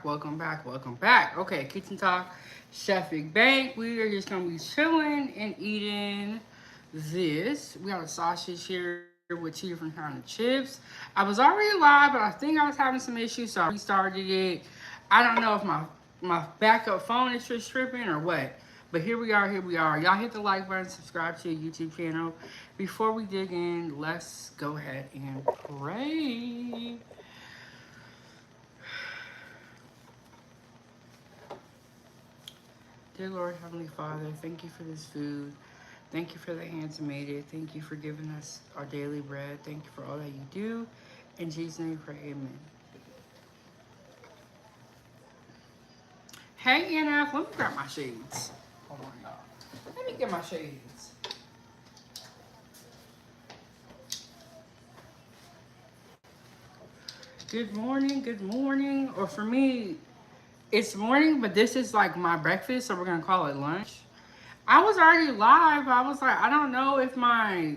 welcome back, welcome back. Okay, Kitchen Talk, Chef Big Bank. We are just gonna be chilling and eating this. We got a sausage here with two different kind of chips. I was already live, but I think I was having some issues, so I restarted it. I don't know if my backup phone is just tripping or what. But here we are, here we are. Y'all hit the like button, subscribe to the YouTube channel. Before we dig in, let's go ahead and pray. Dear Lord, Heavenly Father, thank you for this food. Thank you for the hands that made it. Thank you for giving us our daily bread. Thank you for all that you do. In Jesus' name, we pray, amen. Hey, NF, let me grab my shades. Hold on, y'all. Let me get my shades. Good morning, good morning. Or for me, it's morning, but this is like my breakfast, so we're gonna call it lunch. I was already live. I was like, I don't know if my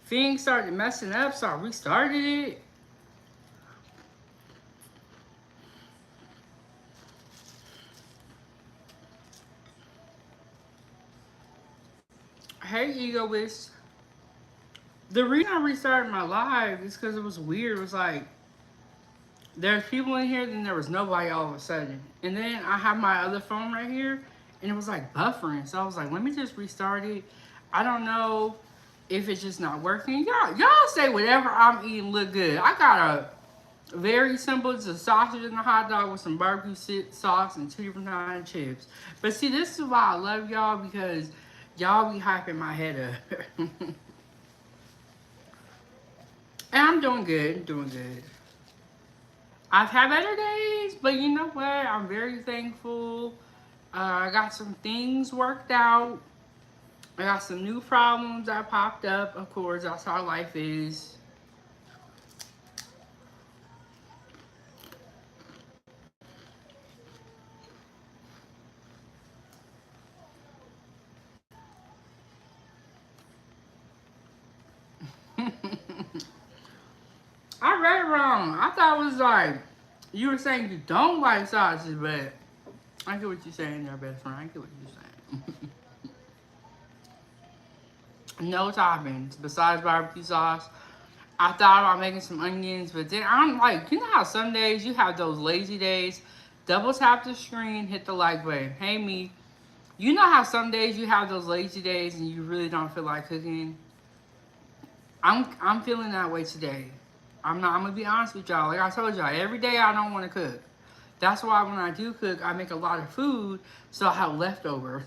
thing started messing up, so I restarted it. Hey, egoist. The reason I restarted my live is because it was weird. It was like, there's people in here, then there was nobody all of a sudden. And then I have my other phone right here, and it was like buffering. So I was like, let me just restart it. I don't know if it's just not working. Y'all say whatever I'm eating look good. I got a very simple, it's a sausage and a hot dog with some barbecue sauce and two different kinds of chips. But see, this is why I love y'all, because y'all be hyping my head up. And I'm doing good, doing good. I've had better days, but you know what? I'm very thankful. I got some things worked out. I got some new problems that popped up. Of course, that's how life is. I read it wrong. I thought it was like you were saying you don't like sausage, but I get what you're saying there, best friend. I get what you're saying. No toppings besides barbecue sauce. I thought about making some onions, but then I'm like, you know how some days you have those lazy days? Double tap the screen, hit the like button. Hey, me. You know how some days you have those lazy days and you really don't feel like cooking? I'm feeling that way today. I'm gonna be honest with y'all. Like I told y'all, every day I don't want to cook. That's why when I do cook, I make a lot of food so I have leftover.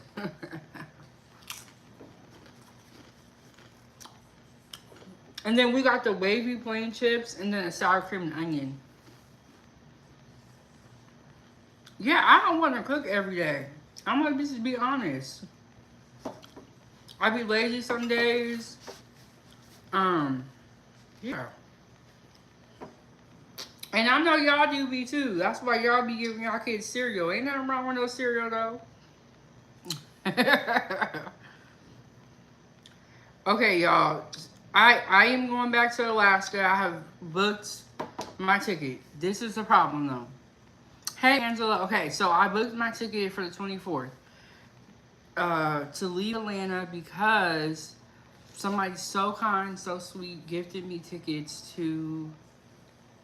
And then we got the wavy plain chips and then a sour cream and onion. Yeah, I don't want to cook every day. I'm gonna just be honest. I be lazy some days. Um, yeah. And I know y'all do be too. That's why y'all be giving y'all kids cereal. Ain't nothing wrong with no cereal though. Okay, y'all. I am going back to Alaska. I have booked my ticket. This is the problem though. Hey Angela. Okay, so I booked my ticket for the 24th. To leave Atlanta because somebody so kind, so sweet gifted me tickets to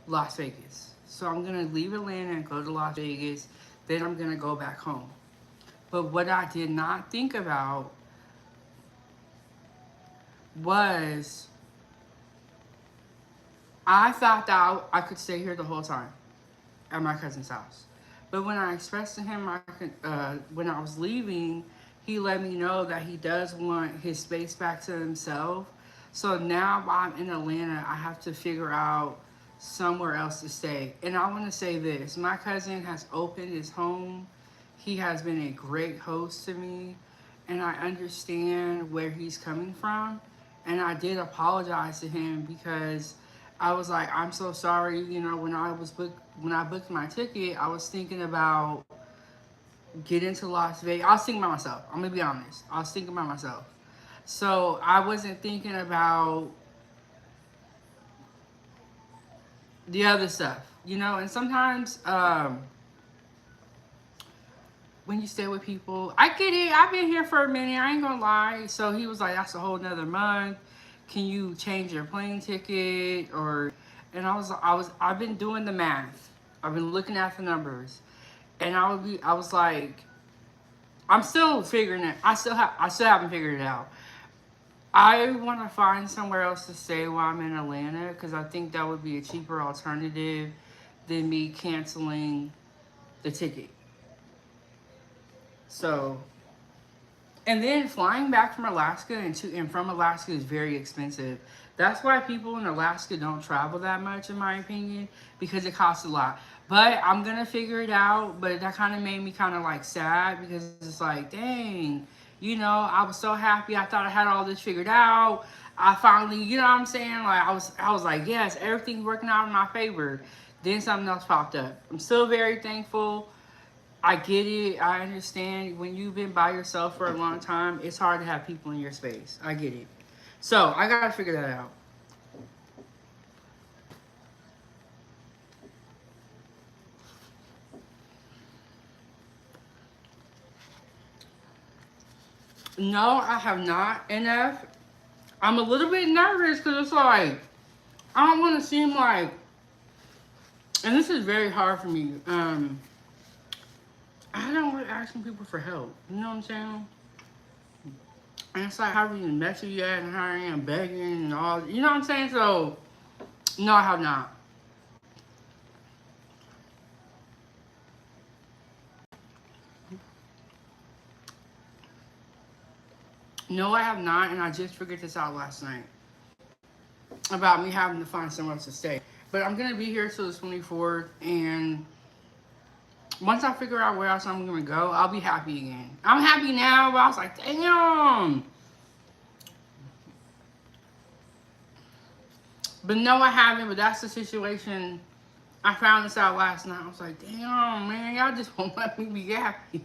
Las Vegas. So I'm gonna leave Atlanta and go to Las Vegas. Then I'm gonna go back home. But what I did not think about was I thought that I could stay here the whole time at my cousin's house. But when I expressed to him when I was leaving, he let me know that he does want his space back to himself. So now while I'm in Atlanta, I have to figure out somewhere else to stay. And I want to say this, my cousin has opened his home. He has been a great host to me, and I understand where he's coming from. And I did apologize to him because I was like, I'm so sorry. You know, when I booked my ticket, I was thinking about getting to Las Vegas. I was thinking about myself. I'm gonna be honest. I was thinking about myself. So I wasn't thinking about the other stuff, you know. And sometimes when you stay with people, I get it. I've been here for a minute. I ain't gonna lie. So he was like, that's a whole nother month. Can you change your plane ticket? Or, and I've been doing the math. I've been looking at the numbers, and I was like, I'm still figuring it. I still haven't figured it out. I want to find somewhere else to stay while I'm in Atlanta because I think that would be a cheaper alternative than me canceling the ticket. So, and then flying back from Alaska and from Alaska is very expensive. That's why people in Alaska don't travel that much, in my opinion, because it costs a lot. But I'm gonna figure it out. But that kind of made me kind of like sad because it's like, dang, I was so happy. I thought I had all this figured out. I finally, you know what I'm saying? Like I was like, yes, everything's working out in my favor. Then something else popped up. I'm still very thankful. I get it. I understand. When you've been by yourself for a long time, it's hard to have people in your space. I get it. So I gotta figure that out. No, I have not, NF. I'm a little bit nervous because it's like I don't want to seem like, and this is very hard for me. I don't like asking people for help. You know what I'm saying? And it's like, how have you met you yet? And how I am begging and all. You know what I'm saying? So, no, I have not. No, I have not. And I just figured this out last night about me having to find somewhere else to stay. But I'm going to be here till the 24th. And once I figure out where else I'm going to go, I'll be happy again. I'm happy now, but I was like, damn. But no, I haven't. But that's the situation. I found this out last night. I was like, damn, man, y'all just won't let me be happy.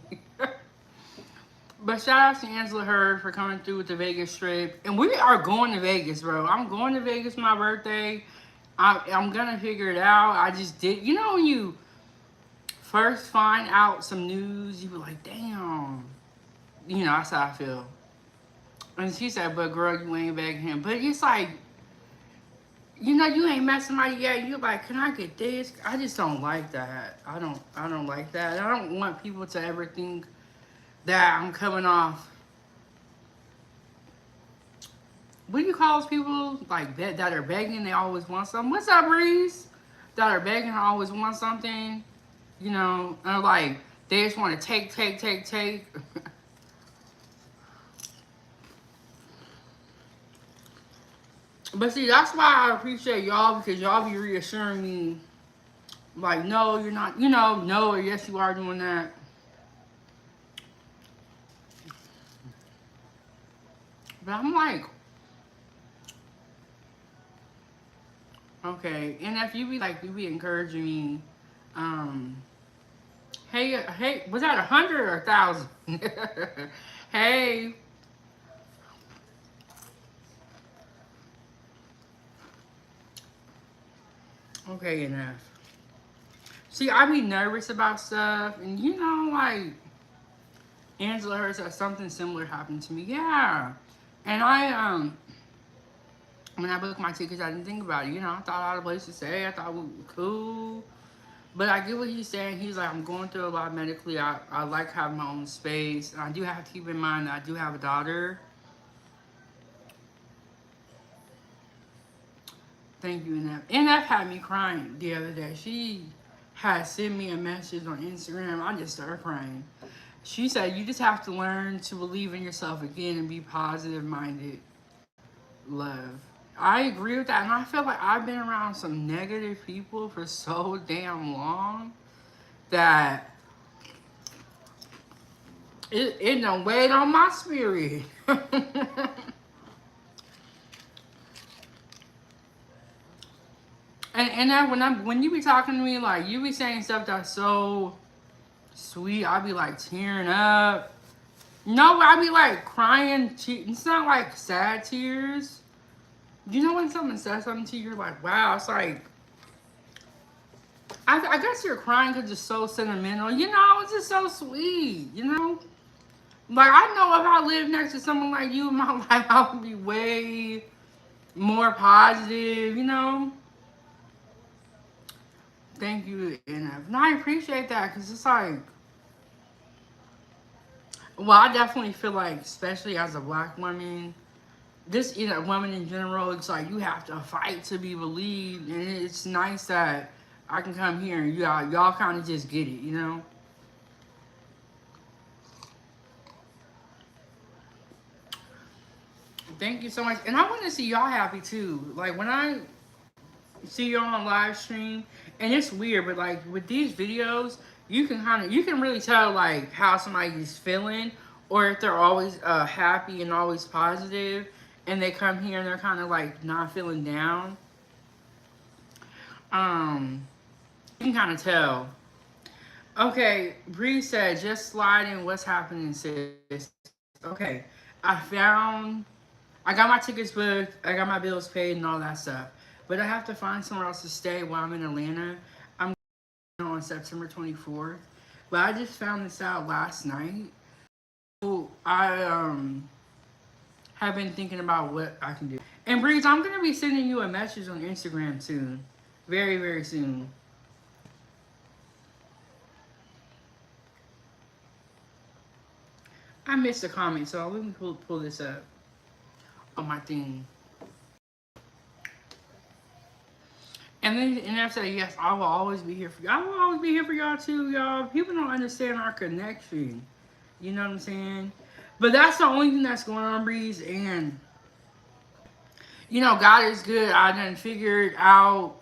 But shout out to Angela Hurd for coming through with the Vegas trip. And we are going to Vegas, bro. I'm going to Vegas for my birthday. I'm going to figure it out. I just did. You know when you first find out some news, you be like, damn. That's how I feel. And she said, but girl, you ain't begging him. But it's like, you ain't met somebody yet. You're like, can I get this? I just don't like that. I don't like that. I don't want people to ever think that I'm coming off. What do you call those people like that are begging? They always want something. What's up, Breeze? That are begging, always want something. And like they just want to take. But see, that's why I appreciate y'all because y'all be reassuring me. Like, no, you're not. No, or yes, you are doing that. But I'm like, okay. And if you be like, you be encouraging me, hey, was that 100 or 1,000? Hey. Okay, enough. See, I be nervous about stuff, and like Angela Hurd said something similar happened to me. Yeah, and when I booked my tickets, I didn't think about it. I thought I had a place to stay. I thought it would be cool. But I get what he's saying. He's like, I'm going through a lot medically. I like having my own space. And I do have to keep in mind that I do have a daughter. Thank you, NF. NF had me crying the other day. She had sent me a message on Instagram. I just started crying. She said, you just have to learn to believe in yourself again and be positive-minded. Love. I agree with that. And I feel like I've been around some negative people for so damn long that it done weighed on my spirit. And then when you be talking to me, like, you be saying stuff that's so sweet, I be like tearing up. No, I be like crying. It's not like sad tears. When someone says something to you, you're like, wow, it's like, I guess you're crying because it's so sentimental. You know, it's just so sweet. You know, like I know if I lived next to someone like you in my life, I would be way more positive. You know. Thank you, NF. No, I appreciate that because it's like, well, I definitely feel like, especially as a black woman, this woman in general, it's like you have to fight to be believed, and it's nice that I can come here and y'all kind of just get it, you know. Thank you so much, and I want to see y'all happy too. Like when I see you on live stream, and it's weird, but like with these videos, you can really tell like how somebody's feeling, or if they're always happy and always positive, and they come here and they're kind of like not feeling down. Um, you can kind of tell. Okay, Bree said, just sliding. What's happening, sis? Okay, I got my tickets booked. I got my bills paid and all that stuff. But I have to find somewhere else to stay while I'm in Atlanta. I'm on September 24th. But I just found this out last night. So I have been thinking about what I can do. And Breeze, I'm gonna be sending you a message on Instagram soon, very very soon. I missed a comment, so let me pull this up on my thing. And then and I said, yes, I will always be here for you. I will always be here for y'all too, y'all. People don't understand our connection. You know what I'm saying? But that's the only thing that's going on, Breeze. And you know, God is good. I done figured out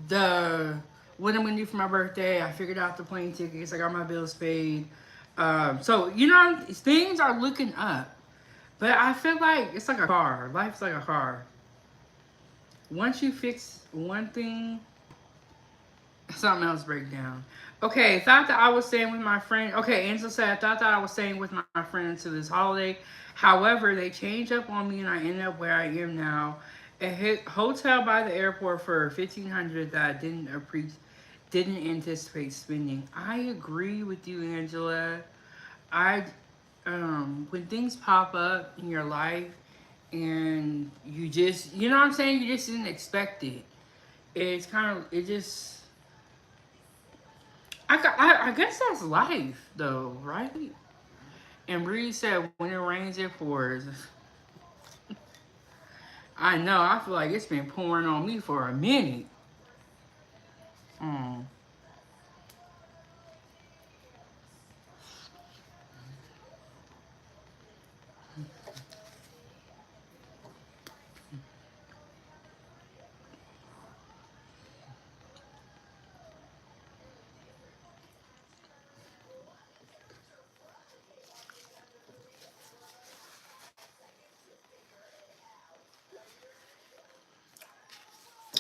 the what I'm gonna do for my birthday. I figured out the plane tickets. I got my bills paid. So you know, things are looking up. But I feel like it's like a car. Life's like a car. Once you fix one thing, something else break down. Okay, thought that I was staying with my friend. Okay, Angela said, I thought that I was staying with my friend until this holiday. However, they changed up on me and I ended up where I am now. A hotel by the airport for 1,500 that I didn't anticipate spending. I agree with you, Angela. I when things pop up in your life and you just you know what I'm saying, you just didn't expect it. It's kind of it just I guess that's life, though, right? And Bree said, when it rains, it pours. I know. I feel like it's been pouring on me for a minute. Mm.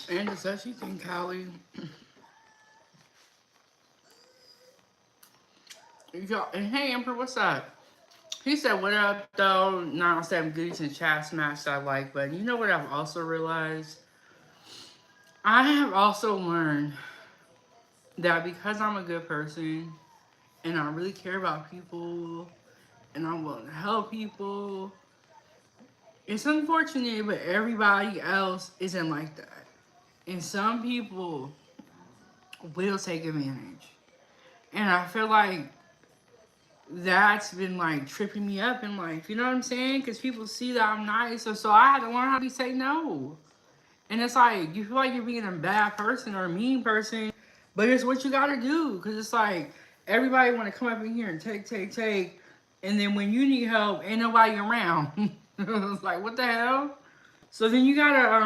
And the such you think, Callie? And hey, Emperor, what's up? He said, what up, though? Not on seven goodies and chat smash I like, but you know what I've also realized? I have also learned that because I'm a good person and I really care about people and I'm willing to help people, it's unfortunate, but everybody else isn't like that. And some people will take advantage. And I feel like that's been like tripping me up in life. You know what I'm saying? Because people see that I'm nice. So I had to learn how to say no. And it's like, you feel like you're being a bad person or a mean person, but it's what you gotta do. Because it's like, everybody want to come up in here and take. And then when you need help, ain't nobody around. It's like, what the hell? So then you gotta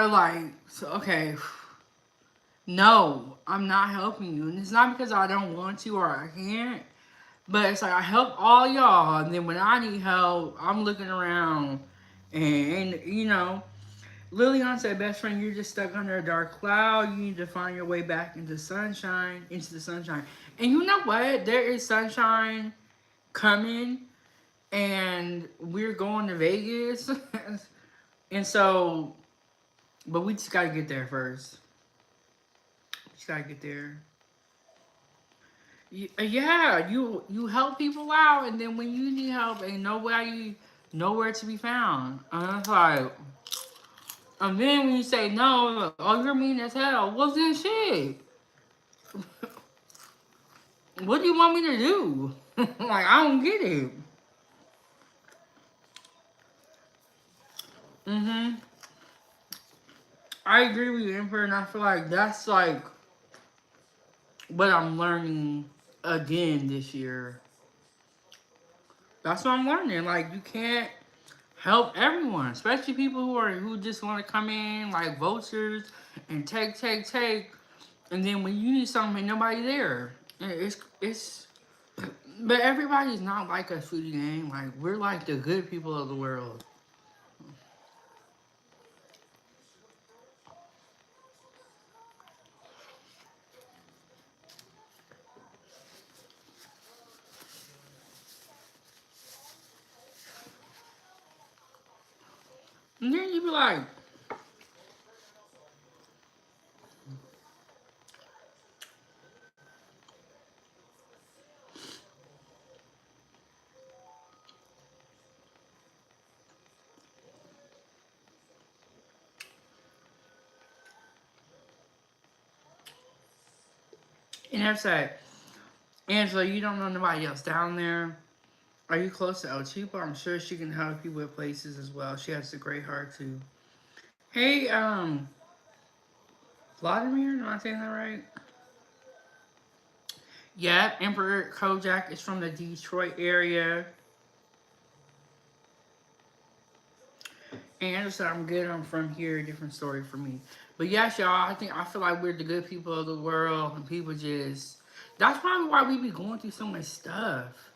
like, so, okay, no, I'm not helping you. And it's not because I don't want to or I can't, but it's like I help all y'all. And then when I need help, I'm looking around and you know, Lillian said, best friend, you're just stuck under a dark cloud. You need to find your way back into the sunshine. And you know what? There is sunshine coming and we're going to Vegas. And so But we just gotta get there first. Just gotta get there. Yeah, you help people out, and then when you need help, ain't nobody nowhere to be found. And it's like, and then when you say no, oh, you're mean as hell. Well, then shit. What do you want me to do? Like, I don't get it. Mm-hmm. I agree with you, Emperor, and I feel like that's like what I'm learning again this year. That's what I'm learning. Like, you can't help everyone, especially people who just want to come in like vultures and take, and then when you need something, ain't nobody there. It's but everybody's not like us, Foodie Gang. Like, we're like the good people of the world. And then you be like, and that's like, Angela, you don't know nobody else down there. Are you close to El Chico? I'm sure she can help you with places as well. She has a great heart too. Hey, Vladimir, am I saying that right? Yeah, Emperor Kojak is from the Detroit area. And Anderson, I'm good. I'm from here. Different story for me. But yes, y'all, I feel like we're the good people of the world, and people just. That's probably why we be going through so much stuff.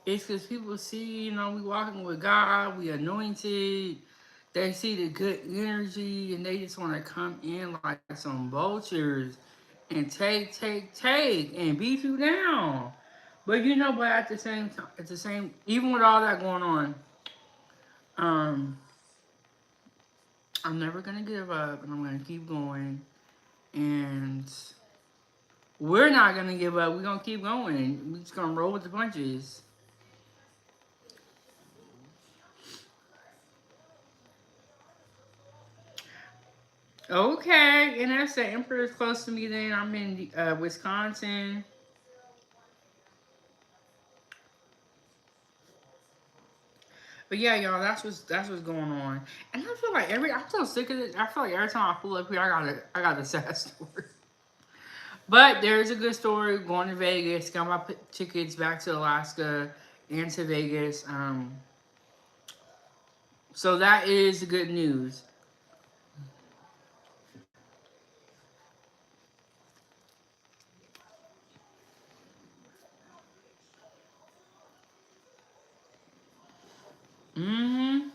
It's because people see, we walking with God, we anointed. They see the good energy, and they just want to come in like some vultures and take, and beat you down. But at the same time, even with all that going on, um, I'm never gonna give up, and I'm gonna keep going. And we're not gonna give up. We're gonna keep going. We're just gonna roll with the punches. Okay, and that's the Emperor is close to me. Then I'm in Wisconsin. But yeah, y'all, that's what's going on. And I feel like I'm so sick of it. I feel like every time I pull up here, I got a sad story. But there's a good story going to Vegas. Got my tickets back to Alaska and to Vegas. So that is the good news. Mm-hmm.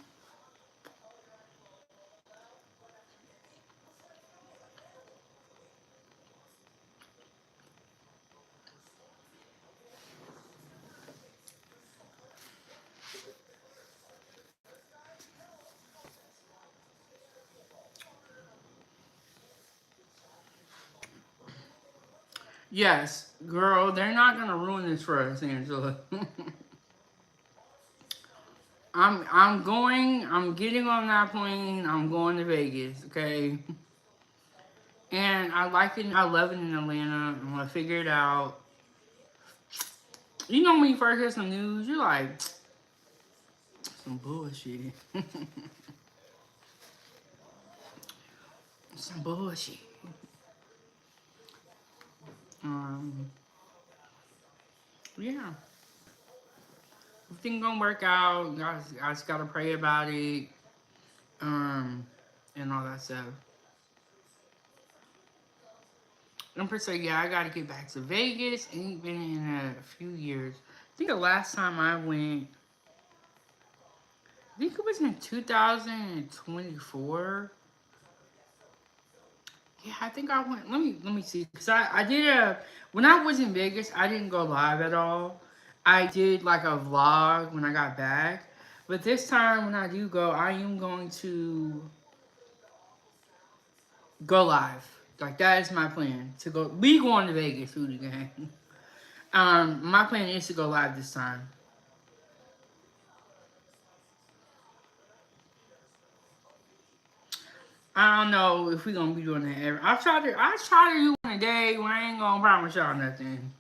Yes, girl, they're not gonna ruin this for us, Angela. I'm getting on that plane. I'm going to Vegas, okay? And I like it. I love it in Atlanta. I'm gonna figure it out. When you first hear some news, you're like, some bullshit. Some bullshit. Um, yeah. Everything gonna work out. I just gotta pray about it. Um, and all that stuff. I'm pretty sure, yeah, I gotta get back to Vegas. Ain't been in a few years. I think the last time I went, I think it was in 2024. Yeah, I think I went. Let me see, cause I did a when I was in Vegas, I didn't go live at all. I did like a vlog when I got back, but this time when I do go, I am going to Go live. Like that is my plan to go. We going to Vegas, Foodiegang. My plan is to go live this time. I don't know if we gonna be doing that ever. I try to do one a day. When I ain't gonna promise y'all nothing.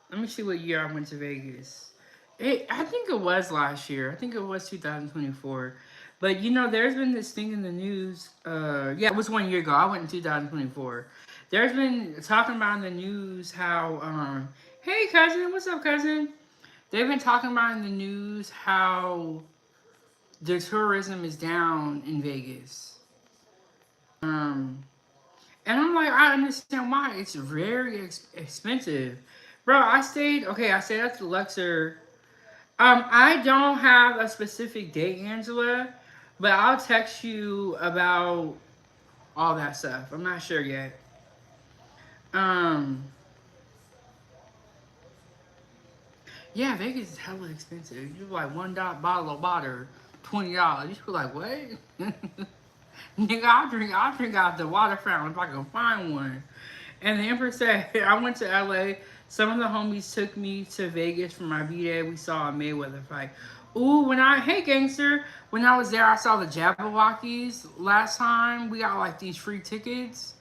Let me see what year I went to Vegas. I think it was last year. I think it was 2024. But you know, there's been this thing in the news. Yeah, it was 1 year ago. I went in 2024. There's been talking about in the news how, hey cousin, what's up, cousin? They've been talking about in the news how the tourism is down in Vegas. Um, and I'm like, I understand why. It's very expensive. Bro, I stayed at the Luxor. I don't have a specific date, Angela, but I'll text you about all that stuff. I'm not sure yet. Um, yeah, Vegas is hella expensive. You like bottle of water, $20. You be like, what? Nigga, I'll drink out the water fountain if I can find one. And the Empress said, I went to LA. Some of the homies took me to Vegas for my B-Day. We saw a Mayweather fight. Ooh, hey gangster, when I was there, I saw the Jabberwockies last time. We got like these free tickets.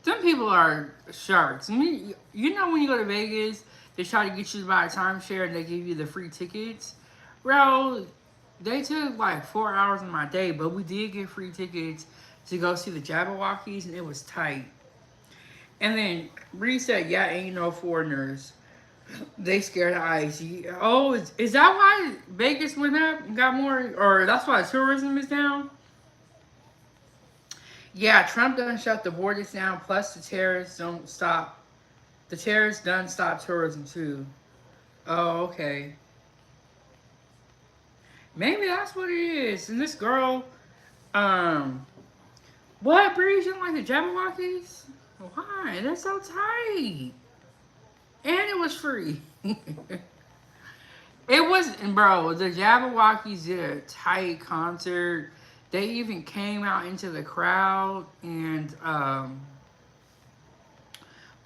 Them people are sharks. I mean, you know when you go to Vegas, they try to get you to buy a timeshare and they give you the free tickets. Bro, they took like 4 hours of my day, but we did get free tickets to go see the Jabberwockies, and it was tight. And then Bree said, yeah, ain't no foreigners. They scared of ICE. Oh, is that why Vegas went up and got more? Or that's why tourism is down? Yeah, Trump done shut the borders down. Plus, the terrorists don't stop. The terrorists done stop tourism too. Oh, okay. Maybe that's what it is. And this girl, um, what, Bree? You don't like the Jabberwockies? Why? They're so tight. And it was free. It was, bro, the Jabberwockies did a tight concert. They even came out into the crowd and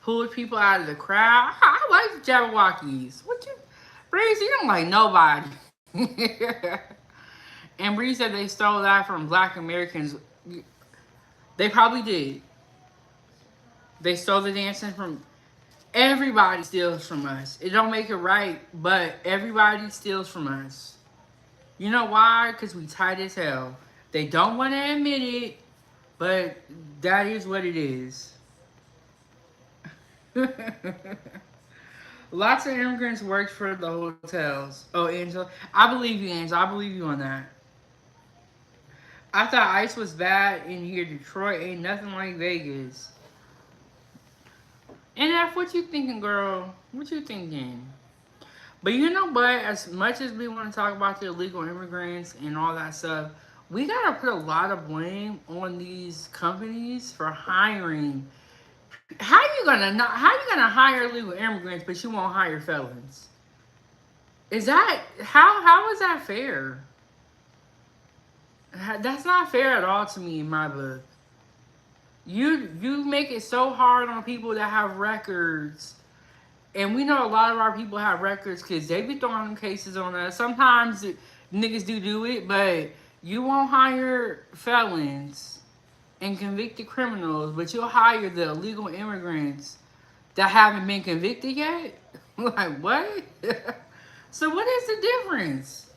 pulled people out of the crowd. I like the Jabberwockies. What you, Breeze, you don't like nobody. And Breeze said they stole that from black Americans. They probably did. They stole the dancing from, everybody steals from us. It don't make it right, but everybody steals from us. You know why? Because we tight as hell. They don't want to admit it, but that is what it is. Lots of immigrants worked for the hotels. Oh, Angela. I believe you, Angela. I believe you on that. I thought ICE was bad in here. Detroit ain't nothing like Vegas. And F, what you thinking, girl? What you thinking? But you know what? As much as we want to talk about the illegal immigrants and all that stuff, we gotta put a lot of blame on these companies for hiring. How you gonna hire illegal immigrants but you won't hire felons? Is that how is that fair? That's not fair at all to me in my book. You make it so hard on people that have records. And we know a lot of our people have records because they be throwing them cases on us. Sometimes niggas do it, but you won't hire felons and convicted criminals, but you'll hire the illegal immigrants that haven't been convicted yet? Like, what? So what is the difference?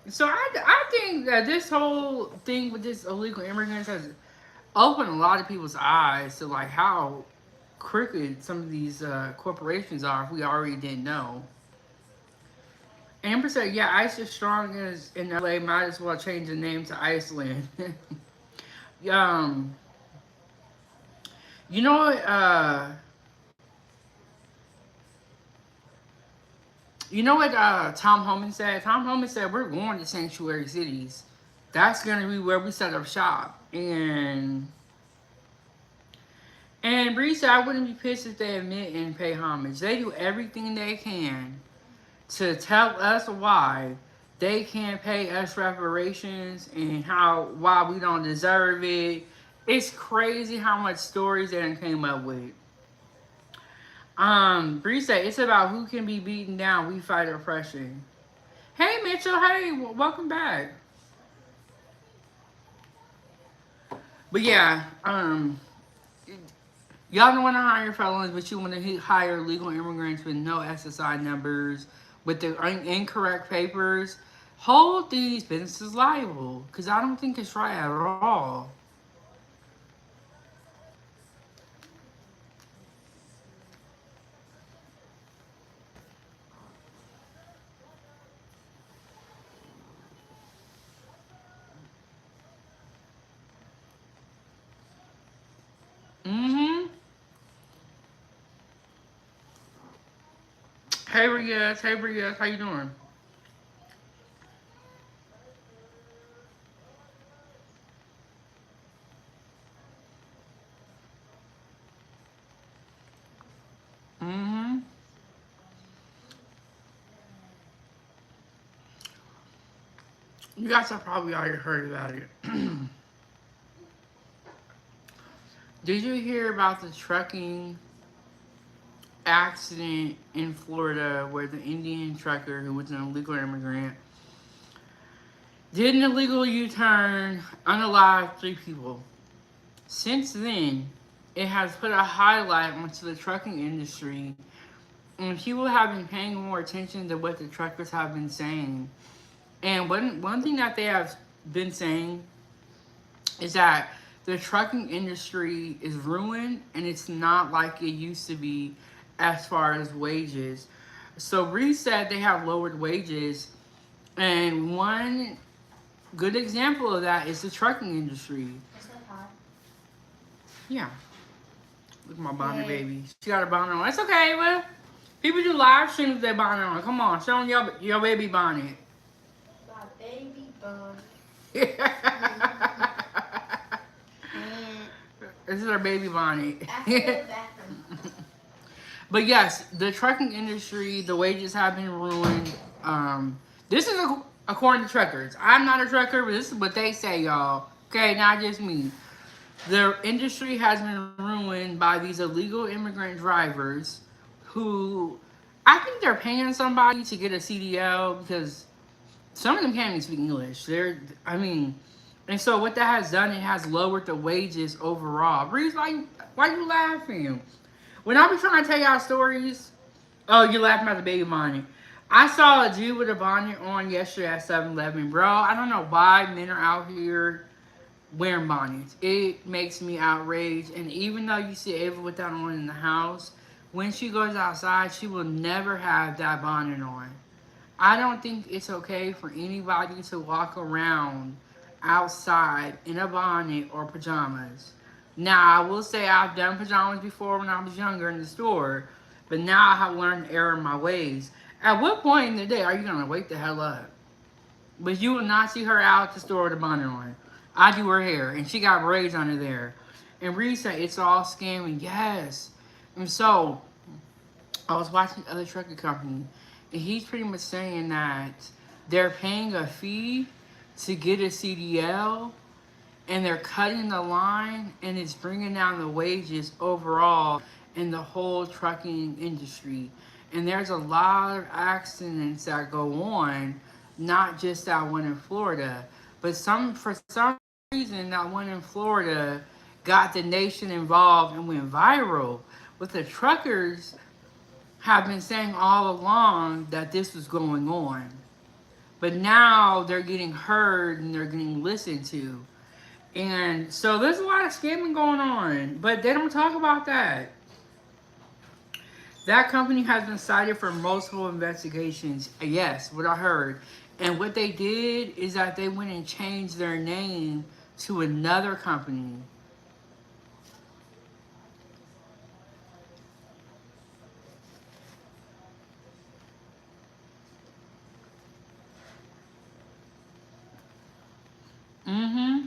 So I think that this whole thing with this illegal immigrants has opened a lot of people's eyes to like how crooked some of these corporations are if we already didn't know. Amber said, yeah, ICE is strong as in LA, might as well change the name to Iceland. um, you know what, Tom Homan said? Tom Homan said, we're going to sanctuary cities. That's going to be where we set up shop. And Bree said, I wouldn't be pissed if they admit and pay homage. They do everything they can to tell us why they can't pay us reparations and how why we don't deserve it. It's crazy how much stories they done came up with. Bree said it's about who can be beaten down. We fight oppression. Hey Mitchell, hey, welcome back. But yeah, y'all don't want to hire felons, but you want to hire legal immigrants with no SSI numbers, with the incorrect papers. Hold these businesses liable, because I don't think it's right at all. Mm-hmm. Hey Riaz, hey Riaz, how you doing? Mm-hmm. You guys have probably already heard about it. Did you hear about the trucking accident in Florida where the Indian trucker who was an illegal immigrant did an illegal U-turn, unalived 3 people? Since then, it has put a highlight onto the trucking industry, and people have been paying more attention to what the truckers have been saying. And one thing that they have been saying is that the trucking industry is ruined and it's not like it used to be as far as wages. So Reed said they have lowered wages, and one good example of that is the trucking industry. Is that hot? Yeah. Look at my bonnet baby. She got her bonnet on. It's okay, well, people do live streams with their bonnet on. Come on, show them your baby bonnet. My baby bun. This is our baby bonnet. After the bathroom. But yes, the trucking industry, the wages have been ruined. This is according to truckers. I'm not a trucker, but this is what they say, y'all. Okay, not just me. The industry has been ruined by these illegal immigrant drivers who I think they're paying somebody to get a CDL because some of them can't even speak English. And so what that has done, it has lowered the wages overall. Breeze, why you laughing? When I be trying to tell y'all stories, oh, you're laughing about the baby bonnet. I saw a Jew with a bonnet on yesterday at 7-Eleven. Bro, I don't know why men are out here wearing bonnets. It makes me outraged. And even though you see Ava with that on in the house, when she goes outside, she will never have that bonnet on. I don't think it's okay for anybody to walk around outside in a bonnet or pajamas. Now, I will say I've done pajamas before when I was younger in the store, but now I have learned to err in my ways. At what point in the day are you going to wake the hell up? But you will not see her out at the store with a bonnet on. I do her hair, and she got braids under there. And Reed said, it's all scamming. Yes. And so, I was watching the other trucking company, and he's pretty much saying that they're paying a fee to get a CDL, and they're cutting the line, and it's bringing down the wages overall in the whole trucking industry. And there's a lot of accidents that go on, not just that one in Florida, but for some reason that one in Florida got the nation involved and went viral. With the truckers have been saying all along that this was going on. But now they're getting heard and they're getting listened to. And so there's a lot of scamming going on, but they don't talk about that. That company has been cited for multiple investigations. Yes, what I heard. And what they did is that they went and changed their name to another company. Mm-hmm.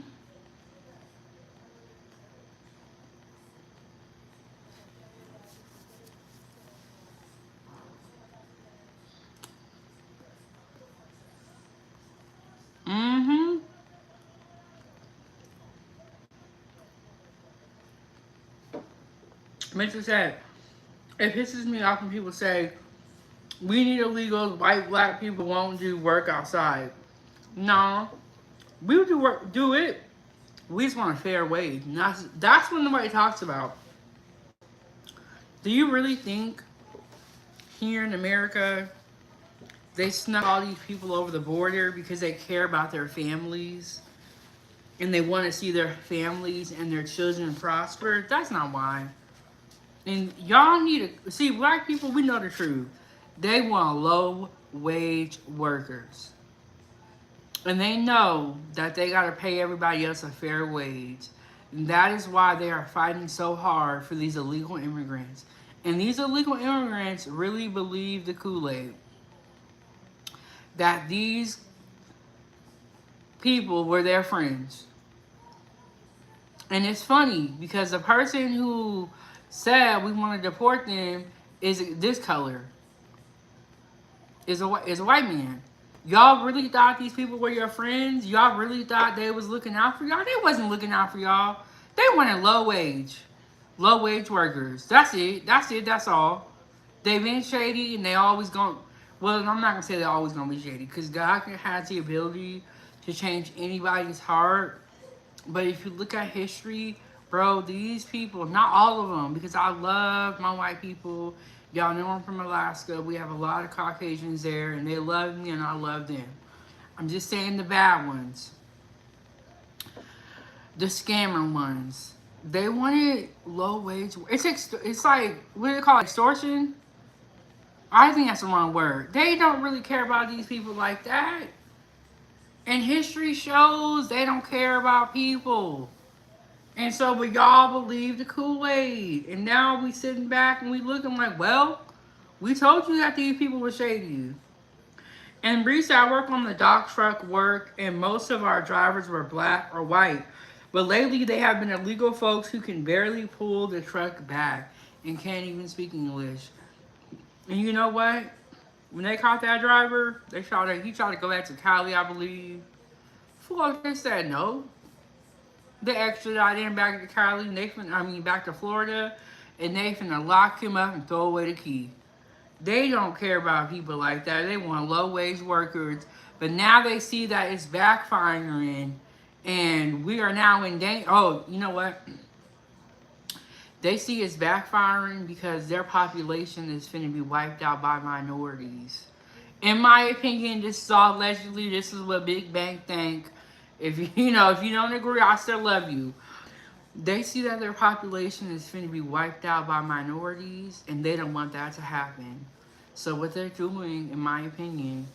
Mitchell said, it pisses me off when people say, we need illegals, white, black people won't do work outside. No, we would do it. We just want a fair wage. And that's what nobody talks about. Do you really think here in America they snuck all these people over the border because they care about their families and they want to see their families and their children prosper? That's not why. And y'all need to see, black people, we know the truth. They want low wage workers. And they know that they got to pay everybody else a fair wage. And that is why they are fighting so hard for these illegal immigrants. And these illegal immigrants really believe the Kool-Aid. That these people were their friends. And it's funny because the person who said we want to deport them is this color. Is a white man. Y'all really thought these people were your friends? Y'all really thought they was looking out for y'all? They wasn't looking out for y'all. They wanted low wage workers. That's it. That's all. They've been shady and they always gonna, well, I'm not gonna say they're always gonna be shady because God has the ability to change anybody's heart. But if you look at history, bro, these people, not all of them, because I love my white people. Y'all know I'm from Alaska. We have a lot of Caucasians there, and they love me, and I love them. I'm just saying the bad ones. The scammer ones. They wanted low wage. It's like, what do they call it? Extortion? I think that's the wrong word. They don't really care about these people like that. And history shows they don't care about people. And so, but y'all believe the Kool-Aid. And now we sitting back and we looking like, well, we told you that these people were shady. And Reese, I work on the dock truck work, and most of our drivers were black or white. But lately, they have been illegal folks who can barely pull the truck back and can't even speak English. And you know what? When they caught that driver, he tried to go back to Cali, I believe. They said no. They extradited him back to Cali, back to Florida, and they finna lock him up and throw away the key. They don't care about people like that. They want low-wage workers. But now they see that it's backfiring, and we are now in danger. Oh, you know what? They see it's backfiring because their population is finna be wiped out by minorities. In my opinion, this is all allegedly. This is what Big Bang think. If you don't agree, I still love you. They see that their population is finna be wiped out by minorities, and they don't want that to happen. So what they're doing, in my opinion,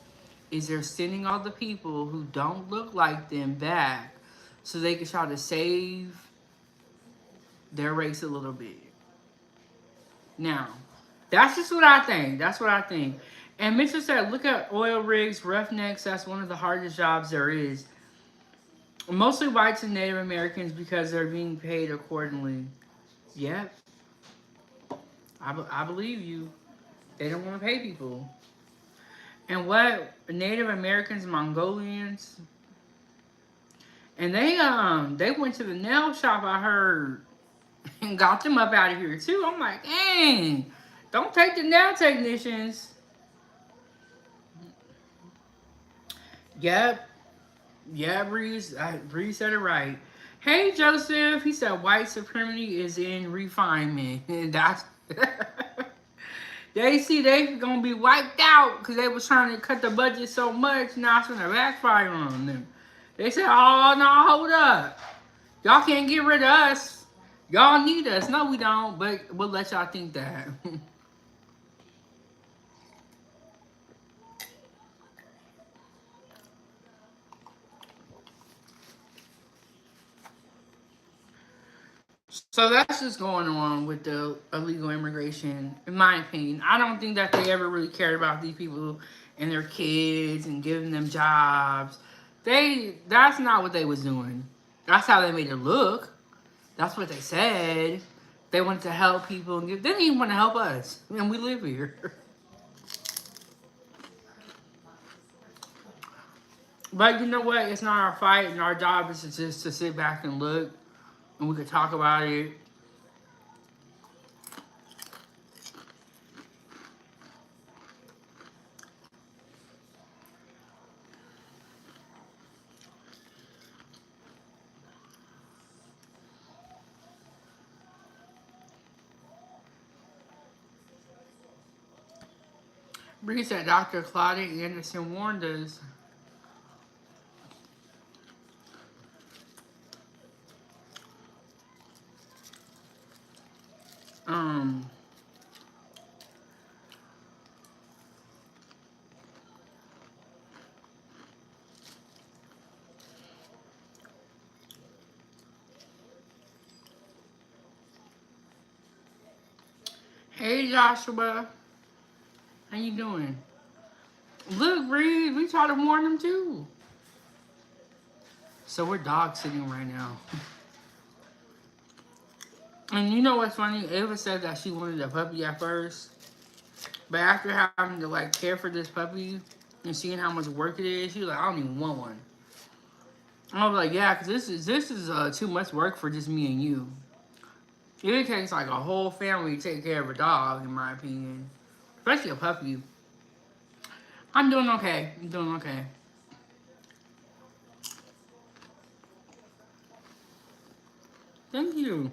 is they're sending all the people who don't look like them back so they can try to save their race a little bit. Now, that's just what I think. That's what I think. And Mitchell said, look at oil rigs, roughnecks. That's one of the hardest jobs there is. Mostly whites and Native Americans because they're being paid accordingly. Yep. I believe you. They don't want to pay people. And what? Native Americans, Mongolians. And they went to the nail shop, I heard, and got them up out of here too. I'm like, dang. Don't take the nail technicians. Yep. Yeah, Breeze said it right. Hey, Joseph. He said white supremacy is in refinement. And that's... they see they gonna be wiped out because they was trying to cut the budget so much. Now it's gonna backfire on them. They said, oh, no, hold up. Y'all can't get rid of us. Y'all need us. No, we don't. But we'll let y'all think that. So that's just going on with the illegal immigration, in my opinion. I don't think that they ever really cared about these people and their kids and giving them jobs. That's not what they was doing. That's how they made it look. That's what they said. They wanted to help people and they didn't even want to help us. And we live here. But you know what? It's not our fight, and our job is just to sit back and look, and we could talk about it. Bree said Dr. Claudia Anderson warned us. Um, hey Joshua, how you doing? Look, Bree, we try to warn them too. So we're dog sitting right now. And you know what's funny? Ava said that she wanted a puppy at first. But after having to like care for this puppy and seeing how much work it is, she was like, I don't even want one. I was like, yeah, because this is too much work for just me and you. It takes like a whole family to take care of a dog, in my opinion. Especially a puppy. I'm doing okay. I'm doing okay. Thank you.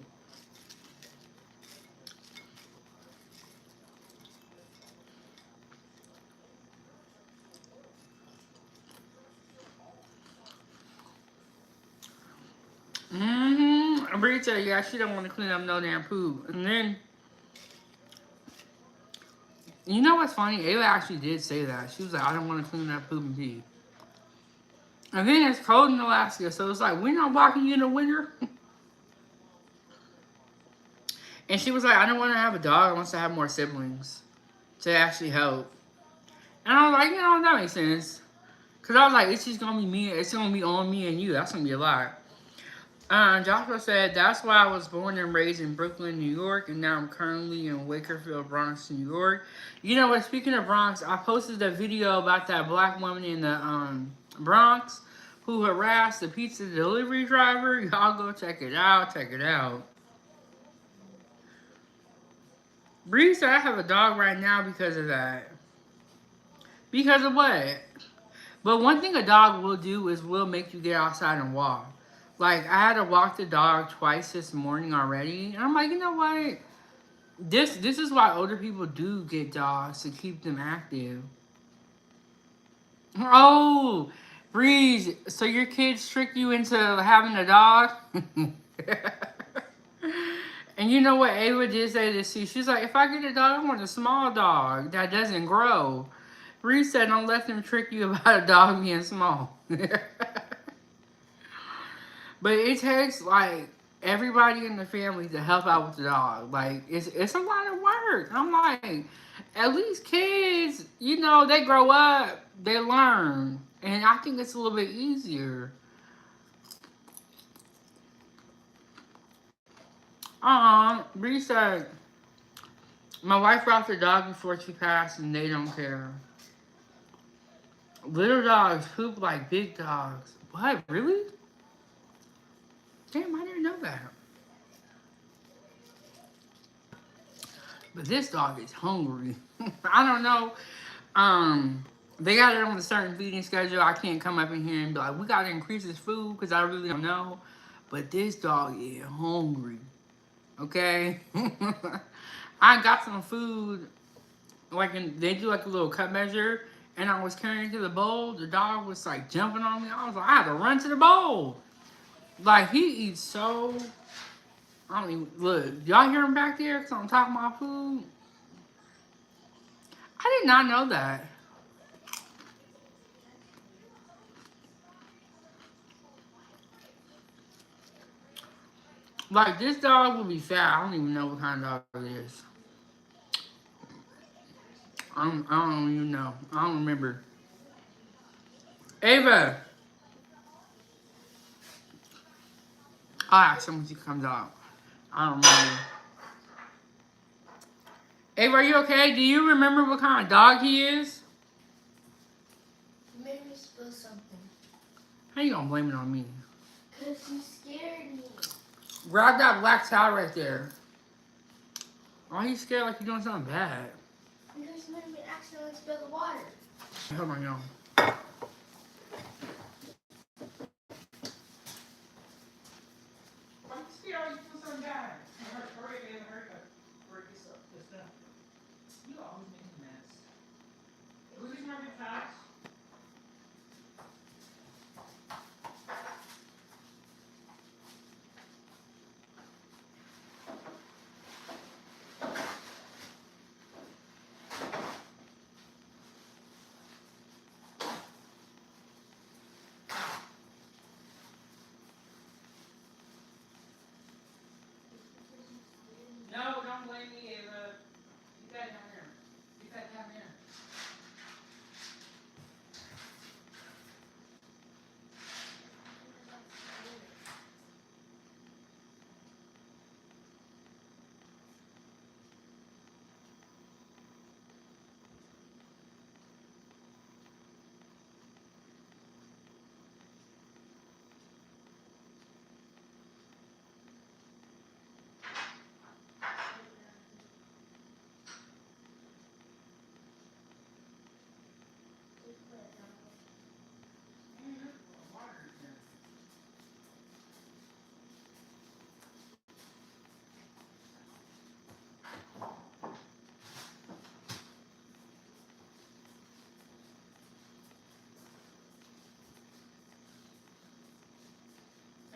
Bree said, yeah, she don't want to clean up no damn poop. And then, you know what's funny? Ava actually did say that. She was like, I don't want to clean up poop and pee. And then it's cold in Alaska, so it's like, we're not walking in the winter. And she was like, I don't want to have a dog unless I have more siblings to actually help. And I was like, you know, that makes sense. Because I was like, it's just going to be me. It's going to be on me and you. That's going to be a lot. Joshua said, that's why I was born and raised in Brooklyn, New York, and now I'm currently in Wakefield, Bronx, New York. You know what, speaking of Bronx, I posted a video about that black woman in the Bronx who harassed the pizza delivery driver. Y'all go check it out. Check it out. Bree said, I have a dog right now because of that. Because of what? But one thing a dog will do is will make you get outside and walk. Like, I had to walk the dog twice this morning already. And I'm like, you know what? This is why older people do get dogs, to keep them active. Oh, Breeze, so your kids trick you into having a dog? And you know what Ava did say this too? She's like, if I get a dog, I want a small dog that doesn't grow. Breeze said, don't let them trick you about a dog being small. But it takes like everybody in the family to help out with the dog. Like it's a lot of work. I'm like, at least kids, you know, they grow up, they learn, and I think it's a little bit easier. Bree said, my wife brought the dog before she passed, and they don't care. Little dogs poop like big dogs. What? Really? Damn, I didn't know that. But this dog is hungry. I don't know. They got it on a certain feeding schedule. I can't come up in here and be like, we got to increase his food because I really don't know. But this dog is hungry. Okay? I got some food. They do like a little cup measure. And I was carrying it to the bowl. The dog was like jumping on me. I was like, I had to run to the bowl. Like, he eats so... I don't even... Look, y'all hear him back there? Because I'm talking about food. I did not know that. Like, this dog will be fat. I don't even know what kind of dog it is. I don't even know. I don't remember. Ava! I'll ask him when she comes out. I don't remember. Ava, are you okay? Do you remember what kind of dog he is? You made me spill something. How you gonna blame it on me? Because you scared me. Grab that black towel right there. Why are you scared like you're doing something bad? Because you made me accidentally spill the water. Hold on, y'all. Why you scared like you're doing something bad? Hurry, hurry up. Break this up. You always make a mess. No, don't blame me, Ava. You got down there. You got down there.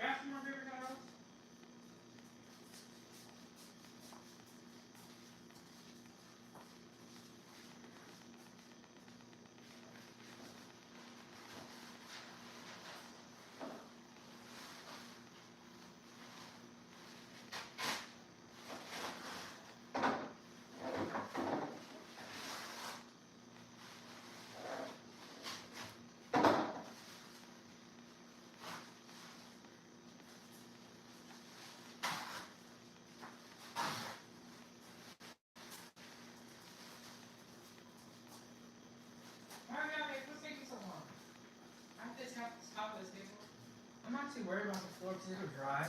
Ask my favorite house. I'm not too worried about the floor because it'll dry.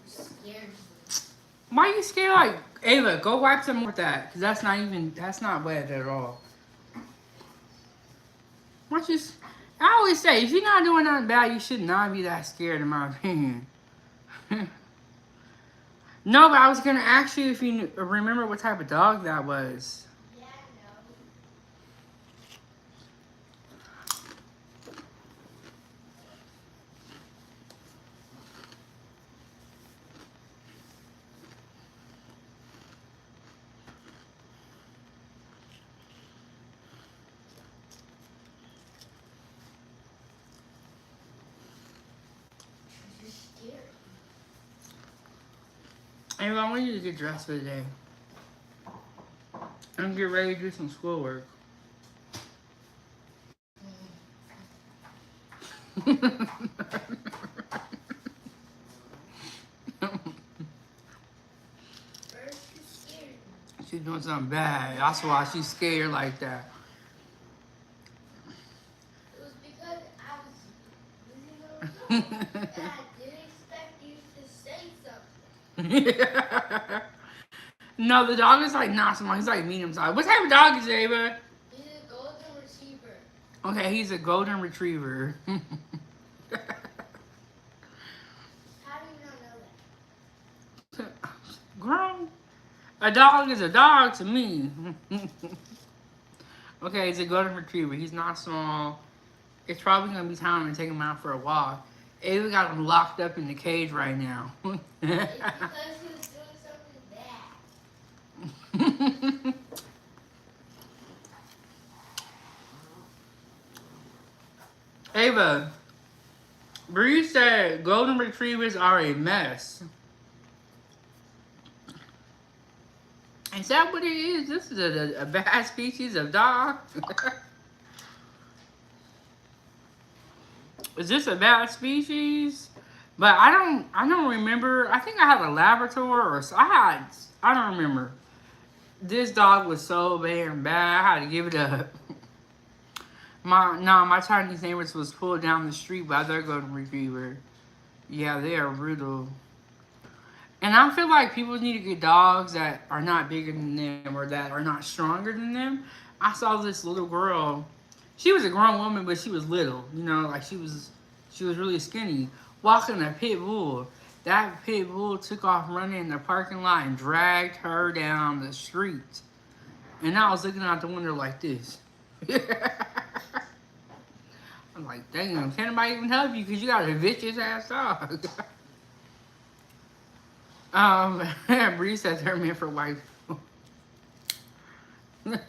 Scared. Why are you scared? Like, Ava, go wipe some with that. Because that's not wet at all. Why don't you, I always say, if you're not doing nothing bad, you should not be that scared, in my opinion. No, but I was going to ask you if you remember what type of dog that was. Yeah, I know. You're scared. Ava, I want you to get dressed for the day. And get ready to do some schoolwork. First, you scared me. She's doing something bad. That's why she's scared like that. It was because I was leaving her alone. And I didn't expect you to say something. No, the dog is like not small. He's like medium size. What type of dog is it, Ava? He's a golden retriever. Okay, he's a golden retriever. How do you not know that? Girl, a dog is a dog to me. Okay, he's a golden retriever. He's not small. It's probably gonna be time to take him out for a walk. Ava got him locked up in the cage right now. It's because he was doing something bad. Ava, Bree said golden retrievers are a mess. Is that what it is? This is a bad species of dog? Is this a bad species? But I don't remember. I think I had a Labrador or so. I don't remember. This dog was so bad. I had to give it up. My Chinese neighbors was pulled down the street by their golden retriever. Yeah, they are brutal. And I feel like people need to get dogs that are not bigger than them or that are not stronger than them. I saw this little girl. She was a grown woman, but she was little. You know, like she was really skinny. Walking a pit bull. That pit bull took off running in the parking lot and dragged her down the street. And I was looking out the window like this. I'm like, dang, can't anybody even help you because you got a vicious ass dog. Bree said they're meant for white people.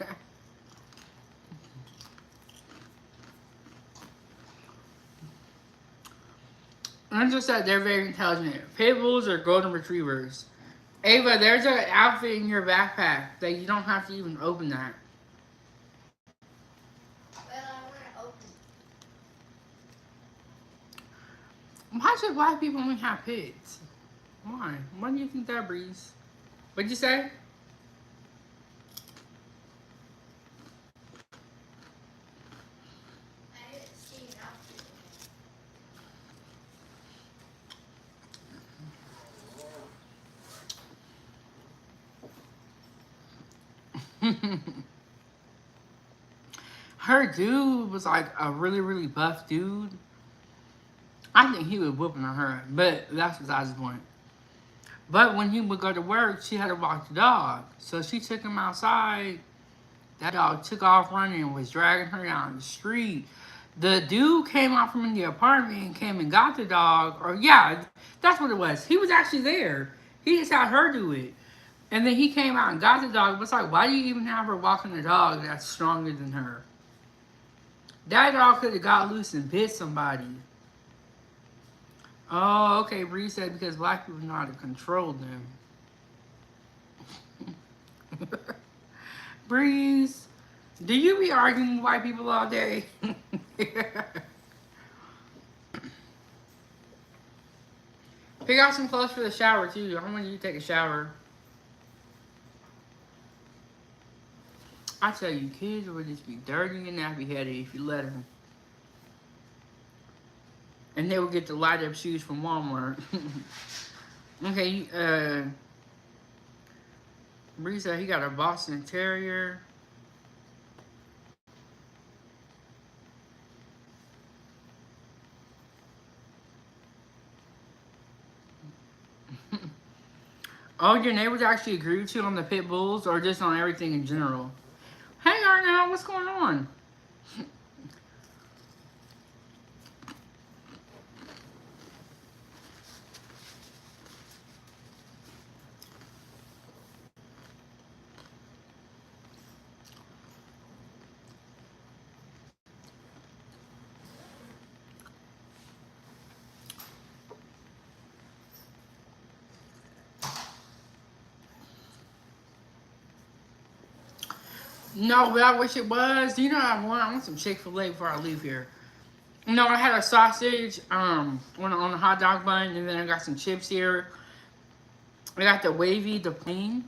I just said they're very intelligent. Pit bulls are golden retrievers. Ava, there's an outfit in your backpack that you don't have to even open that. Well, I want to open. Why should black people only have pits? Why? Why do you think that, Breeze? What'd you say? I didn't see an outfit. Her dude was like a really, really buff dude. I think he was whooping on her, but that's besides the point. But when he would go to work, she had to walk the dog. So she took him outside. That dog took off running and was dragging her down the street. The dude came out from in the apartment and came and got the dog. Or yeah, that's what it was. He was actually there. He just had her do it. And then he came out and got the dog. But it's like, why do you even have her walking the dog that's stronger than her? That dog could have got loose and bit somebody. Oh, okay. Bree said because black people know how to control them. Breeze, do you be arguing with white people all day? Pick out some clothes for the shower too. I want you to take a shower. I tell you, kids would just be dirty and nappy headed if you let them. And they would get the light up shoes from Walmart. Okay, Bree said he got a Boston Terrier. Oh, your neighbors actually agree with you on the pit bulls or just on everything in general? Hey, Arnell, what's going on? No, but I wish it was. You know what I want? I want some Chick-fil-A before I leave here. No, I had a sausage on a hot dog bun, and then I got some chips here. I got the wavy, the plain,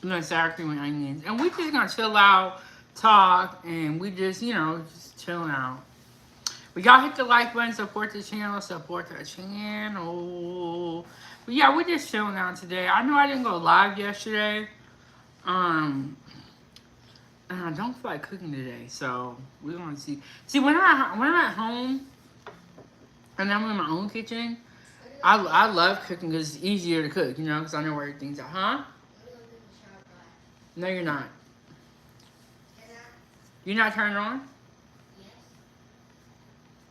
and then sour cream and onions. And we just gonna chill out, talk, and we just, you know, just chilling out. But y'all hit the like button, support the channel, support the channel. But yeah, we're just chilling out today. I know I didn't go live yesterday. And I don't feel like cooking today, so we're gonna see. See, when I'm at home and I'm in my own kitchen, I love cooking because it's easier to cook, you know, because I know where everything's at. Huh? No, you're not. You're not turned on? Yes.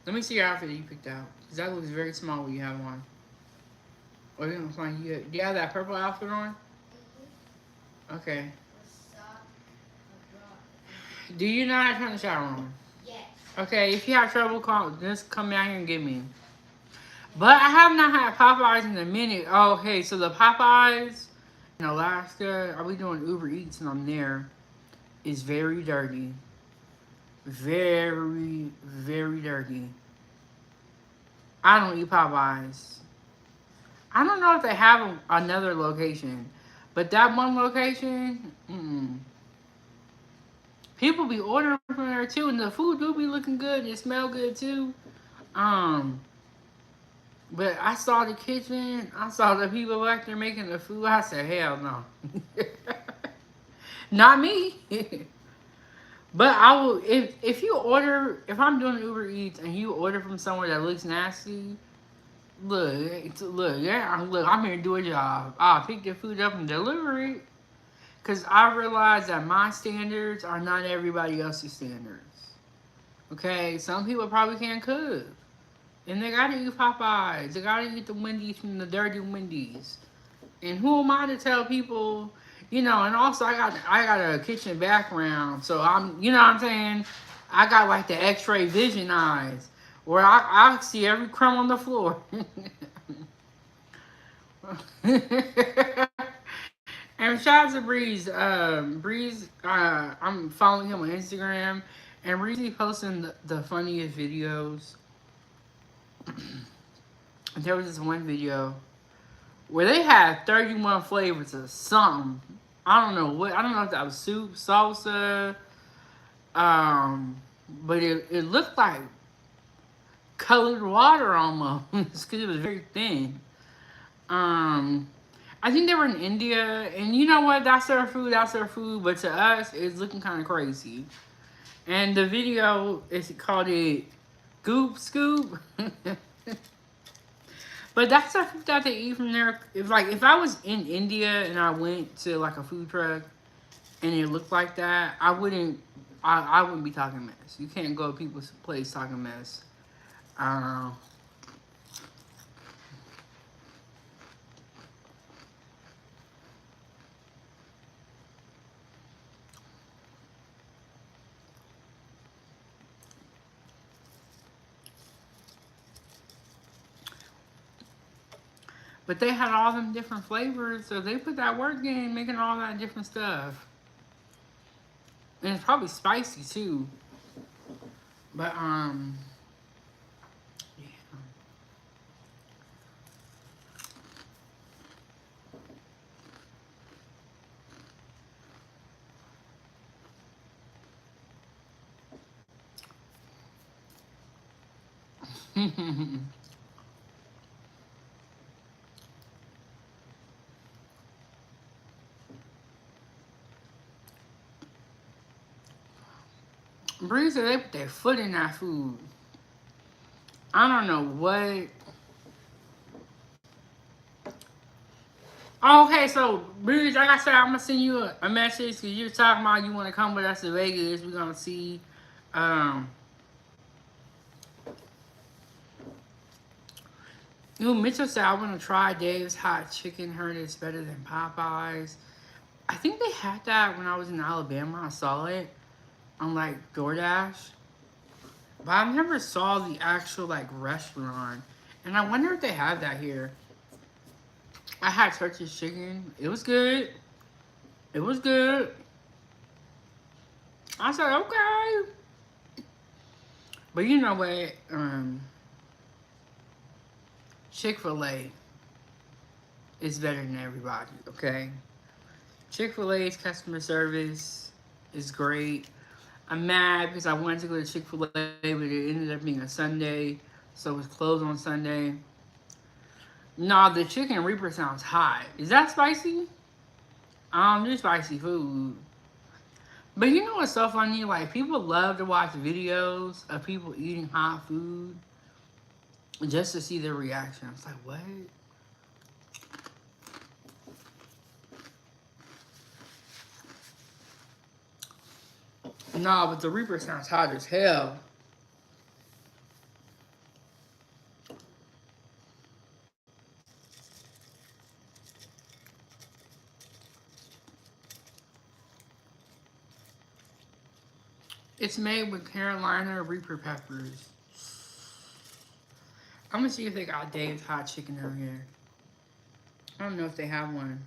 Let me see your outfit that you picked out, because that looks very small what you have on. Or you gonna find you? Do you have that purple outfit on? Okay. Do you know how to turn the shower on? Yes. Okay, if you have trouble, just come down here and get me. But I have not had Popeyes in a minute. Oh, okay, so the Popeyes in Alaska, are we doing Uber Eats and I'm there, is very dirty. Very, very dirty. I don't eat Popeyes. I don't know if they have another location, but that one location, people be ordering from there too, and the food do be looking good. It smell good too. But I saw the kitchen. I saw the people back there making the food. I said, hell no. Not me. But I will if you order if I'm doing Uber Eats and you order from somewhere that looks nasty. Look, I'm here to do a job. I'll pick the food up and deliver it. Because I realize that my standards are not everybody else's standards. Okay? Some people probably can't cook. And they gotta eat Popeyes. They gotta eat the Wendy's from the dirty Wendy's. And who am I to tell people, and also I got a kitchen background. So you know what I'm saying? I got like the X-ray vision eyes. Where I see every crumb on the floor. And shout out to Breeze. Breeze, I'm following him on Instagram, and Breeze he posting the funniest videos. There was this one video where they had 31 flavors of something. I don't know what. I don't know if that was soup, salsa, but it looked like colored water almost because it was very thin. Um, I think they were in India, and you know what? That's their food. That's their food. But to us, it's looking kind of crazy. And the video is called it Goop Scoop. But that's the food that they eat from there. If I was in India and I went to like a food truck and it looked like that, I wouldn't be talking mess. You can't go to people's place talking mess. Uh, but they had all them different flavors, so they put that work in making all that different stuff. And it's probably spicy too. But yeah. Breeze, they put their foot in that food. I don't know what. Oh, okay, so Breeze, like I said, I'm gonna send you a message because you're talking about you want to come with us to Vegas. We're gonna see. Um, Mitchell said I want to try Dave's hot chicken. Heard it's better than Popeyes. I think they had that when I was in Alabama. I saw it on like DoorDash, but I never saw the actual like restaurant. And I wonder if they have that here. I had Turkish chicken. It was good. It was good. I said, okay. But you know what? Chick-fil-A is better than everybody, okay? Chick-fil-A's customer service is great. I'm mad because I wanted to go to Chick-fil-A, but it ended up being a Sunday, so it was closed on Sunday. Nah, the chicken reaper sounds hot. Is that spicy? I don't do spicy food. But you know what's so funny? Like, people love to watch videos of people eating hot food just to see their reaction. It's like, what? Nah, but the reaper sounds hot as hell. It's made with Carolina Reaper peppers. I'm gonna see if they got Dave's hot chicken out here. I don't know if they have one.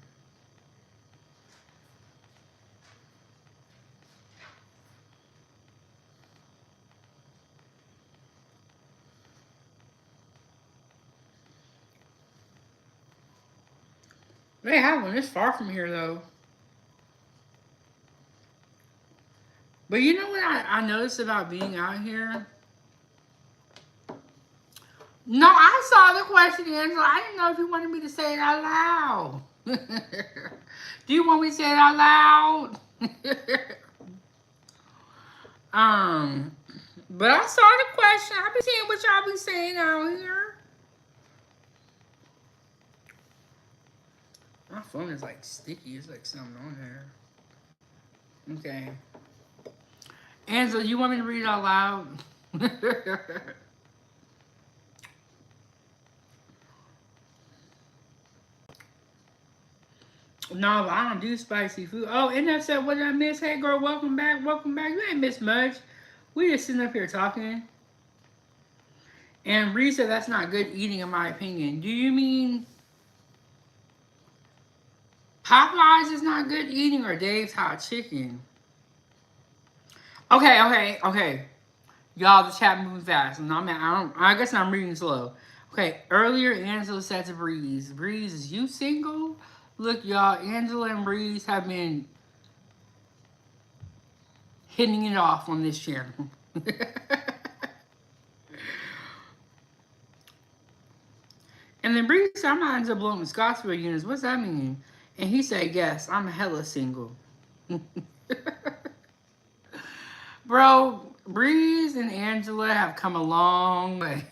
They have one. It's far from here though. But you know what I noticed about being out here? No, I saw the question answer. I didn't know if you wanted me to say it out loud. Do you want me to say it out loud? But I saw the question. I be seeing what y'all be saying out here. My phone is like sticky. It's like something on there. Okay. Angela, you want me to read it out loud? No, but I don't do spicy food. Oh, and I said, what did I miss? Hey, girl, welcome back. Welcome back. You ain't missed much. We just sitting up here talking. And Bree said that's not good eating, in my opinion. Do you mean Popeyes is not good eating or Dave's Hot Chicken? Okay. Y'all, the chat moving fast. And I guess I'm reading slow. Okay, earlier Angela said to Breeze, Breeze, is you single? Look, y'all, Angela and Breeze have been hitting it off on this channel. And then Breeze said, I'm not into blowing Scottsville units. What's that mean? And he said, yes, I'm hella single. Bro, Breeze and Angela have come a long way.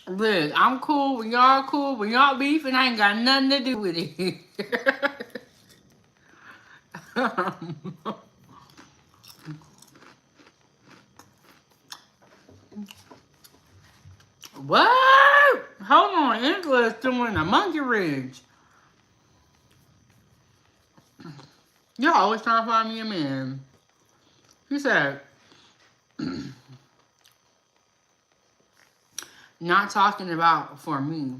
Look, I'm cool when y'all cool. When y'all beefing, I ain't got nothing to do with it. What? Hold on, Angela's doing a monkey wrench. You're always trying to find me a man. He said, not talking about for me,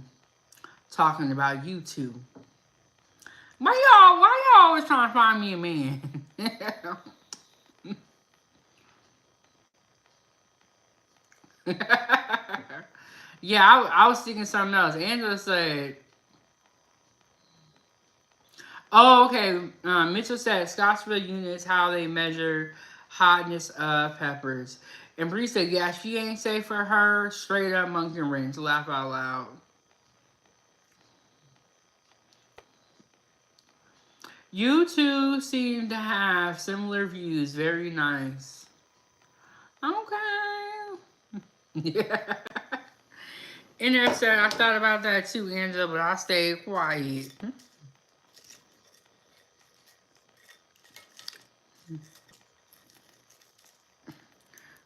talking about you two. Why y'all always trying to find me a man? Yeah, I was thinking something else. Angela said, oh, okay. Mitchell said Scottsville units, how they measure hotness of peppers. And Bree said, yeah, she ain't safe for her. Straight up monkey wrench. Laugh out loud. You two seem to have similar views. Very nice. Okay. Yeah. And there said, I thought about that too, Angela, but I stayed quiet.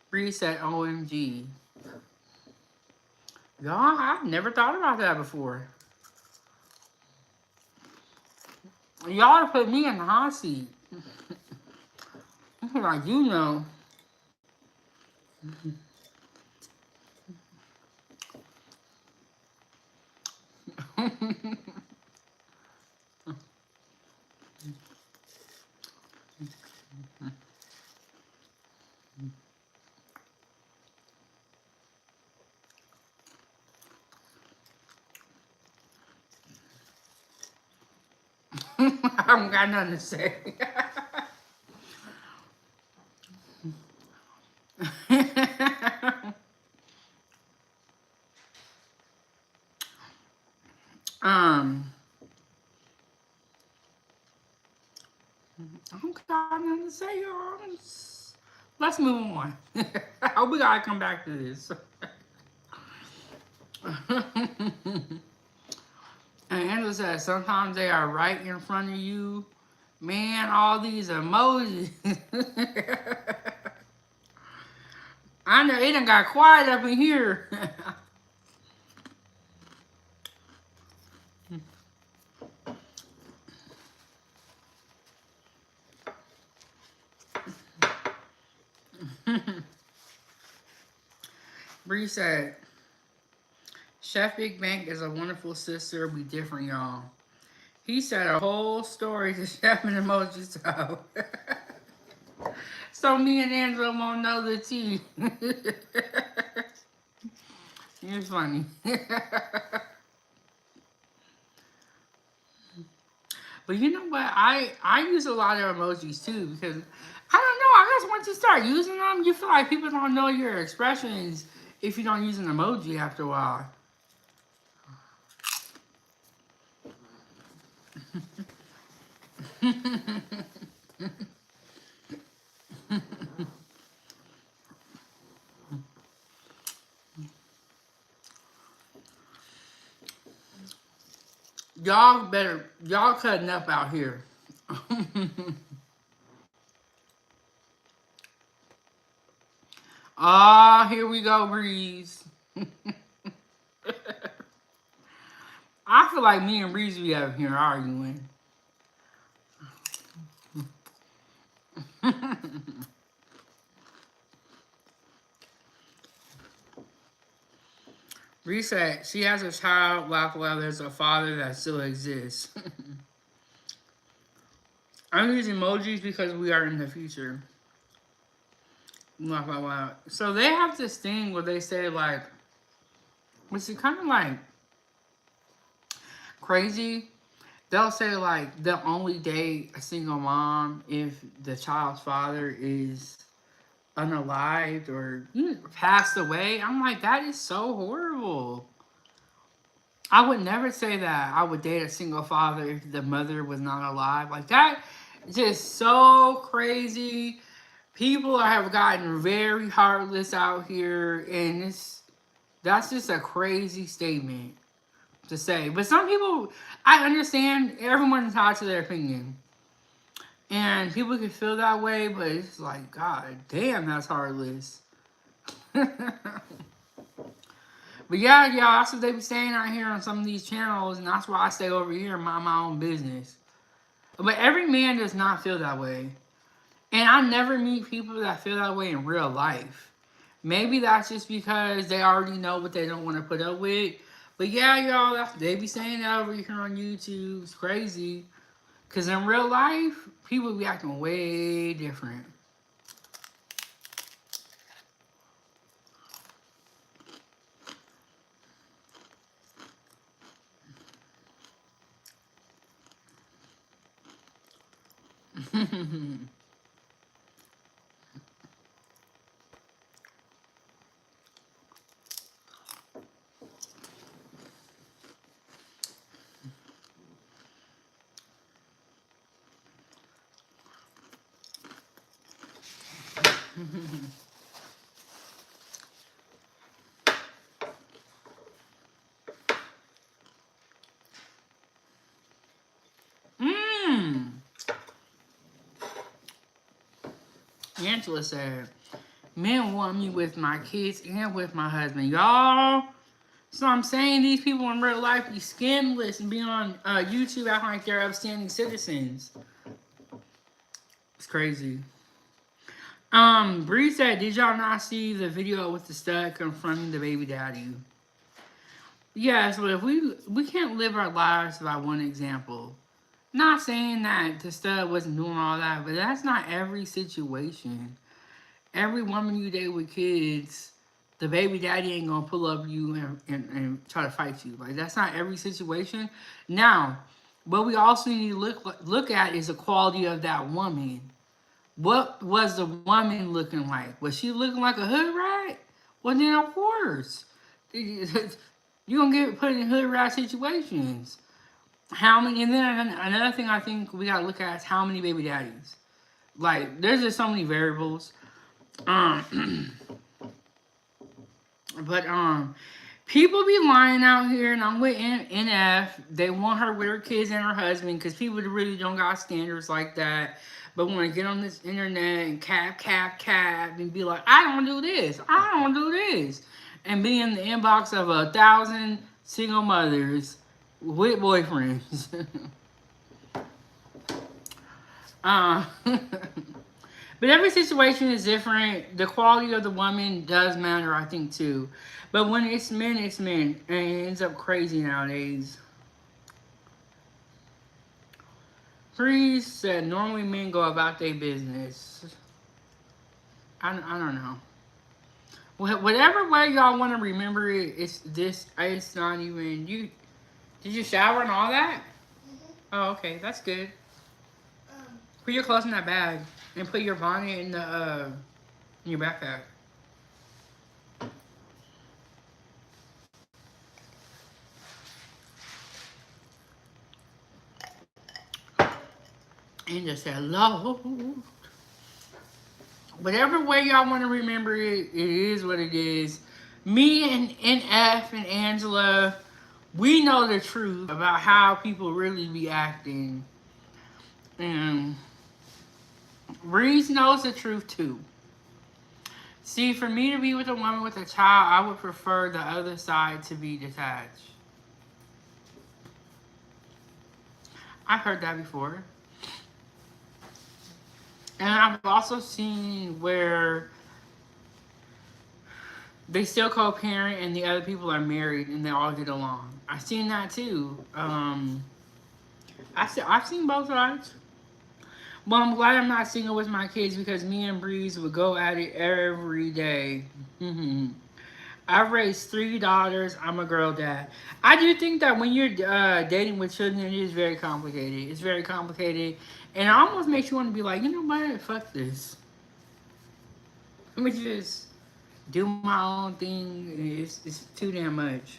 Bree said, OMG. Y'all, I've never thought about that before. Y'all put me in the hot seat. Like, you know. I haven't got nothing to say. um, I don't got nothing to say, y'all. Let's move on. We gotta come back to this. And Angela said, sometimes they are right in front of you. Man, all these emojis. I know it done got quiet up in here. Bree said, Chef Big Bank is a wonderful sister. We different, y'all. He said a whole story to Chef and Emoji so. So me and Angela won't know the tea. It's funny. But you know what? I use a lot of emojis too because I don't know. I guess once you start using them, you feel like people don't know your expressions if you don't use an emoji after a while. y'all cutting up out here. Ah, here we go, Breeze. I feel like me and Breeze be out here arguing. Breeze said she has a child while there's a father that still exists. I'm using emojis because we are in the future. Wow, wow, wow. So they have this thing where they say like, which is kind of like crazy. They'll say like they'll only date a single mom if the child's father is unalived or passed away. I'm like, that is so horrible. I would never say that I would date a single father if the mother was not alive. Like that, just so crazy. People have gotten very heartless out here, and that's just a crazy statement to say. But some people, I understand. Everyone's entitled to their opinion, and people can feel that way. But it's like, God damn, that's heartless. But yeah, y'all, that's what they be saying out here on some of these channels, and that's why I stay over here and mind my own business. But every man does not feel that way. And I never meet people that feel that way in real life. Maybe that's just because they already know what they don't want to put up with. But yeah, y'all, they be saying that over here on YouTube. It's crazy. Because in real life, people be acting way different. Mmm. Angela said, men want me with my kids and with my husband. Y'all, so I'm saying these people in real life be skinless and be on YouTube acting like they're upstanding citizens. It's crazy. Bree said, did y'all not see the video with the stud confronting the baby daddy? Yes, but if we can't live our lives by one example. Not saying that the stud wasn't doing all that, but that's not every situation. Every woman you date with kids, the baby daddy ain't gonna pull up you and try to fight you. Like that's not every situation. Now, what we also need to look at is the quality of that woman. What was the woman looking like? Was she looking like a hood rat? Well, then of course, you gonna get put in hood rat situations. How many? And then another thing I think we gotta look at is how many baby daddies. Like, there's just so many variables. But people be lying out here, and I'm with NF. They want her with her kids and her husband because people really don't got standards like that. But want to get on this internet and cap, and be like, I don't do this, I don't do this, and be in the inbox of 1,000 single mothers with boyfriends. But every situation is different. The quality of the woman does matter, I think, too. But when it's men, it's men. And it ends up crazy nowadays. Freeze said, normally men go about their business. I don't know. Whatever way y'all want to remember it, it's not even, did you shower and all that? Mm-hmm. Oh, okay, that's good. Put your clothes in that bag and put your bonnet in your backpack. and just said, Lord, whatever way y'all want to remember it, it is what it is. Me and NF and Angela, we know the truth about how people really be acting. And Reese knows the truth too. See, for me to be with a woman with a child, I would prefer the other side to be detached. I've heard that before. And I've also seen where they still co-parent and the other people are married and they all get along. I've seen that too. I've seen both sides. Well, I'm glad I'm not single with my kids because me and Breeze would go at it every day. I've raised 3 daughters. I'm a girl dad. I do think that when you're dating with children, it is very complicated. It's very complicated. And it almost makes you want to be like, you know what? Fuck this. Let me just do my own thing. It's too damn much.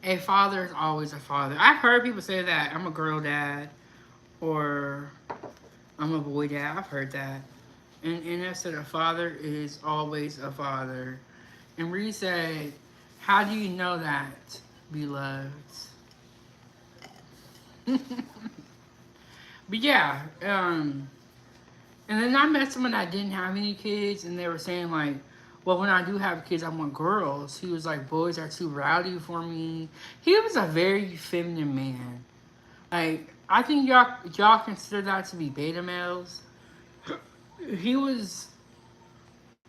A father is always a father. I've heard people say that. I'm a girl dad. Or I'm a boy dad. I've heard that. And I said a father is always a father. And Reed said, how do you know that, beloved? But yeah, and then I met someone that didn't have any kids, and they were saying like, well, when I do have kids, I want girls. He was like, boys are too rowdy for me. He was a very feminine man. Like, I think y'all consider that to be beta males. He was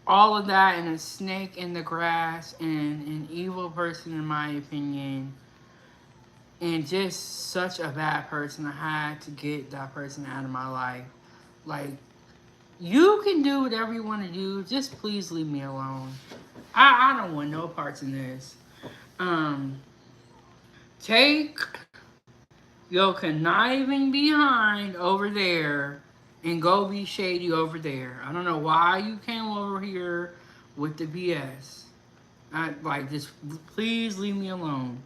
all of that and a snake in the grass and an evil person in my opinion. And just such a bad person. I had to get that person out of my life. Like, you can do whatever you want to do. Just please leave me alone. I don't want no parts in this. Um, Take your conniving behind over there and go be shady over there. I don't know why you came over here with the BS. Just please leave me alone.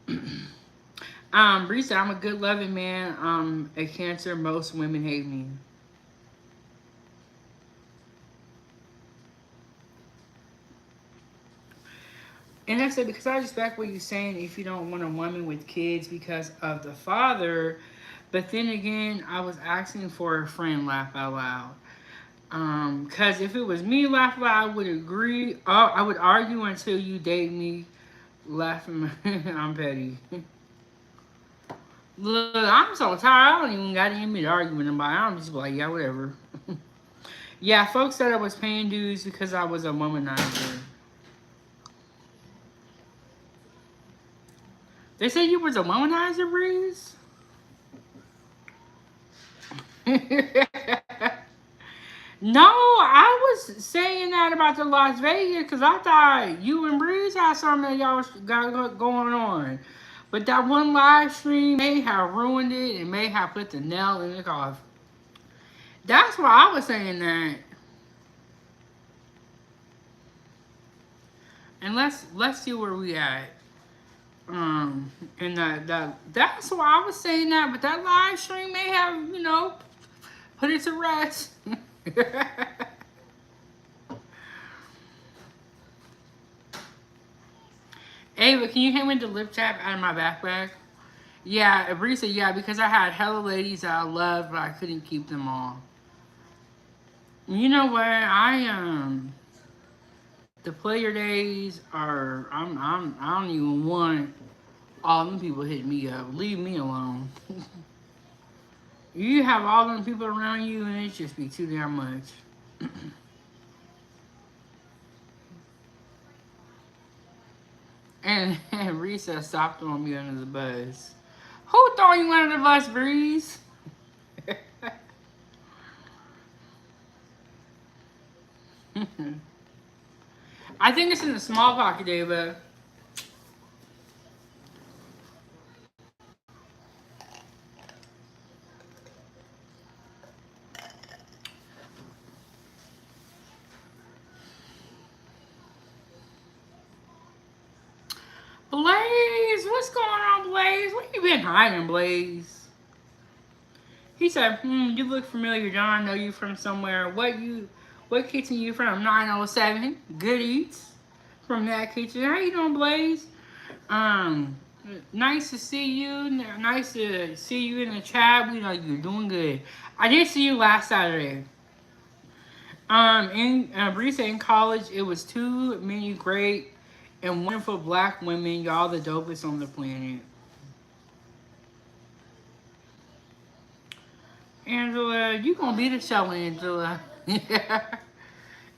Bree said, I'm a good loving man. A Cancer. Most women hate me. And I said, because I respect what you're saying if you don't want a woman with kids because of the father. But then again, I was asking for a friend, laugh out loud. Because if it was me, laugh loud, I would agree. I would argue until you date me. Laughing, I'm petty. Look, I'm so tired. I don't even got in me to argue with anybody. I'm just like, yeah, whatever. Yeah, folks said I was paying dues because I was a womanizer. They said you was a womanizer, Breeze? No, I was saying that about the Las Vegas because I thought you and Breeze had something that y'all got going on. But that one live stream may have ruined it and may have put the nail in the coffin. That's why I was saying that. And let's see where we at. And that's why I was saying that. But that live stream may have put it to rest. Ava, can you hand me the lip tap out of my backpack? Yeah, Bree said, yeah, because I had hella ladies that I loved, but I couldn't keep them all. You know what? The player days are, I don't even want all them people hitting me up. Leave me alone. You have all them people around you, and it just be too damn much. And Risa stopped throwing me under the bus. Who throwing you under the bus, Breeze? I think it's in the small pocket, Ava. Bless what's going on, Blaze? Where you been hiding, Blaze? He said, you look familiar, John. I know you from somewhere. What kitchen you from? 907. Good Eats. From that kitchen. How you doing, Blaze? Um, Nice to see you. Nice to see you in the chat. We know you're doing good. I did see you last Saturday. In Brisa in college, it was too many great and wonderful black women. Y'all the dopest on the planet. Angela, you gonna be the show, Angela. Yeah.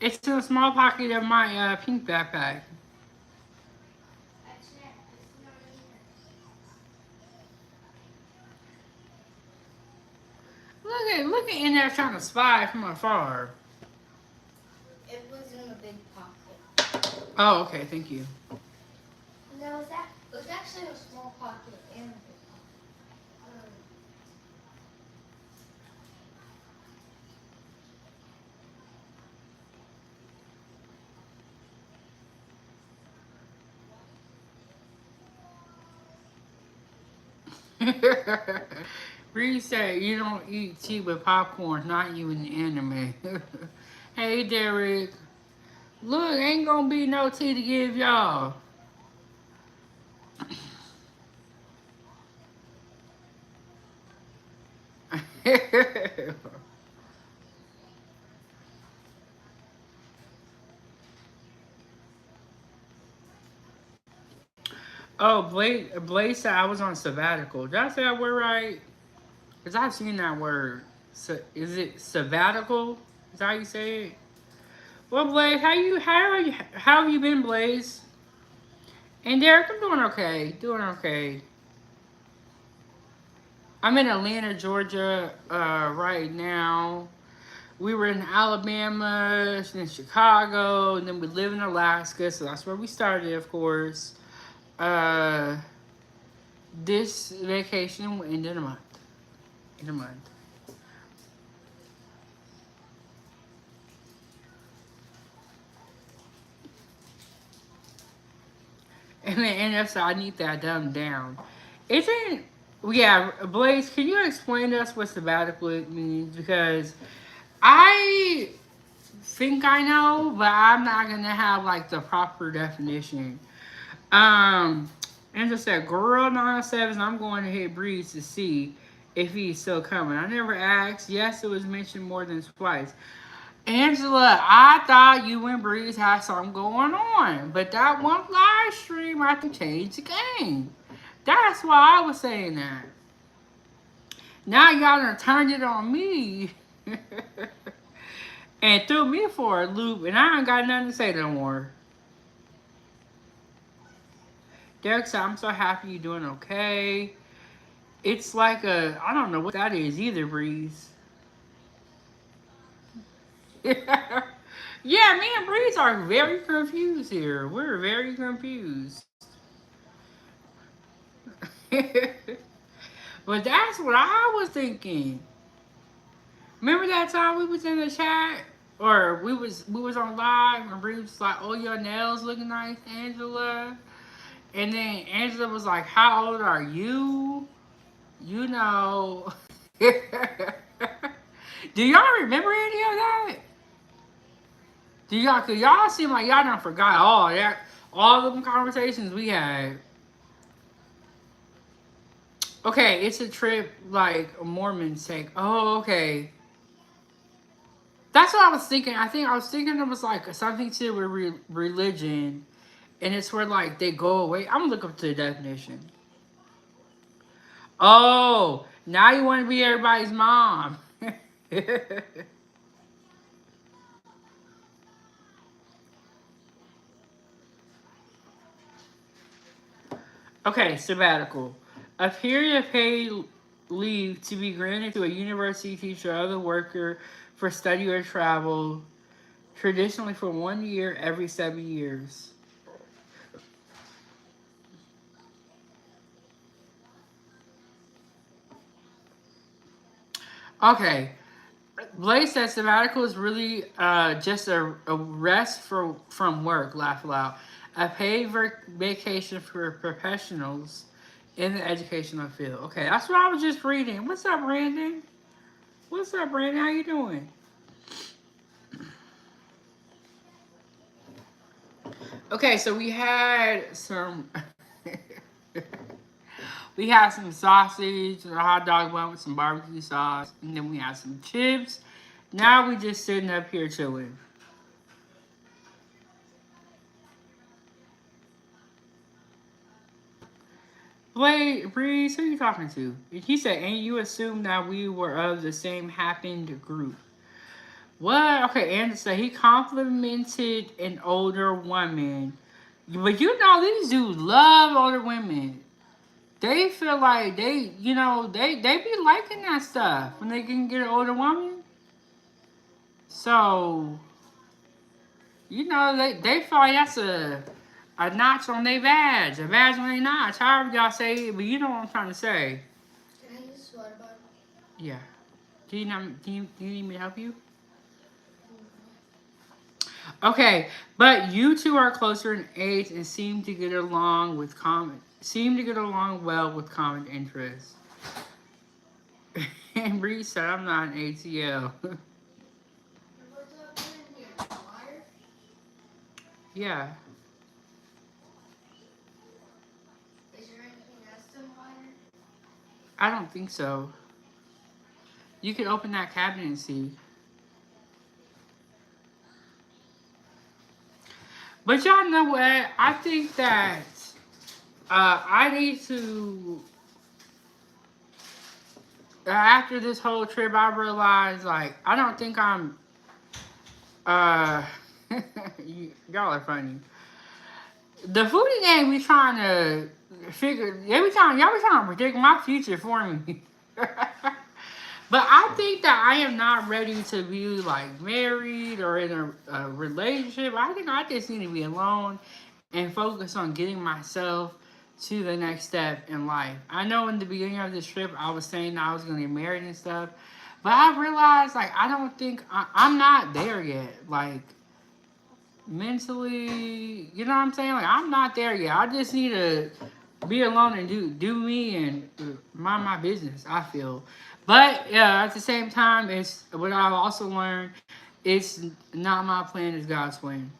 It's in a small pocket of my pink backpack. Look at in there trying to spy from afar. It was in a big pocket. Oh, okay, thank you. No, it was actually a small pocket and a big pocket. Bree said you don't eat tea with popcorn, not you in the anime. Hey Derek. Look, ain't gonna be no tea to give y'all. Oh, Blaze said I was on sabbatical. Did I say that word right? Because I've seen that word. So, is it sabbatical? Is that how you say it? Well, Blaze, how have you been, Blaze? And Derek, I'm doing okay. Doing okay. I'm in Atlanta, Georgia, right now. We were in Alabama, in Chicago, and then we live in Alaska, so that's where we started, of course. Uh, this vacation will end in a month. In a month. And then NF I need that dumbed down. Isn't yeah, Blaze, can you explain to us what sabbatical means? Because I think I know, but I'm not gonna have like the proper definition. And just said, girl 907, I'm going to hit Breeze to see if he's still coming. I never asked. Yes, it was mentioned more than twice. Angela, I thought you and Breeze had something going on, but that one live stream, I think, changed the game. That's why I was saying that. Now y'all done turned it on me and threw me for a loop, and I ain't got nothing to say no more. Derek said, I'm so happy you're doing okay. It's like I don't know what that is either, Breeze. Yeah, me and Breeze are very confused here. We're very confused. But that's what I was thinking. Remember that time we was in the chat? Or we was on live and Bree was like, oh, your nails looking nice, Angela. And then Angela was like, how old are you? You know. Do y'all remember any of that? Cause y'all seem like y'all done forgot all that, all of them conversations we had. Okay, it's a trip like Mormons take. Oh, okay. That's what I was thinking. I was thinking it was like something to do with religion, and it's where like they go away. I'm gonna look up the definition. Oh, now you want to be everybody's mom. Okay, sabbatical. A period of paid leave to be granted to a university teacher or other worker for study or travel, traditionally for 1 year every 7 years. Okay, Blaze says sabbatical is really just a rest from work. Laugh aloud. a paid vacation for professionals in the educational field. Okay, that's what I was just reading. What's up, Brandon? What's up, Brandon? How you doing? Okay, so we had some we had some sausage, a hot dog bun with some barbecue sauce, and then we had some chips. Now we just sitting up here chilling. Wait, Breeze, who you talking to? He said, and you assumed that we were of the same happened group. What? Okay, Andrew said he complimented an older woman. But you know, these dudes love older women. They feel like they be liking that stuff when they can get an older woman. So, they feel like that's a notch on their badge, a badge on their notch, however y'all say it, but you know what I'm trying to say. Can I use water bottle? Yeah. Do you need me to help you? Okay, but you two are closer in age and seem to get along well with common interests. And Bree said, "I'm not an ATL." What's up in here? Water? Yeah, Is there anything else than water? I don't think so. You could open that cabinet and see. But y'all know what? I think that I need to. After this whole trip, I realized like I don't think I'm. Uh, y'all are funny. The foodie gang be trying to figure. Y'all be trying to predict my future for me. But I think that I am not ready to be like married or in a relationship. I think I just need to be alone and focus on getting myself to the next step in life. I know in the beginning of this trip I was saying I was going to get married and stuff, but I realized like I don't think I'm not there yet. Like mentally, you know what I'm saying? Like I'm not there yet. I just need to be alone and do me and mind my business. I feel, but yeah, at the same time, it's what I've also learned. It's not my plan; it's God's plan.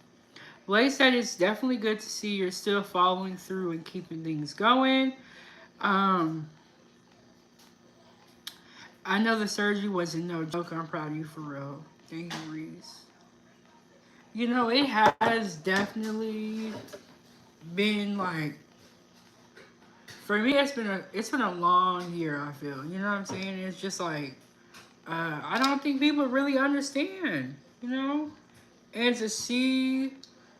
Blake said it's definitely good to see you're still following through and keeping things going. Um, I know the surgery wasn't no joke. I'm proud of you for real. Thank you, Reese. You know, it has definitely been like for me. It's been a long year. I feel. You know what I'm saying? It's just like I don't think people really understand. You know, and to see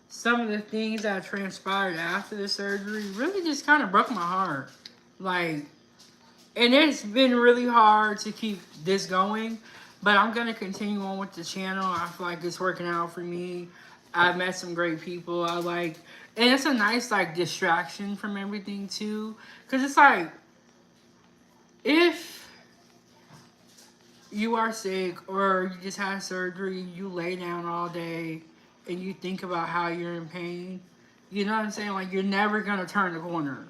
some of the things that transpired after the surgery really just kind of broke my heart. Like, and it's been really hard to keep this going, but I'm gonna continue on with the channel. I feel like it's working out for me. I've met some great people. And it's a nice like distraction from everything too, cause it's like if you are sick or you just had surgery, you lay down all day and you think about how you're in pain, you know what I'm saying? Like, you're never gonna turn the corner.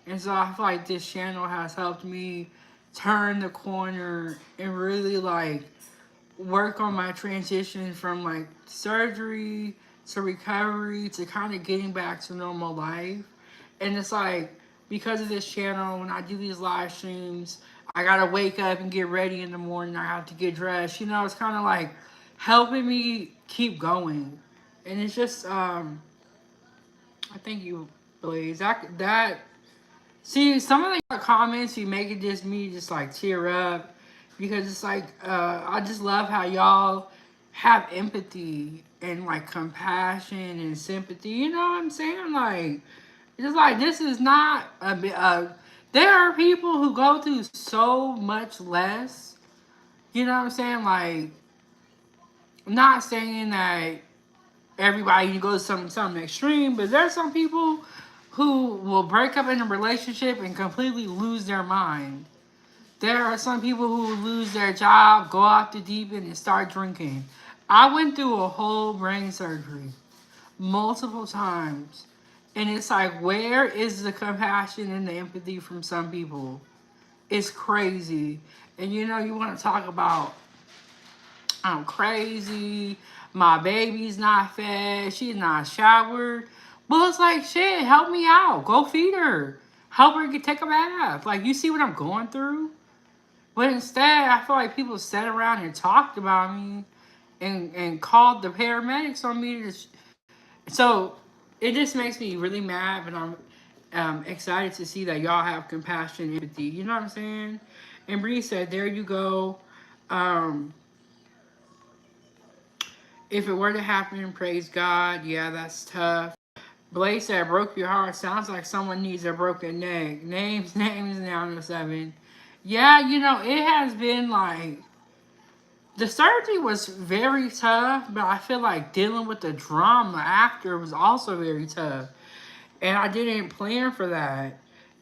And so I feel like this channel has helped me turn the corner and really like work on my transition from like surgery to recovery to kind of getting back to normal life. And it's like because of this channel, when I do these live streams, I gotta wake up and get ready in the morning. I have to get dressed. You know, it's kind of like helping me keep going. And it's just, I think you, Blaze. That see some of the comments you make it just me just like tear up because it's like I just love how y'all have empathy and like compassion and sympathy. You know what I'm saying? Like it's like this is not a bit. There are people who go through so much less. You know what I'm saying? Like, I'm not saying that everybody goes something extreme, but there's some people who will break up in a relationship and completely lose their mind. There are some people who lose their job, go off the deep end, and start drinking. I went through a whole brain surgery multiple times. And it's like, where is the compassion and the empathy from some people? It's crazy. And you know, you want to talk about, I'm crazy, my baby's not fed, she's not showered. Well, it's like, shit, help me out. Go feed her. Help her take a bath. Like, you see what I'm going through? But instead, I feel like people sat around and talked about me and called the paramedics on me. So it just makes me really mad, but I'm excited to see that y'all have compassion and empathy. You know what I'm saying? And Bree said, there you go. Um, if it were to happen, praise God. Yeah, that's tough. Blaze said, broke your heart. Sounds like someone needs a broken neck. Names now in the 7. Yeah, you know, it has been like, the surgery was very tough, but I feel like dealing with the drama after was also very tough. And I didn't plan for that.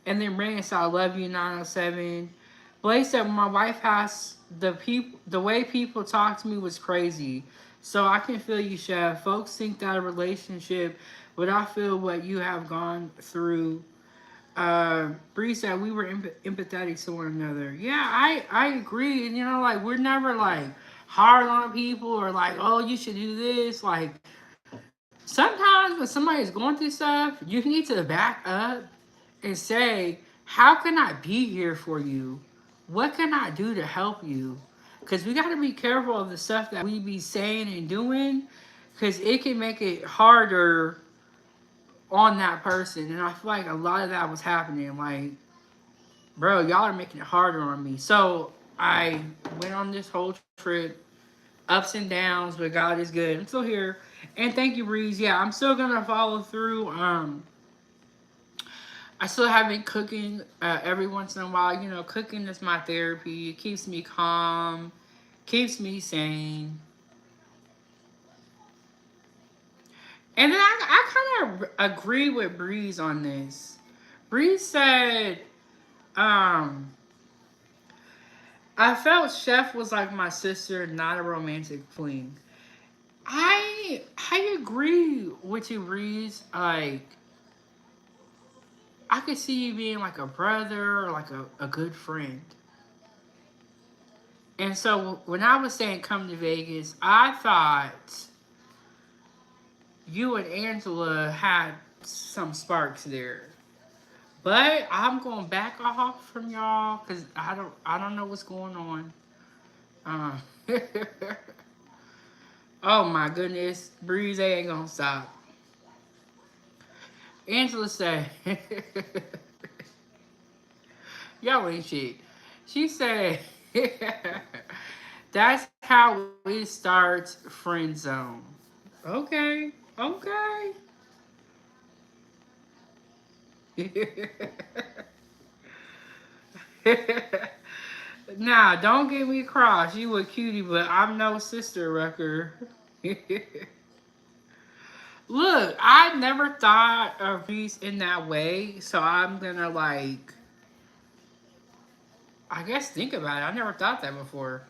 And then Rain said, I love you, 907. Blaze said, when my wife passed, the way people talk to me was crazy. So I can feel you, Chef. Folks think that a relationship, but I feel what you have gone through. Bree said we were empathetic to one another. Yeah, I agree. And you know, like, we're never like hard on people or like, oh, you should do this. Like, sometimes when somebody's going through stuff, you need to back up and say, how can I be here for you? What can I do to help you? Because we got to be careful of the stuff that we be saying and doing, because it can make it harder on that person. And I feel like a lot of that was happening. Like, bro, y'all are making it harder on me. So I went on this whole trip, ups and downs, but God is good. I'm still here. And thank you, Breeze. Yeah, I'm still gonna follow through. I still have been cooking every once in a while. You know, cooking is my therapy. It keeps me calm, keeps me sane. And then I kind of agree with Breeze on this. Breeze said, um, I felt Chef was like my sister, not a romantic fling. I agree with you, Breeze. Like, I could see you being like a brother or like a good friend. And so when I was saying come to Vegas, I thought you and Angela had some sparks there. But I'm going back off from y'all because I don't know what's going on. Uh, oh my goodness, Breeze ain't gonna stop. Angela said, y'all ain't shit. She said, that's how it starts friend zone. Okay, okay. Nah, don't get me cross. You a cutie, but I'm no sister Rucker. Look, I never thought of Reese in that way, so I'm gonna like, I guess think about it. I never thought that before.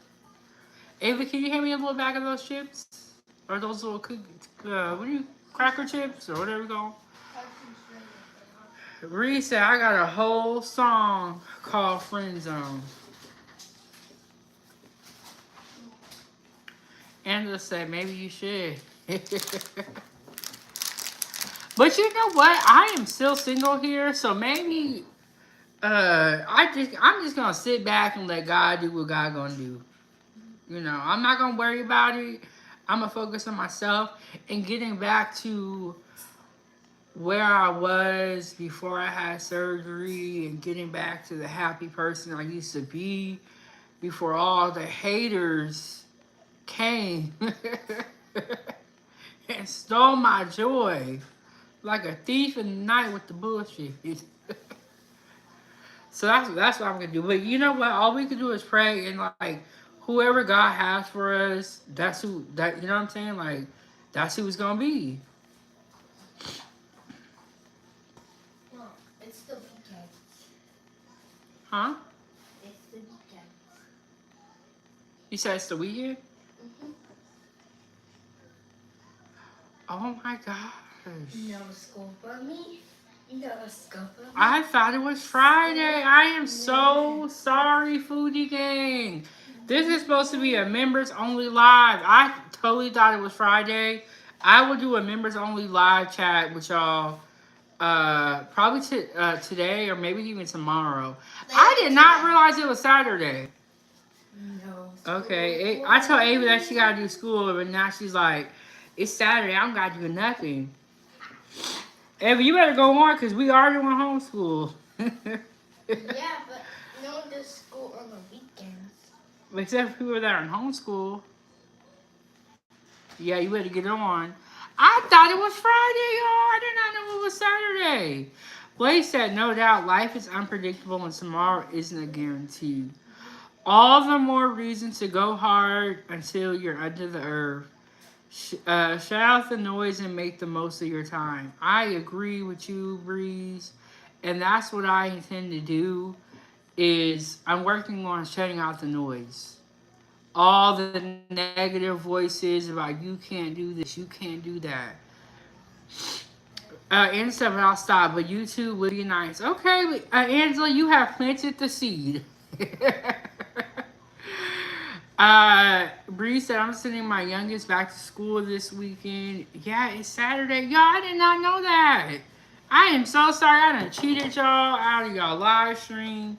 Ava, can you hand me a little bag of those chips? Or those little cookies? What are you, cracker chips or whatever you call? Reese said, I got a whole song called Friend Zone. Angela said, maybe you should. But you know what? I am still single here, so maybe I'm just gonna sit back and let God do what God gonna do. You know, I'm not gonna worry about it. I'm gonna focus on myself and getting back to where I was before I had surgery and getting back to the happy person I used to be before all the haters came and stole my joy like a thief in the night with the bullshit. So that's what I'm gonna do. But you know what? All we can do is pray and like whoever God has for us, that's who that you know what I'm saying? Like that's who it's gonna be. No, it's the weekends. Huh? It's the weekends. You said it's the weekend? Mhm. Oh my God. No school for me. No school for me. I thought it was Friday. I am so sorry, Foodie Gang. This is supposed to be a members only live. I totally thought it was Friday. I will do a members only live chat with y'all probably today or maybe even tomorrow. I did not realize it was Saturday. No. Okay, I told Ava that she gotta do school, but now she's like, it's Saturday. I don't gotta do nothing. Ava, you better go on because we already went homeschool. Yeah, but no one does school on the weekends. Except for people that are in homeschool. Yeah, you better get on. I thought it was Friday, y'all. I did not know it was Saturday. Blake said, no doubt, life is unpredictable and tomorrow isn't a guarantee. All the more reason to go hard until you're under the earth. Shut out the noise and make the most of your time. I agree with you, Breeze. And that's what I intend to do is I'm working on shutting out the noise. All the negative voices about you can't do this, you can't do that. And stuff, and I'll stop. But you two would be nice. Okay, Angela, you have planted the seed. Bree said, I'm sending my youngest back to school this weekend. Yeah, it's Saturday. Y'all, I did not know that. I am so sorry. I done cheated y'all out of y'all live stream.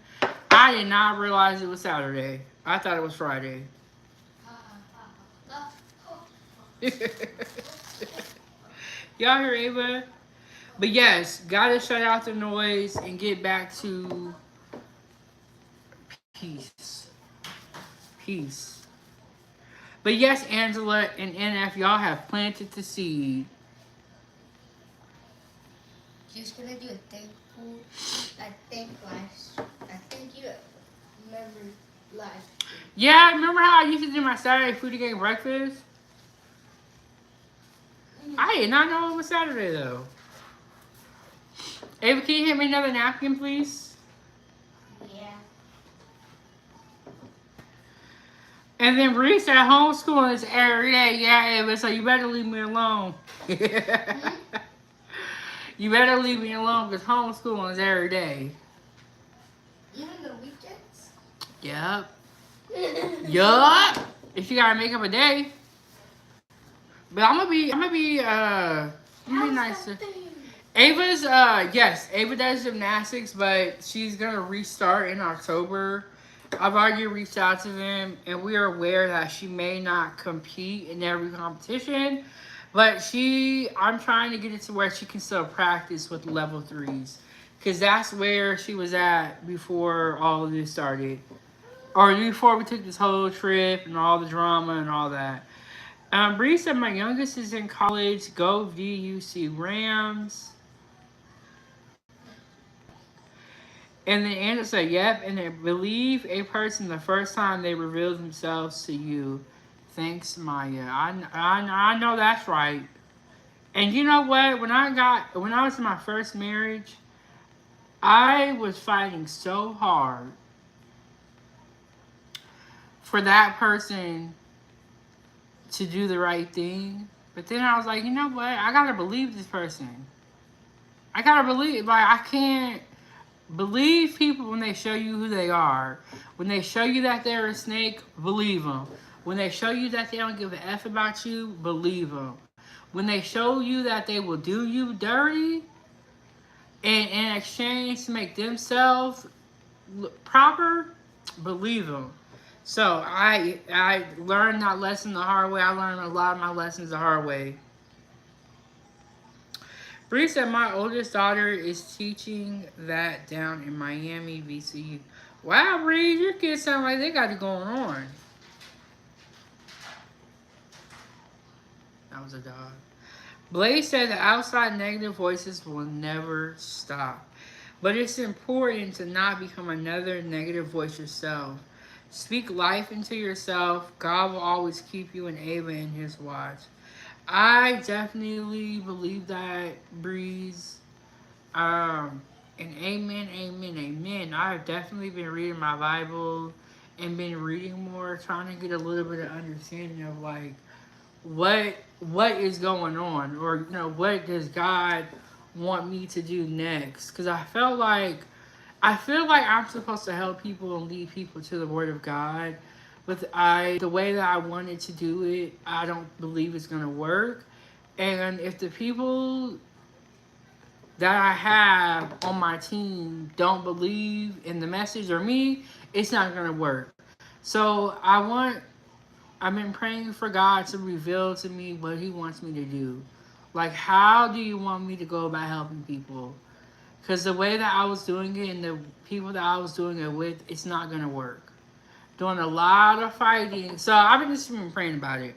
I did not realize it was Saturday. I thought it was Friday. Y'all hear Ava? But yes, gotta shut out the noise and get back to peace. Peace. But yes, Angela and NF, y'all have planted the seed. Just gonna do a thank you remember live. Yeah, remember how I used to do my Saturday Foodiegang breakfast? I did not know it was Saturday though. Ava, can you hand me another napkin, please? Yeah. And then Reese at homeschooling is every day. Yeah, Ava, so you better leave me alone. You better leave me alone because homeschooling is every day. Even the weekends? Yup. Yup. If you gotta make up a day. But I'm gonna be nice to Ava's yes, Ava does gymnastics, but she's gonna restart in October. I've already reached out to them and we are aware that she may not compete in every competition. But I'm trying to get it to where she can still practice with level 3s. Because that's where she was at before all of this started. Or before we took this whole trip and all the drama and all that. Bree said, my youngest is in college. Go VUC Rams. And then Anna said, yep. And they believe a person the first time they reveal themselves to you. Thanks, Maya. I know that's right. And you know what? When I was in my first marriage, I was fighting so hard for that person to do the right thing. But then I was like, you know what? I gotta believe this person. I gotta believe. Like, I can't believe people when they show you who they are. When they show you that they're a snake, believe them. When they show you that they don't give a F about you, believe them. When they show you that they will do you dirty and in exchange to make themselves proper, believe them. So I learned that lesson the hard way. I learned a lot of my lessons the hard way. Bree said, my oldest daughter is teaching that down in Miami, VCU. Wow, Bree, your kids sound like they got it going on. That was a dog. Blaze said the outside negative voices will never stop. But it's important to not become another negative voice yourself. Speak life into yourself. God will always keep you and Ava in his watch. I definitely believe that, Breeze. And amen, amen, amen. I've definitely been reading my Bible and been reading more, trying to get a little bit of understanding of like what is going on, or what does God want me to do next? Because I feel like I'm supposed to help people and lead people to the Word of God, but the way that I wanted to do it, I don't believe it's gonna work. And if the people that I have on my team don't believe in the message or me, it's not gonna work. So I've been praying for God to reveal to me what He wants me to do. Like, how do you want me to go about helping people? Because the way that I was doing it and the people that I was doing it with, it's not gonna work. Doing a lot of fighting. So I've just been praying about it.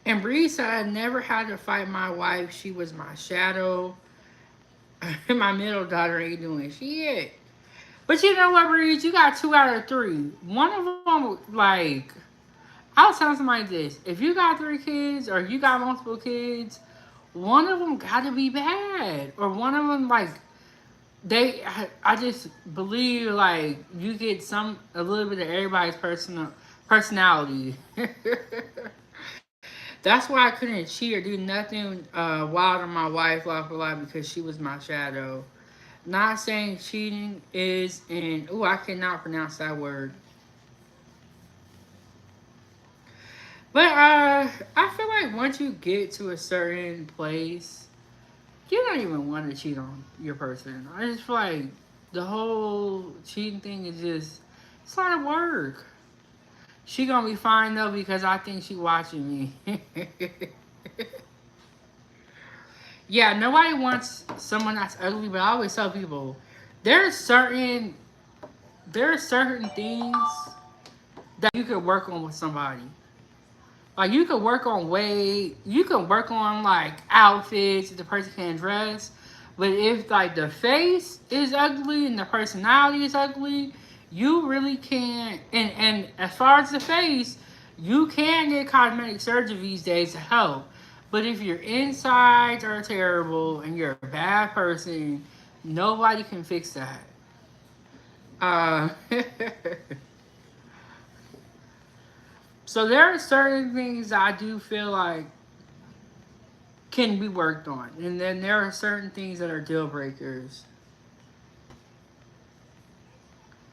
And Bree said I never had to fight my wife. She was my shadow. My middle daughter ain't doing shit. But you know what, Bree? You got 2 out of 3. One of them, like, I'll tell somebody this: if you got 3 kids or you got multiple kids, one of them got to be bad, or one of them like I just believe like you get a little bit of everybody's personality. That's why I couldn't cheat or do nothing wild on my wife, life for life, because she was my shadow. Not saying cheating is, and I cannot pronounce that word. But I feel like once you get to a certain place, you don't even want to cheat on your person. I just feel like the whole cheating thing is just, it's a lot of work. She gonna be fine though because I think she watching me. Yeah, nobody wants someone that's ugly, but I always tell people there's certain there's certain things that you could work on with somebody. Like you could work on weight, you can work on like outfits if the person can't dress. But if like the face is ugly and the personality is ugly, you really can't. And as far as the face, you can get cosmetic surgery these days to help. But if your insides are terrible and you're a bad person, nobody can fix that. Uh, so there are certain things I do feel like can be worked on. And then there are certain things that are deal breakers.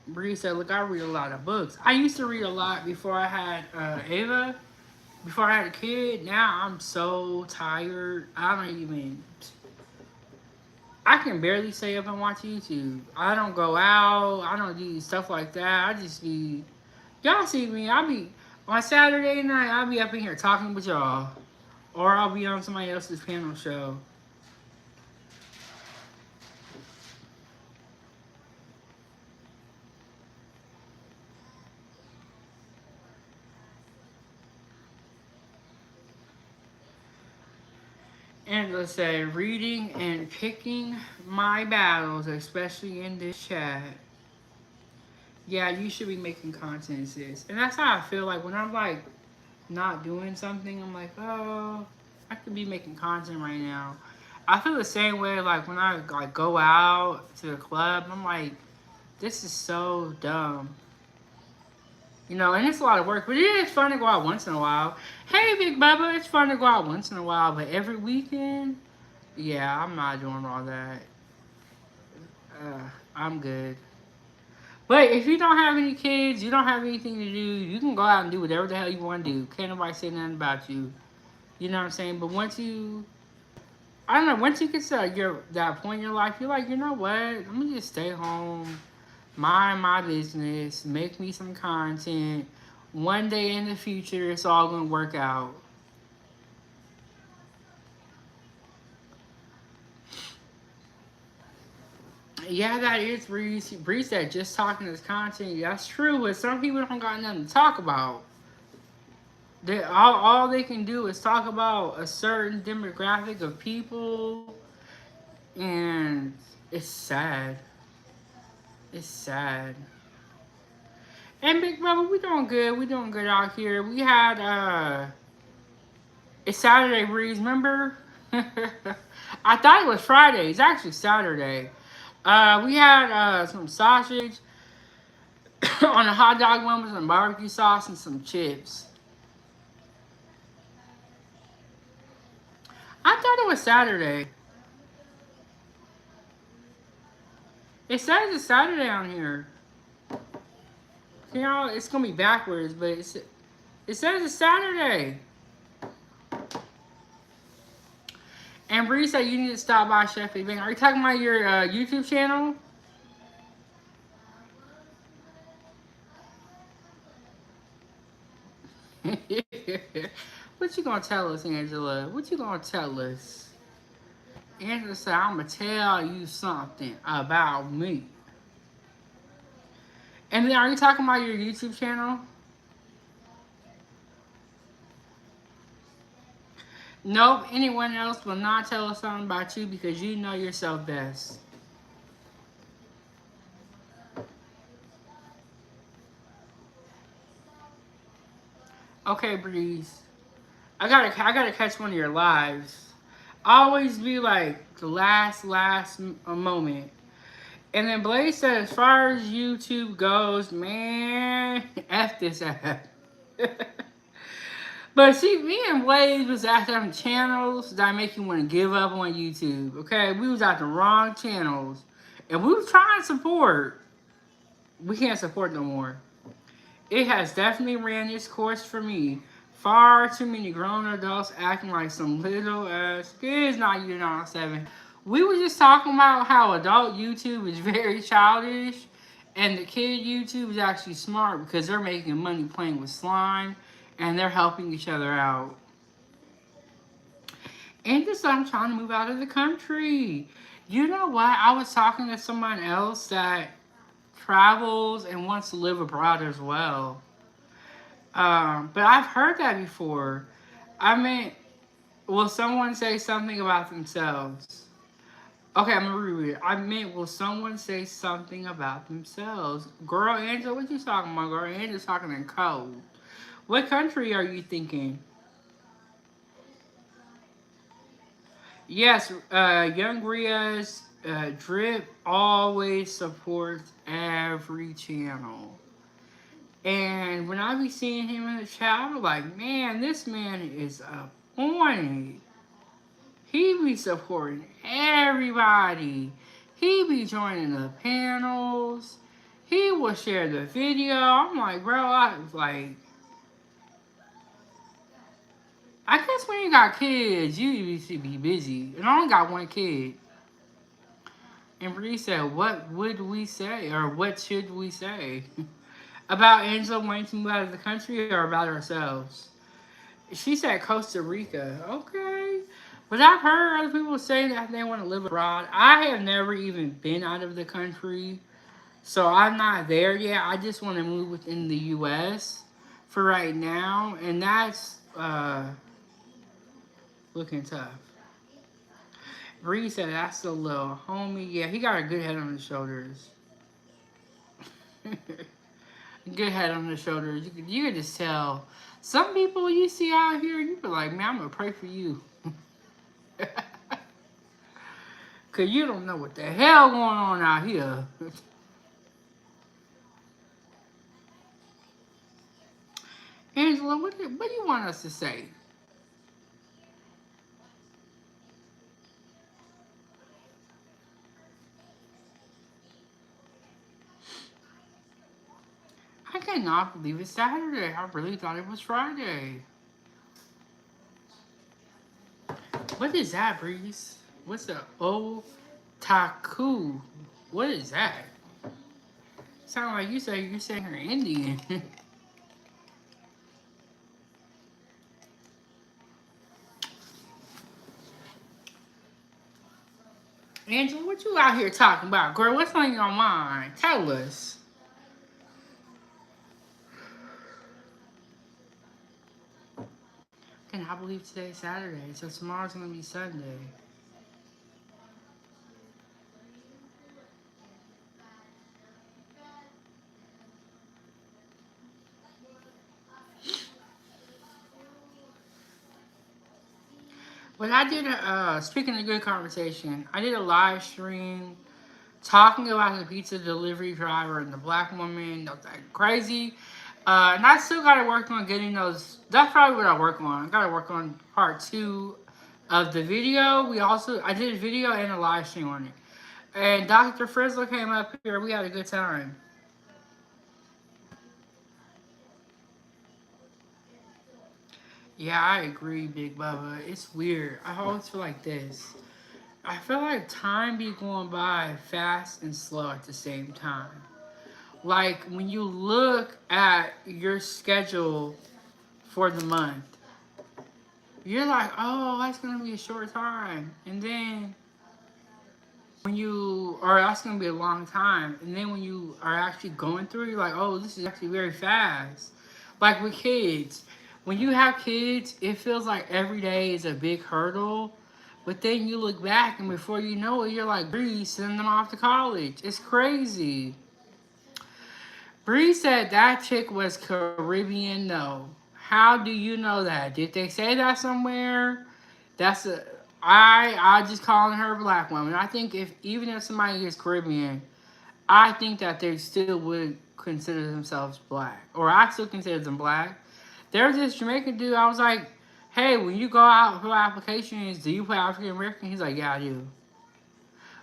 Bree said, look, I read a lot of books. I used to read a lot before I had Ava, before I had a kid. Now I'm so tired. I can barely stay up and watch YouTube. I don't go out. I don't do stuff like that. I just be, y'all see me. I be, on Saturday night, I'll be up in here talking with y'all. Or I'll be on somebody else's panel show. And let's say reading and picking my battles, especially in this chat. Yeah, you should be making content, sis. And that's how I feel like when I'm like not doing something, I'm like, oh, I could be making content right now. I feel the same way like when I like go out to the club, I'm like, this is so dumb. And it's a lot of work, but it is fun to go out once in a while. Hey, Big Bubba, it's fun to go out once in a while, but every weekend, yeah, I'm not doing all that. I'm good. But if you don't have any kids, you don't have anything to do, you can go out and do whatever the hell you want to do. Can't nobody say nothing about you. You know what I'm saying? But I don't know, once you get to that point in your life, you're like, you know what? I'm going to just stay home, mind my business, make me some content. One day in the future, it's all going to work out. Yeah, that is Breeze. Breeze said just talking is content. That's true, but some people don't got nothing to talk about. All they can do is talk about a certain demographic of people, and it's sad. It's sad. And Big Brother, we doing good. We doing good out here. We had it's Saturday, Breeze. Remember? I thought it was Friday. It's actually Saturday. We had some sausage on a hot dog one with some barbecue sauce and some chips. thought it was Saturday. It says it's Saturday on here. You know, it's gonna be backwards, but it says it's Saturday. And Bree said you need to stop by Chef Foodiegang. Are you talking about your YouTube channel? What you gonna tell us, Angela? What you gonna tell us? Angela said, I'm gonna tell you something about me. And then are you talking about your YouTube channel? Nope, anyone else will not tell us something about you because you know yourself best. Okay, Breeze. I gotta catch one of your lives. Always be like the last moment. And then Blaze said, as far as YouTube goes, man, F this app. But see, me and Blaze was at them channels that make you want to give up on YouTube. Okay, we was at the wrong channels, and we was trying to support. We can't support no more. It has definitely ran its course for me. Far too many grown adults acting like some little ass kids. Not you, not 7. We were just talking about how adult YouTube is very childish, and the kid YouTube is actually smart because they're making money playing with slime, and they're helping each other out. And just I'm trying to move out of the country. You know what? I was talking to someone else that travels and wants to live abroad as well. But I've heard that before. I mean, will someone say something about themselves? Okay, I'm gonna reread it. I meant, will someone say something about themselves? Girl, Angela, what you talking about, girl? Angela's talking in code. What country are you thinking? Yes, Young Ria's Drip always supports every channel. And when I be seeing him in the chat, I'm like, man, this man is a point. He be supporting everybody. He be joining the panels. He will share the video. I'm like, bro, I was like, I guess when you got kids, you should be busy. And I only got one kid. And Bree said, what would we say? Or what should we say? About Angela wanting to move out of the country or about ourselves? She said Costa Rica. Okay. But I've heard other people say that they want to live abroad. I have never even been out of the country. So I'm not there yet. I just want to move within the U.S. for right now. And that's looking tough. Bree said that's the little homie. Yeah, he got a good head on his shoulders. Good head on his shoulders. You could just tell. Some people you see out here, you be like, man, I'm going to pray for you. Because you don't know what the hell going on out here. Angela, what do you want us to say? I cannot believe it's Saturday. I really thought it was Friday. What is that, Breeze? What's the otaku? What is that? Sound like you're saying you're Indian. Angela, what you out here talking about? Girl, what's on your mind? Tell us. And I believe today's Saturday, so tomorrow's gonna be Sunday. But I did, speaking of good conversation, I did a live stream talking about the pizza delivery driver and the black woman. That was like crazy. And I still got to work on getting those. That's probably what I work on. I got to work on part 2 of the video. I did a video and a live stream on it. And Dr. Frizzle came up here. We had a good time. Yeah, I agree, Big Bubba. It's weird. I always feel like this. I feel like time be going by fast and slow at the same time. Like when you look at your schedule for the month, you're like, oh, that's gonna be a short time. And then or that's gonna be a long time. And then when you are actually going through, you're like, oh, this is actually very fast. Like with kids, when you have kids, it feels like every day is a big hurdle. But then you look back, and before you know it, you're like, Bree, send them off to college. It's crazy. Bree said that chick was Caribbean. No, how do you know that? Did they say that somewhere? That's a I just calling her a black woman. I think even if somebody is Caribbean, I think that they still would consider themselves black, or I still consider them black. There's this Jamaican dude. I was like, hey, when you go out for applications, do you put African American? He's like, yeah, I do.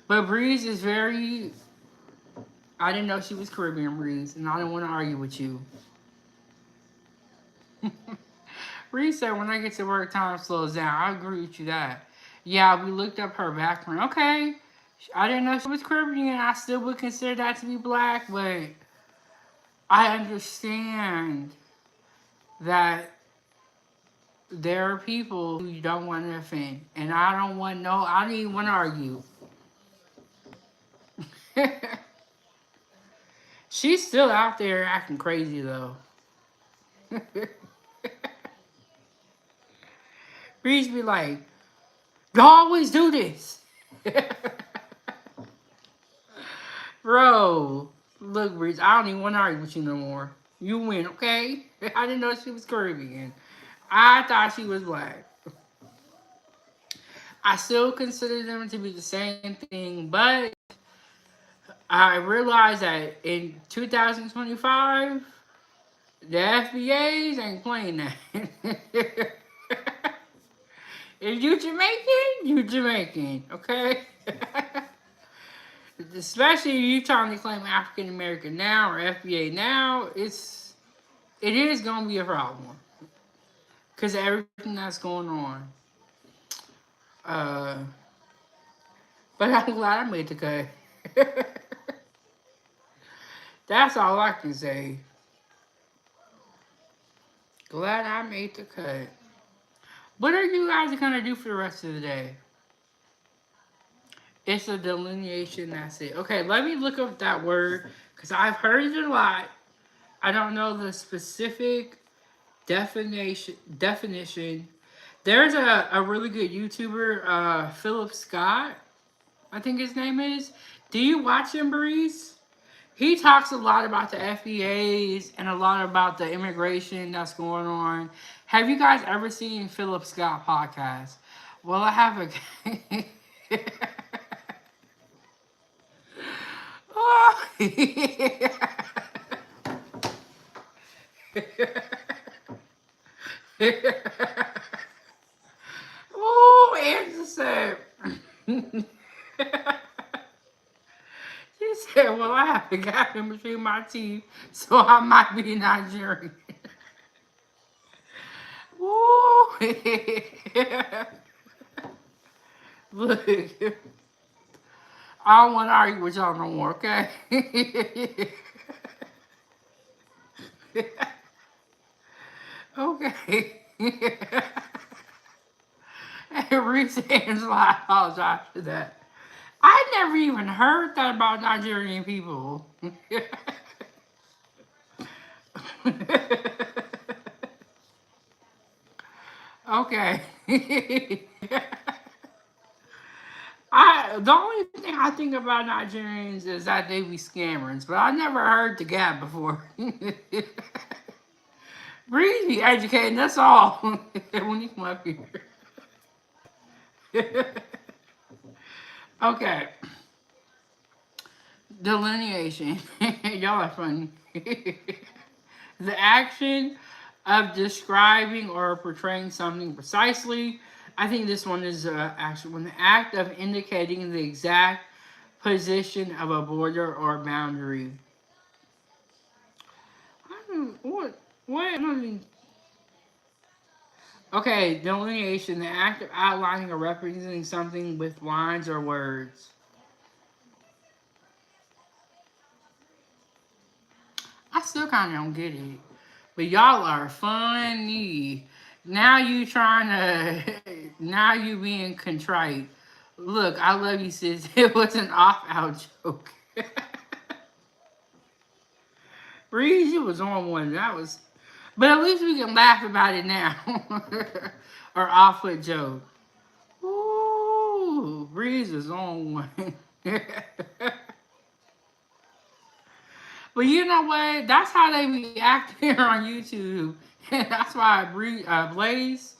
But Breeze is very. I didn't know she was Caribbean, Breeze, and I didn't want to argue with you. Breeze said, when I get to work, time slows down. I agree with you that. Yeah, we looked up her background. Okay, I didn't know she was Caribbean. I still would consider that to be black, but I understand that there are people who you don't want to offend, and I don't even want to argue. She's still out there acting crazy though. Breeze be like, you always do this. Bro, look, Breeze, I don't even want to argue with you no more. You win, okay? I didn't know she was Caribbean. I thought she was black. I still consider them to be the same thing, but I realized that in 2025, the FBAs ain't playing that. If you Jamaican, you Jamaican, okay? Especially if you trying to claim African American now or FBA now, it is gonna be a problem because of everything that's going on. Uh, but I'm glad I made the cut. That's all I can say. Glad I made the cut. What are you guys gonna do for the rest of the day? It's a delineation. That's it. Okay, let me look up that word because I've heard it a lot. I don't know the specific definition. There's a really good YouTuber, Philip Scott, I think his name is. Do you watch him, Breeze? He talks a lot about the FBAs and a lot about the immigration that's going on. Have you guys ever seen Philip Scott podcast? Well, I have a. Oh. Oh, Angela said. She said, well, I have a gap in between my teeth, so I might be Nigerian. Woo! Look, I don't want to argue with y'all no more, okay? Okay. Hey, Reese Angela, I apologize for that. I never even heard that about Nigerian people. Okay. The only thing I think about Nigerians is that they be scammers, but I never heard the gap before. Breeze be educating, that's all. When you come up here. Okay. Delineation. Y'all are funny. The action of describing or portraying something precisely, I think this one is actually when the act of indicating the exact position of a border or boundary. I don't, what? I don't even, okay, delineation, the act of outlining or representing something with lines or words. I still kind of don't get it. But y'all are funny. Now you trying to, now you being contrite. Look, I love you, sis. It was an off-out joke. Breeze, you was on one. That was, but at least we can laugh about it now. Or off-foot joke. Ooh, Breeze was on one. But you know what? That's how they be acting here on YouTube. And that's why Blaze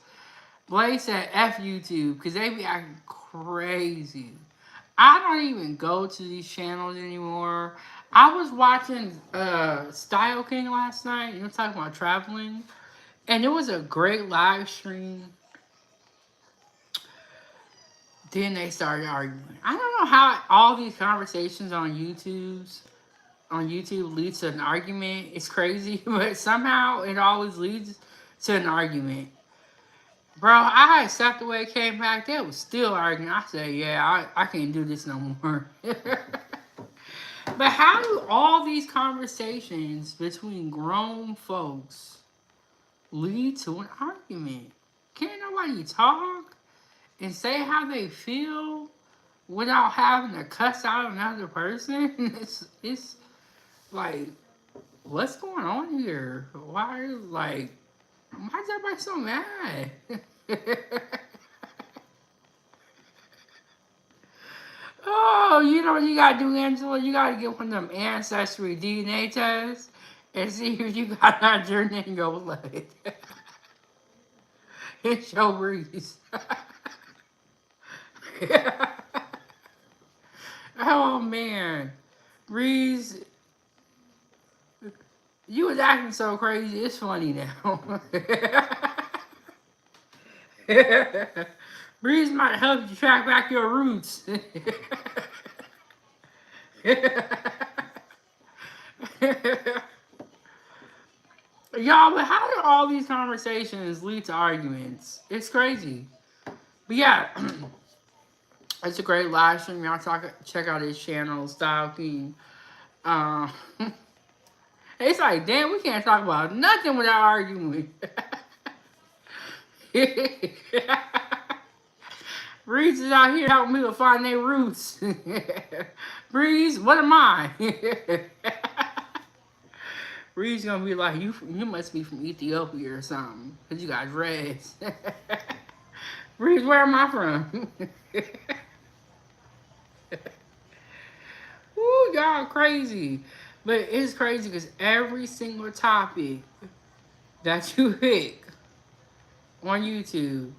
said F YouTube, because they be acting crazy. I don't even go to these channels anymore. I was watching Style King last night. You know, talking about traveling. And it was a great live stream. Then they started arguing. I don't know how all these conversations on YouTube leads to an argument. It's crazy, but somehow it always leads to an argument. Bro, I had stepped away, came back, they was still arguing. I said, yeah, I can't do this no more. But how do all these conversations between grown folks lead to an argument? Can't nobody talk and say how they feel without having to cuss out another person? It's like, what's going on here? Why is everybody so mad? Oh, you know what you gotta do, Angela? You gotta get one of them ancestry DNA tests and see if you got Nigerian in your blood. It's your Reese. Oh man, Reese, you was acting so crazy. It's funny now. Breeze might help you track back your roots. Y'all, but how do all these conversations lead to arguments? It's crazy. But yeah, it's a great live stream. Y'all check out his channel, Style King. Uh, it's like, damn, we can't talk about nothing without arguing. Breeze is out here helping me to find their roots. Breeze, what am I? Breeze gonna be like, you must be from Ethiopia or something, cause you got dreads. Breeze, where am I from? Woo, y'all crazy. But it's crazy because every single topic that you pick on YouTube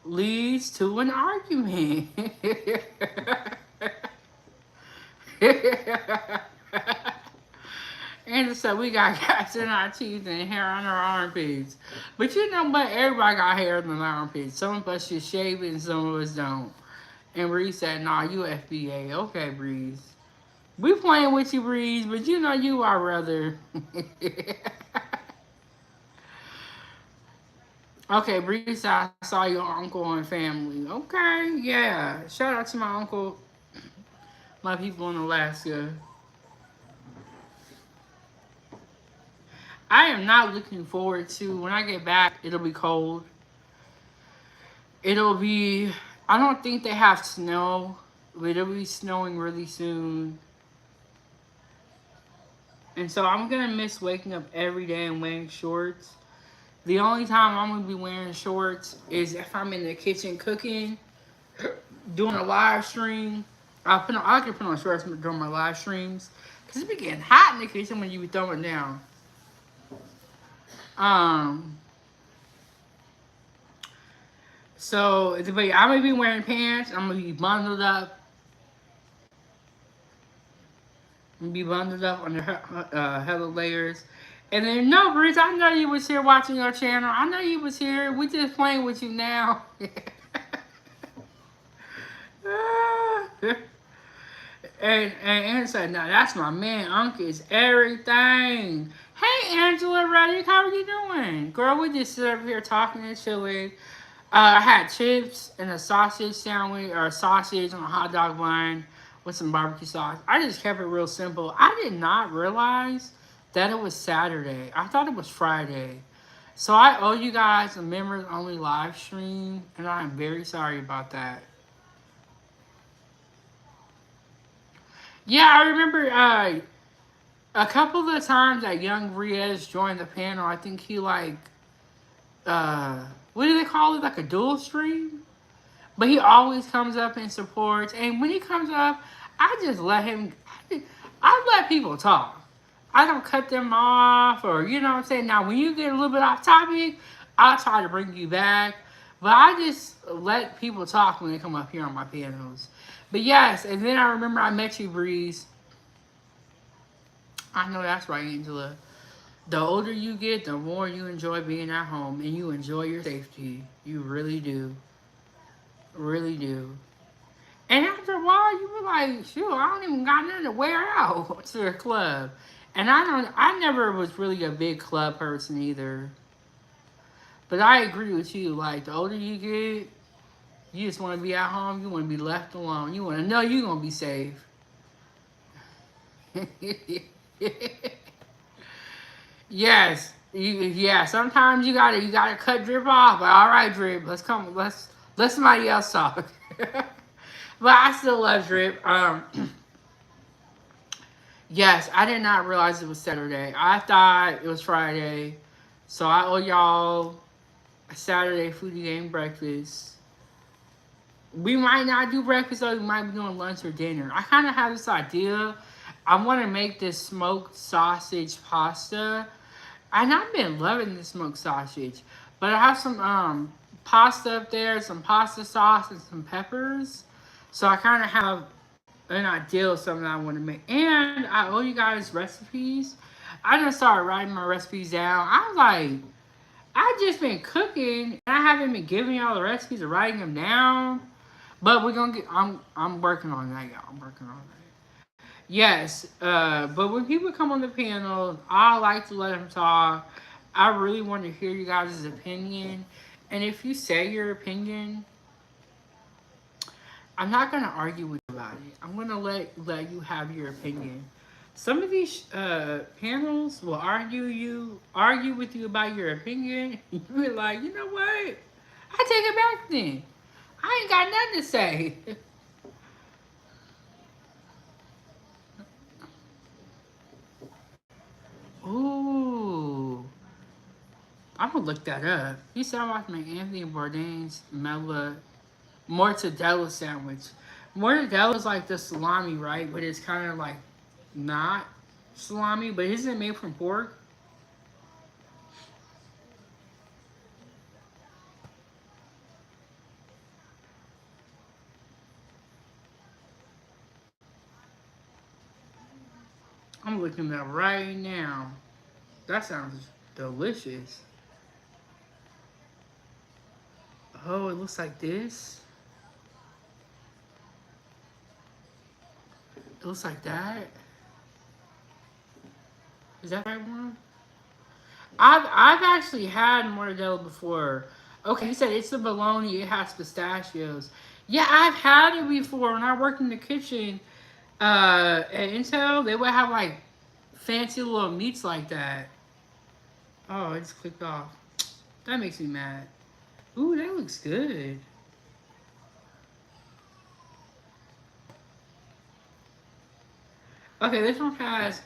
leads to an argument. And so we got cats in our teeth and hair on our armpits. But you know what? Everybody got hair in their armpits. Some of us just shave it and some of us don't. And Breeze said, nah, you FBA. Okay, Breeze. We playing with you, Breeze, but you know you are brother. Okay, Breeze, I saw your uncle and family. Okay, yeah. Shout out to my uncle, my people in Alaska. I am not looking forward to, when I get back, it'll be cold. It'll be, I don't think they have snow, but it'll be snowing really soon. And so I'm going to miss waking up every day and wearing shorts. The only time I'm going to be wearing shorts is if I'm in the kitchen cooking, doing a live stream. I can put on shorts during my live streams. Because it be getting hot in the kitchen when you be throwing down. So, I'm going to be wearing pants. I'm going to be bundled up. I'm going to be bundled up under hella layers. And then no, Bruce, I know you was here watching your channel. I know you was here. We just playing with you now. And Ann said, "Now that's my man. Uncle is everything." Hey, Angela Reddick, how are you doing, girl? We just sit over here talking and chilling. I had chips and a sausage sandwich, or a sausage on a hot dog bun with some barbecue sauce. I just kept it real simple. I did not realize that it was Saturday. I thought it was Friday. So I owe you guys a members only live stream, and I am very sorry about that. Yeah, I remember a couple of the times that young Riaz joined the panel. I think he like what do they call it? Like a dual stream? But he always comes up and supports. And when he comes up, I just let him. I let people talk. I don't cut them off, or you know what I'm saying. Now, when you get a little bit off topic, I'll try to bring you back. But I just let people talk when they come up here on my panels. But yes, and then I remember I met you, Breeze. I know that's right, Angela. The older you get, the more you enjoy being at home, and you enjoy your safety. You really do. Really do. And after a while, you were like, shoot, I don't even got nothing to wear out to the club. And I never was really a big club person either. But I agree with you. Like, the older you get, you just want to be at home. You want to be left alone. You want to know you're going to be safe. Yes. Yeah, sometimes you gotta cut Drip off. But all right, Drip, let somebody else talk. But I still love Drip. Yes, I did not realize it was Saturday. I thought it was Friday. So I owe y'all a Saturday Foodiegang breakfast. We might not do breakfast though, we might be doing lunch or dinner. I kinda have this idea. I wanna make this smoked sausage pasta. And I've been loving the smoked sausage. But I have some pasta up there, some pasta sauce and some peppers. So I kinda have an idea of something I want to make. And I owe you guys recipes. I just started writing my recipes down. I was like, I just been cooking and I haven't been giving y'all the recipes or writing them down. But we're gonna get I'm working on that, y'all. I'm working on that. Yes, but when people come on the panel, I like to let them talk. I really want to hear you guys' opinion. And if you say your opinion, I'm not gonna argue with you about it. I'm gonna let you have your opinion. Some of these panels will argue with you about your opinion. You're like, you know what? I take it back then. I ain't got nothing to say. Ooh, I'm gonna look that up. You said I'm watching Anthony Bourdain's mortadella sandwich. Mortadella is like the salami, right? But it's kind of like not salami, but isn't it made from pork? I'm looking at right now. That sounds delicious. Oh, it looks like this. It looks like that. Is that the right one? I've actually had mortadella before. Okay, he said it's the bologna. It has pistachios. Yeah, I've had it before. When I worked in the kitchen at Intel, they would have like fancy little meats like that. Oh, it just clicked off. That makes me mad. Ooh, that looks good. Okay, this one has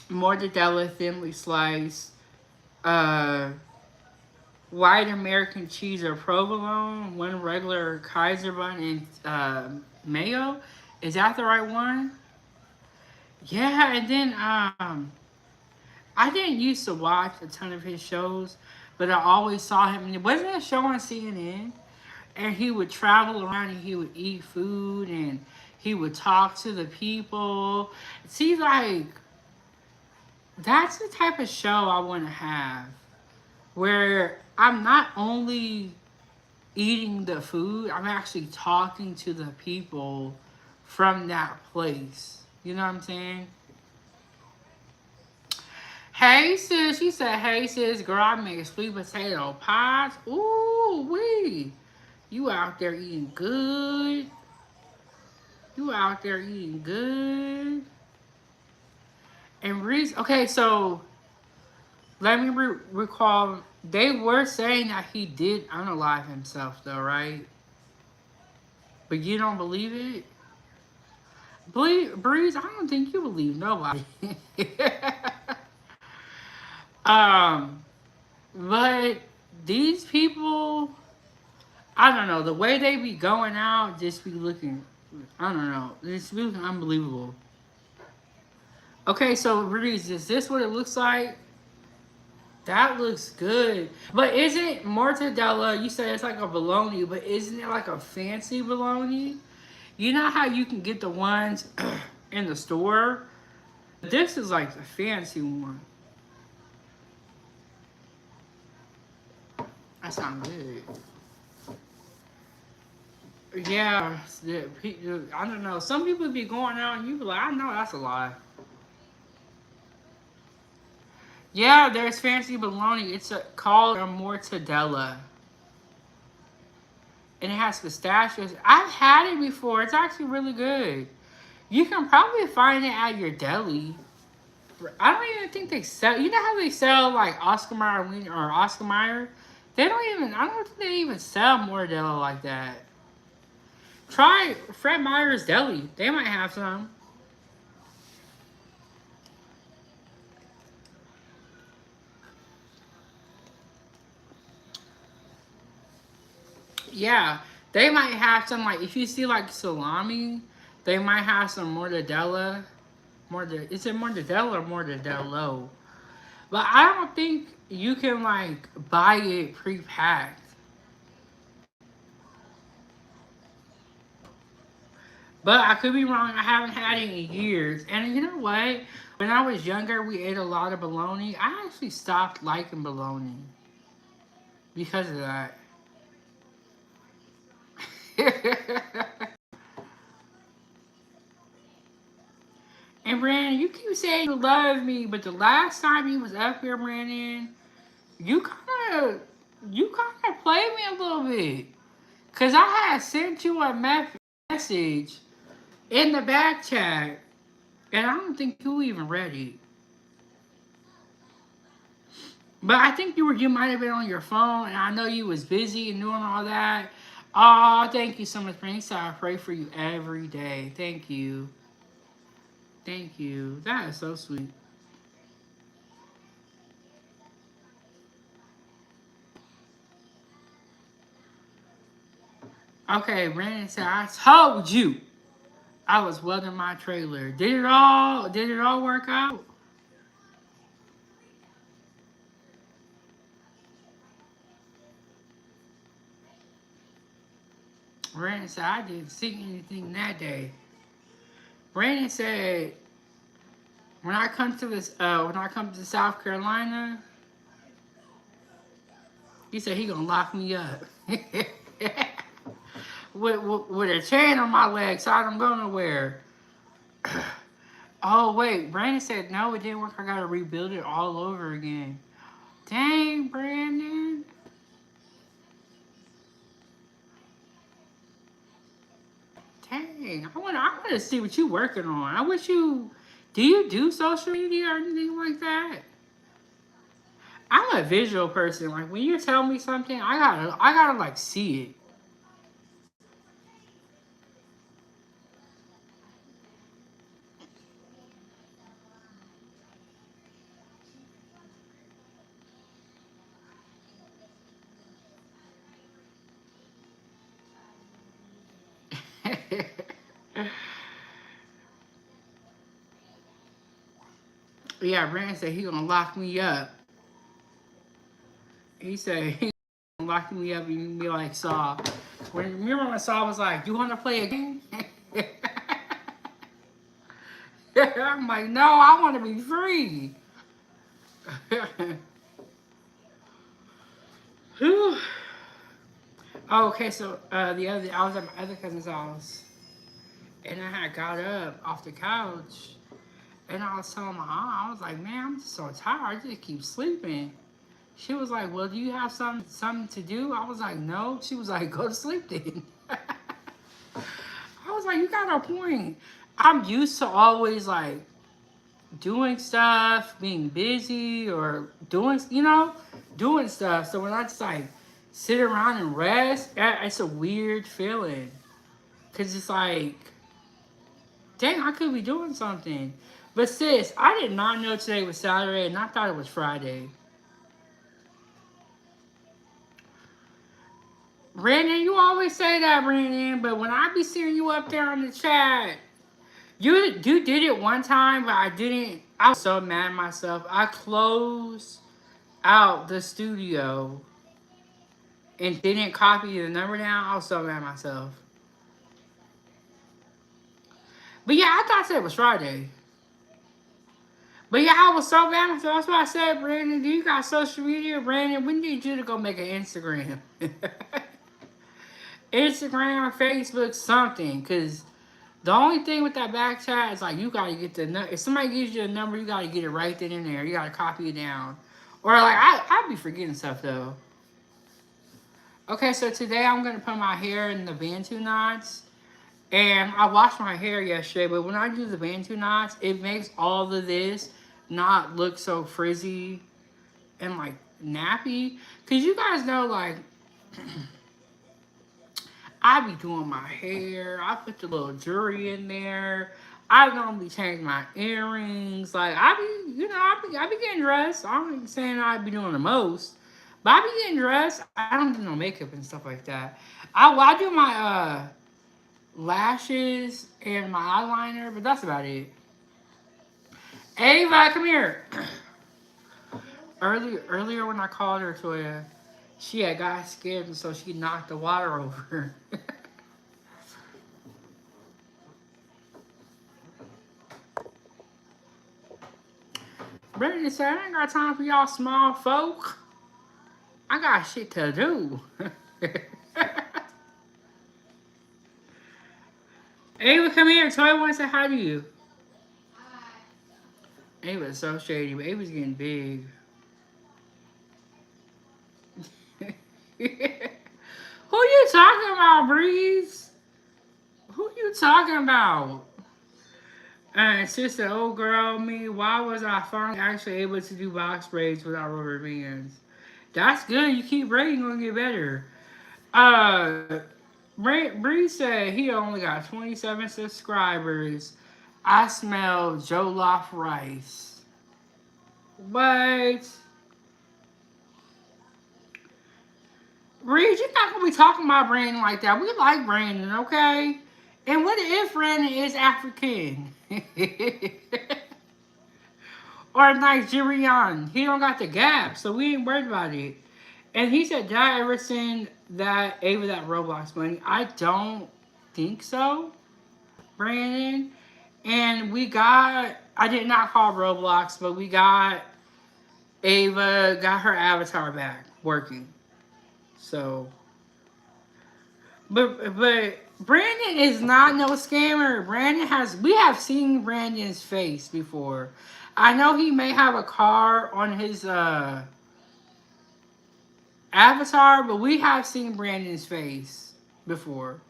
mortadella thinly sliced, uh, white American cheese or provolone, one regular Kaiser bun, and mayo. Is that the right one? Yeah, and then I didn't used to watch a ton of his shows, but I always saw him. Wasn't a show on CNN? And he would travel around and he would eat food and he would talk to the people. See, like That's the type of show I want to have, where I'm not only eating the food, I'm actually talking to the people from that place. You know what I'm saying? Hey sis, she said, hey sis, girl, I made sweet potato pies. Ooh wee. You out there eating good. You out there eating good. And Reese, okay, so let me recall. They were saying that he did unalive himself, though, right? But you don't believe it? Breeze, I don't think you believe nobody. um, but these people, I don't know, the way they be going out just be looking, I don't know, it's really unbelievable. Okay, so Breeze, is this what it looks like? That looks good. But isn't mortadella, you said it's like a bologna, but isn't it like a fancy bologna? You know how you can get the ones in the store? This is like the fancy one. That sounds good. Yeah, I don't know. Some people be going out and you be like, I know that's a lie. Yeah, there's fancy bologna. It's called a mortadella. And it has pistachios. I've had it before. It's actually really good. You can probably find it at your deli. I don't even think they sell. You know how they sell like Oscar Mayer or Oscar Mayer? They don't even. I don't think they even sell mortadella like that. Try Fred Meyer's Deli. They might have some. Yeah, they might have some. Like if you see like salami, they might have some mortadella. Is it mortadella or mortadello? But I don't think you can like buy it pre-packed. But I could be wrong. I haven't had it in years. And you know what? When I was younger, we ate a lot of bologna. I actually stopped liking bologna because of that. And Brandon, you keep saying you love me, but the last time you was up here, Brandon, you kind of played me a little bit. Cause I had sent you a message in the back chat, and I don't think you even read it. But I think you might have been on your phone, and I know you was busy and doing all that. Oh, thank you so much, Prince. I pray for you every day. Thank you. Thank you. That is so sweet. Okay, Brandon said, I told you I was welding my trailer. Did it all work out? Brandon said, I didn't see anything that day. Brandon said, when I come to South Carolina, he said he gonna lock me up. with a chain on my leg so I don't go nowhere. Oh wait, Brandon said no, it didn't work. I gotta rebuild it all over again. Dang, Brandon. Dang, I want to see what you working on. I wish you. Do you do social media or anything like that? I'm a visual person. Like when you tell me something, I gotta like see it. Yeah, Brandon said he gonna lock me up. He said he gonna lock me up and be like Saw. Remember when Saw was like, "You want to play a game?" I'm like, "No, I want to be free." Whew. Oh, okay, so the other I was at my other cousin's house, and I had got up off the couch, and I was telling my aunt, I was like, man, I'm just so tired, I just keep sleeping. She was like, well, do you have something to do? I was like, no. She was like, go to sleep then. I was like, you got a point. I'm used to always like doing stuff, being busy, or doing, doing stuff. So when I just like sit around and rest, it's a weird feeling. Cause it's like, dang, I could be doing something. But sis, I did not know today was Saturday, and I thought it was Friday. Brandon, you always say that, Brandon, but when I be seeing you up there on the chat, you did it one time, but I didn't. I was so mad at myself. I closed out the studio and didn't copy the number down. I was so mad at myself. But yeah, I thought it was Friday. But yeah, I was so mad at myself. That's why I said, Brandon, do you got social media? Brandon, we need you to go make an Instagram. Instagram, Facebook, something. Because the only thing with that back chat is like you gotta get the if somebody gives you a number, you gotta get it right then and there. You gotta copy it down. Or like I be forgetting stuff though. Okay, so today I'm gonna put my hair in the bantu knots. And I washed my hair yesterday, but when I do the bantu knots, it makes all of this not look so frizzy and like nappy. Cause you guys know like I be doing my hair. I put the little jewelry in there. I normally change my earrings. Like I be, I be getting dressed. I'm not saying I be doing the most, but I be getting dressed. I don't do no makeup and stuff like that. I do my lashes and my eyeliner, but that's about it. Ava, come here. Earlier when I called her, Toya, she had got scared, and so she knocked the water over. Brittany said, I ain't got time for y'all small folk. I got shit to do. Ava, come here. Toy wants to say hi to you. Ava's so shady, but Ava's getting big. Who you talking about, Breeze? Who you talking about? And sister, old girl, me, why was I finally actually able to do box braids without rubber bands? That's good. You keep braiding, you're gonna get better. Uh, Bree said he only got 27 subscribers. I smell jollof rice. But Bree, you're not gonna be talking about Brandon like that. We like Brandon, okay? And what if Brandon is African? Or Nigerian? He don't got the gap, so we ain't worried about it. And he said, did I ever send that Ava that Roblox money? I don't think so, Brandon. And I did not call Roblox, but we got Ava, got her avatar back working. So, but Brandon is not no scammer. We have seen Brandon's face before. I know he may have a car on his avatar, but we have seen Brandon's face before.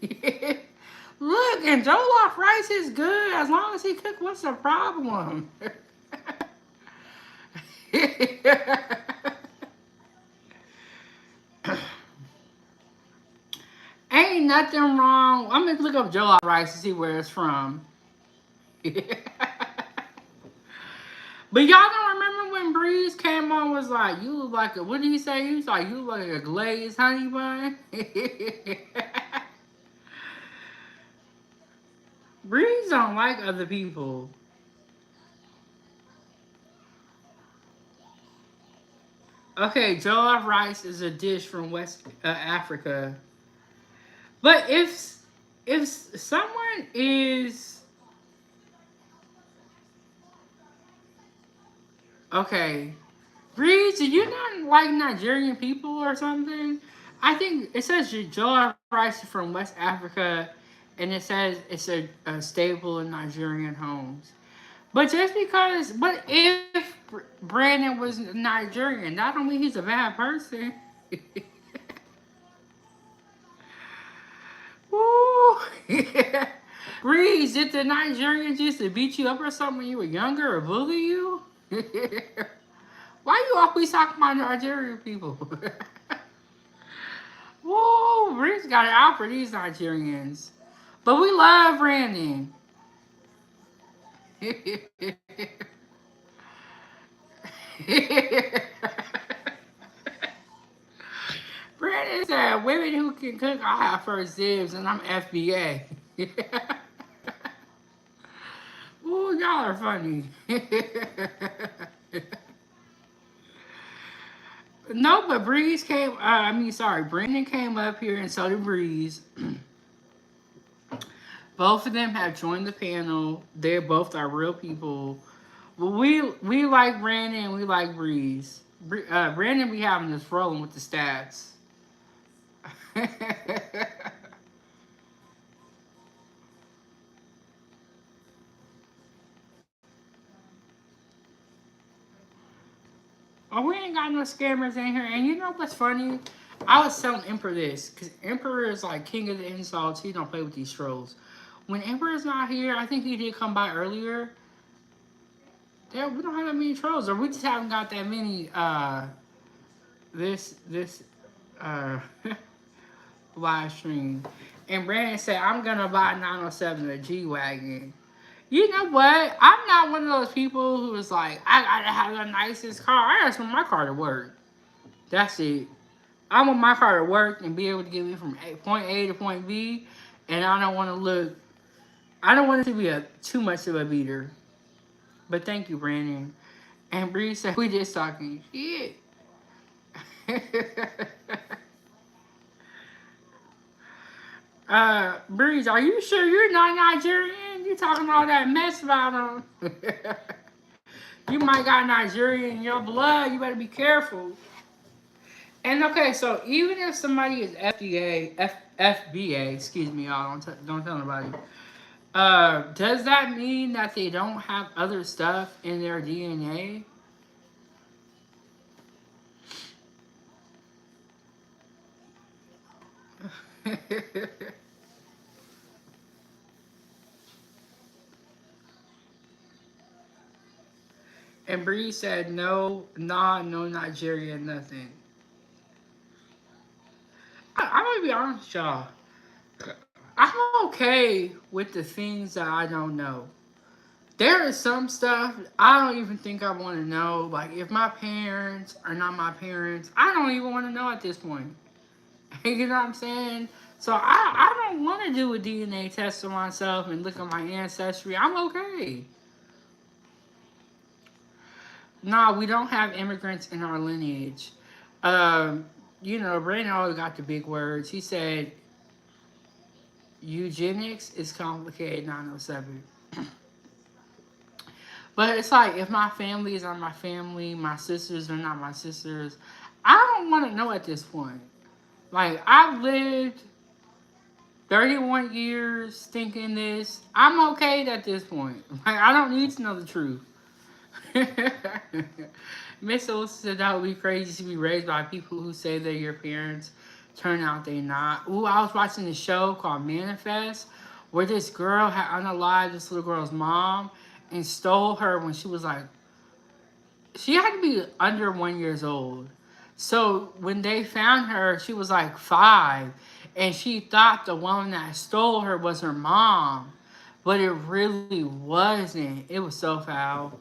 Look, and jollof rice is good as long as he cook. What's the problem? Ain't nothing wrong. I'm gonna look up jollof rice to see where it's from. But y'all don't remember when Breeze came on was like, you look like a, what did he say? He was like, you look like a glazed honey bun. Breeze don't like other people. Okay, jollof rice is a dish from West Africa. But if someone is Okay. Breeze, do you not like Nigerian people or something? I think it says jollof rice is from West Africa, and it says it's a staple in Nigerian homes. But just because, but if Brandon was Nigerian, that don't mean he's a bad person. Woo! Breeze, did the Nigerians used to beat you up or something when you were younger or bully you? Why you always talking about Nigerian people? Woo! Breeze got it out for these Nigerians. But we love Brandon. Brandon said, women who can cook, I have first dibs, and I'm FBA. Ooh, y'all are funny. No, but Breeze came, sorry, Brandon came up here and so did Breeze. Both of them have joined the panel. They both are real people. Well, we like Brandon and we like Breeze. Brandon be having us rolling with the stats. Oh, we ain't got no scammers in here. And you know what's funny? I was telling Emperor this, because Emperor is like king of the insults. He don't play with these trolls. When Emperor's not here, I think he did come by earlier. We don't have that many trolls, or we just haven't got that many this uh live stream. And Brandon said, I'm gonna buy 907 a G Wagon. You know what? I'm not one of those people who is like, I gotta have the nicest car. I just want my car to work. That's it. I want my car to work and be able to get me from point A to point B. And I don't want to look, I don't want it to be too much of a beater. But thank you, Brandon. And Bree said, we just talking shit. Breeze, are you sure you're not Nigerian? You talking all that mess about them. You might got Nigerian in your blood. You better be careful. And okay, so even if somebody is FBA, excuse me, y'all, don't tell nobody. Does that mean that they don't have other stuff in their DNA? And Bree said, no, nah, no Nigeria, nothing. I'm gonna be honest, y'all. I'm okay with the things that I don't know. There is some stuff I don't even think I want to know. Like, if my parents are not my parents, I don't even want to know at this point. You know what I'm saying? So I don't want to do a DNA test on myself and look at my ancestry. I'm okay. No, we don't have immigrants in our lineage. Um, Brandon always got the big words. He said eugenics is complicated 907. But it's like if my family is not my family, my sisters are not my sisters, I don't want to know at this point. Like, I've lived 31 years thinking this. I'm okay at this point. Like, I don't need to know the truth. Miss Olsen said that would be crazy to be raised by people who say they're your parents. Turn out they not. Ooh, I was watching this show called Manifest, where this girl had unalived this little girl's mom and stole her when she was like, she had to be under 1 years old. So when they found her, she was like 5, and she thought the woman that stole her was her mom, but it really wasn't. It was so foul.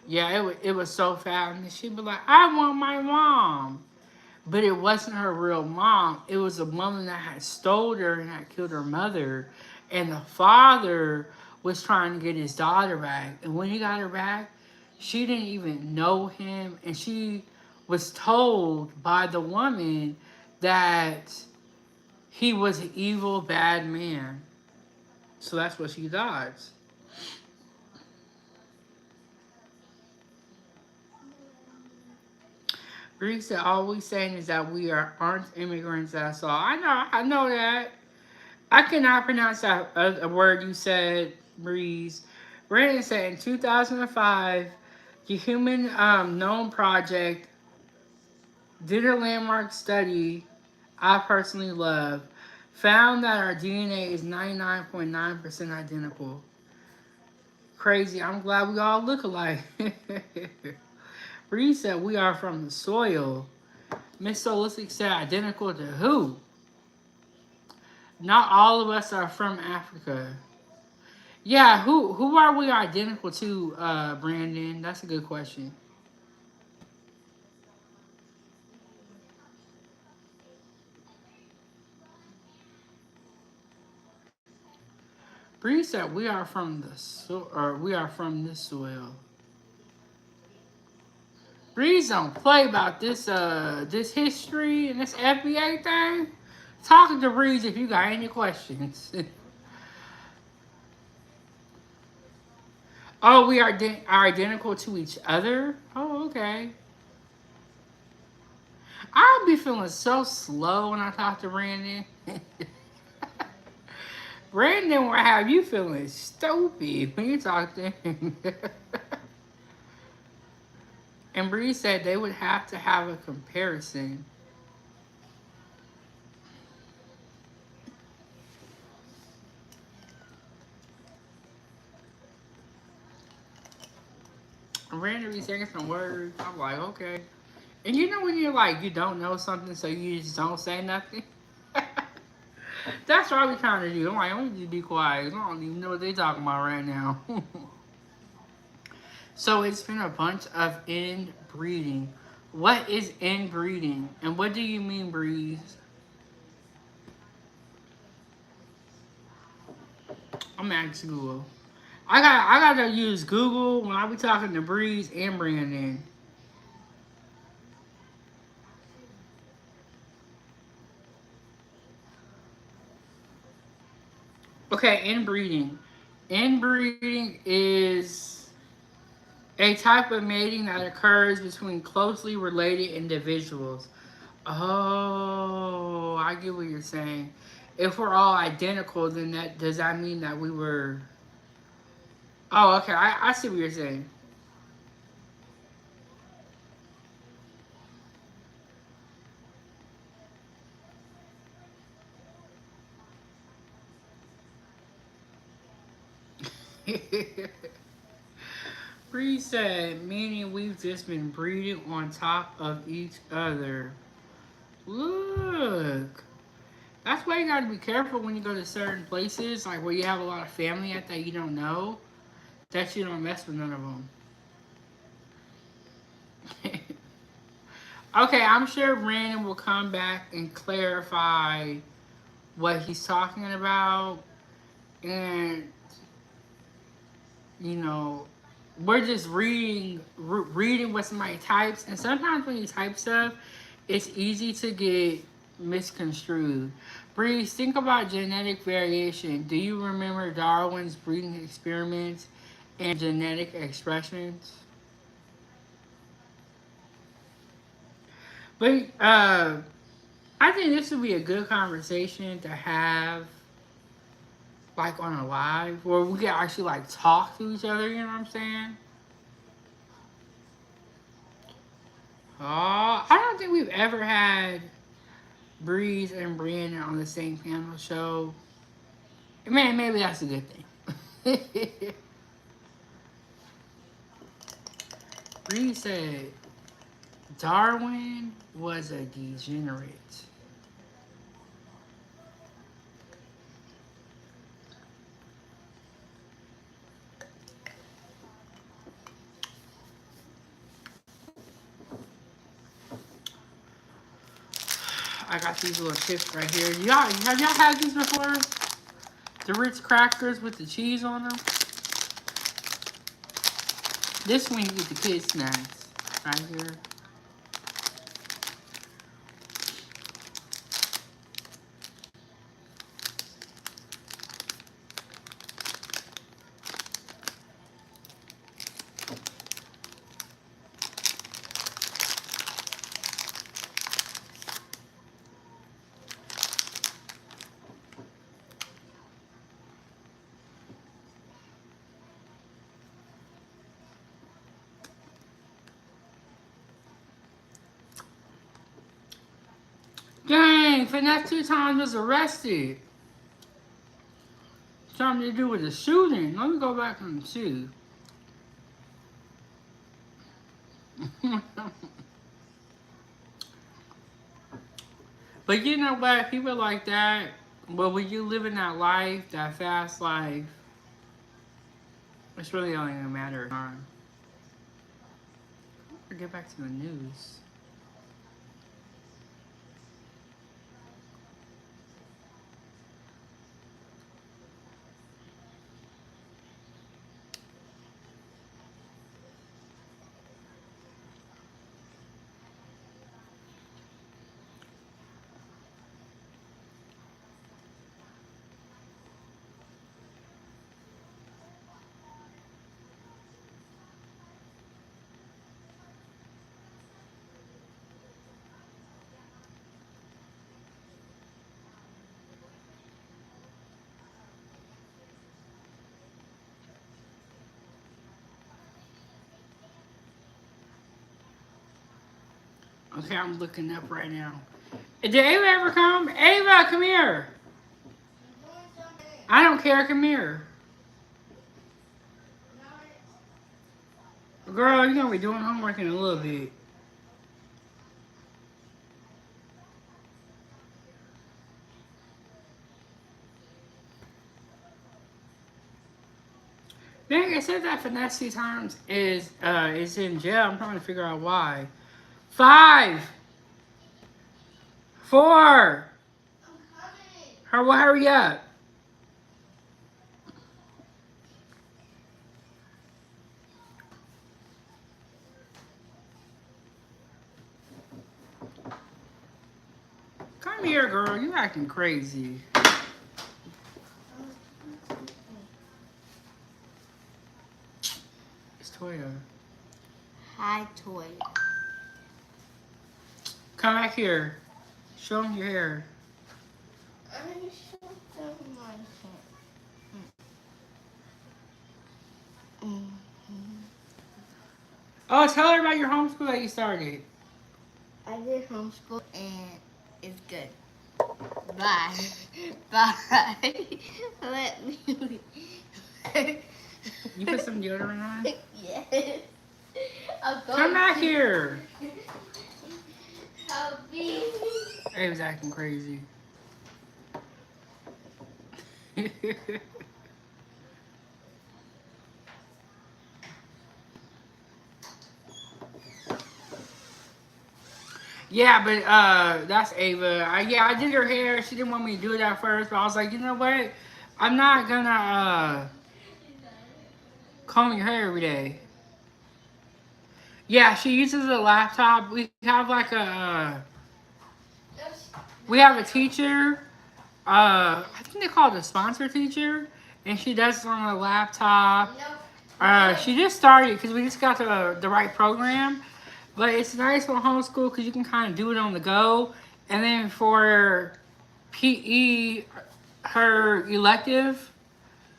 Yeah, it was so foul. And she'd be like, I want my mom. But it wasn't her real mom. It was a woman that had stole her and had killed her mother. And the father was trying to get his daughter back. And when he got her back, she didn't even know him. And she was told by the woman that he was an evil, bad man. So that's what she does. Bree said, all we saying is that we aren't immigrants, that's all. I know that. I cannot pronounce that a word you said, Breeze. Brandon said in 2005, the Human Gnome Project did a landmark study I personally love. Found that our DNA is 99.9% identical. Crazy. I'm glad we all look alike. Breeze said we are from the soil. Miss Solistic said identical to who? Not all of us are from Africa. Yeah, who are we identical to, Brandon? That's a good question. Bree said we are from or we are from this soil. Breeze don't play about this history and this FBA thing. Talking to Breeze if you got any questions. Oh, we are identical to each other. Oh, okay. I'll be feeling so slow when I talk to Brandon. Brandon will have you feeling stupid when you talk to him. And Bree said they would have to have a comparison. Brandon be saying some words. I'm like, okay. And you know when you're like, you don't know something, so you just don't say nothing? That's what I be trying to do. I'm like, I'm gonna just be quiet. I don't even know what they talking about right now. So it's been a bunch of inbreeding. What is inbreeding? And what do you mean, Breeze? I'm asking Google. I gotta use Google when I be talking to Breeze and Brandon. Okay, inbreeding. Inbreeding is a type of mating that occurs between closely related individuals. Oh, I get what you're saying. If we're all identical, then that does that mean that we were? Oh, okay. I see what you're saying. Bree said, meaning we've just been breeding on top of each other. Look. That's why you gotta be careful when you go to certain places, like where you have a lot of family at that you don't know, that you don't mess with none of them. Okay, I'm sure Brandon will come back and clarify what he's talking about. And, you know, we're just reading what somebody types. And sometimes when you type stuff, it's easy to get misconstrued. Breeze, think about genetic variation. Do you remember Darwin's breeding experiments and genetic expressions? But I think this would be a good conversation to have, like on a live, where we can actually like talk to each other. You know what I'm saying? Oh, I don't think we've ever had Breeze and Brandon on the same panel show. Man, maybe that's a good thing. Breeze said Darwin was a degenerate. I got these little chips right here. Have y'all had these before? The Ritz crackers with the cheese on them. This one you get the kids snacks right here. Dang, finesse 2 times was arrested. Something to do with the shooting. Let me go back and see. But you know what? People like that, well, when you live in that life, that fast life, it's really only a matter of time. Get back to the news. Okay, I'm looking up right now. Did Ava ever come? Ava, come here. I don't care. Come here. Girl, you're going to be doing homework in a little bit. Dang, it said that finesse 2 times is in jail. I'm trying to figure out why. 5, 4. Hurry up. Come here, girl. You acting crazy. It's Toya. Hi, Toy. Come back here. Show them your hair. I showed them my hair. Oh, tell her about your homeschool that you started. I did homeschool and it's good. Bye. Bye. Let me. You put some deodorant on? Yes. Come back here. Help me. It was acting crazy. Yeah, but that's Ava. I did her hair. She didn't want me to do it at first, but I was like, you know what? I'm not gonna comb your hair every day. Yeah, she uses a laptop. We have a teacher. I think they call it a sponsor teacher, and she does it on a laptop. She just started because we just got the right program. But it's nice for homeschool because you can kind of do it on the go. And then for PE, her elective,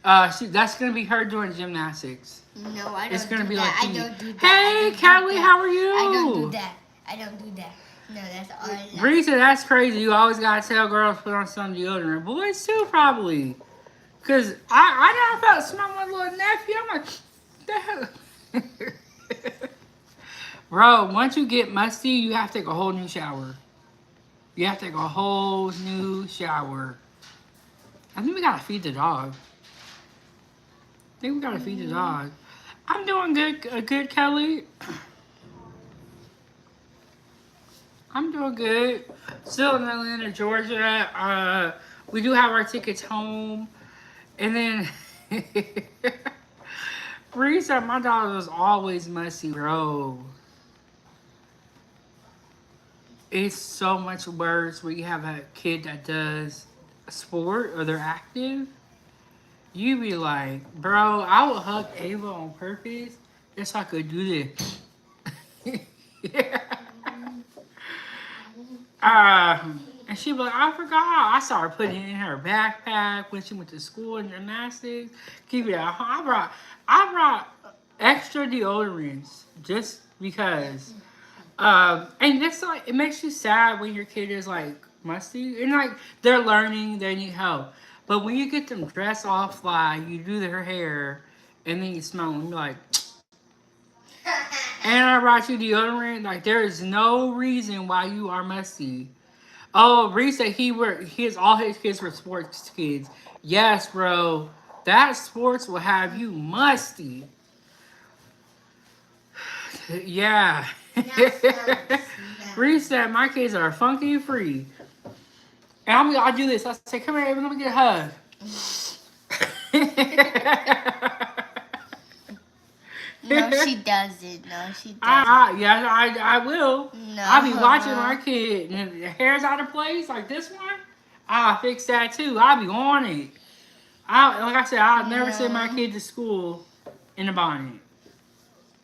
that's going to be her doing gymnastics. No, I don't It's going to be that. like I don't do that. Hey, Kelly, how are you? I don't do that. I don't do that. No, that's all I like. Risa, that's crazy. You always got to tell girls to put on some deodorant. Boys too, probably. Because I never felt smell my little nephew. I'm like, what the hell? Bro, once you get musty, you have to take a whole new shower. You have to take a whole new shower. I think we gotta feed the dog. I'm doing good, Kelly. I'm doing good. Still in Atlanta, Georgia. We do have our tickets home. And then Risa, my dog was always musty, bro. It's so much worse when you have a kid that does a sport or they're active. You be like, bro, I would hug Ava on purpose just so I could do this. Yeah. And she be like, I forgot. I saw her putting it in her backpack when she went to school in gymnastics. Keep it at home. I brought extra deodorants just because. And that's like, it makes you sad when your kid is like musty. And like they're learning, they need help. But when you get them dressed all fly, you do their hair, and then you smell them, you're like, and I brought you deodorant. Like there is no reason why you are musty. Oh, Reese said all his kids were sports kids. Yes, bro. That sports will have you musty. Yeah. Reese said my kids are funky free. And I'll do this. I say, come here, Ava, let me get a hug. No, she doesn't. No, she doesn't. I will. No. I'll be watching my kid and the hair's out of place like this one. I'll fix that too. I'll be on it. Like I said, I'll never send my kid to school in a bonnet.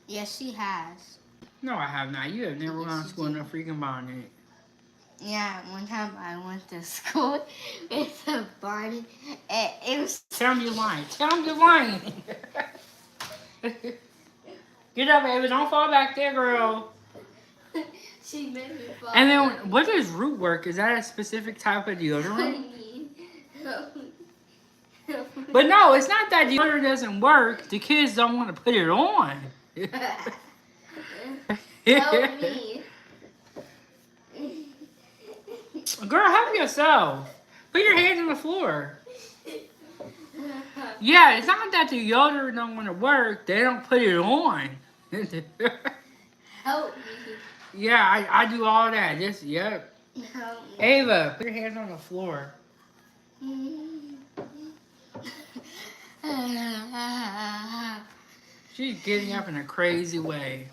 Yes, she has. No, I have not. You have never gone to school in a freaking bonnet. Yeah, one time I went to school with a bonnet, and it was. Tell them you're lying. Tell them you're lying. Get up, Ava. Don't fall back there, girl. She made me fall. And then, what is root work? Is that a specific type of deodorant? But no, it's not that deodorant doesn't work. The kids don't want to put it on. Help me. Girl, help yourself. Put your hands on the floor. Yeah, it's not that the deodorant don't want to work. They don't put it on. Help me. Yeah, I do all that. Just, yep. Help me. Ava, put your hands on the floor. She's getting up in a crazy way.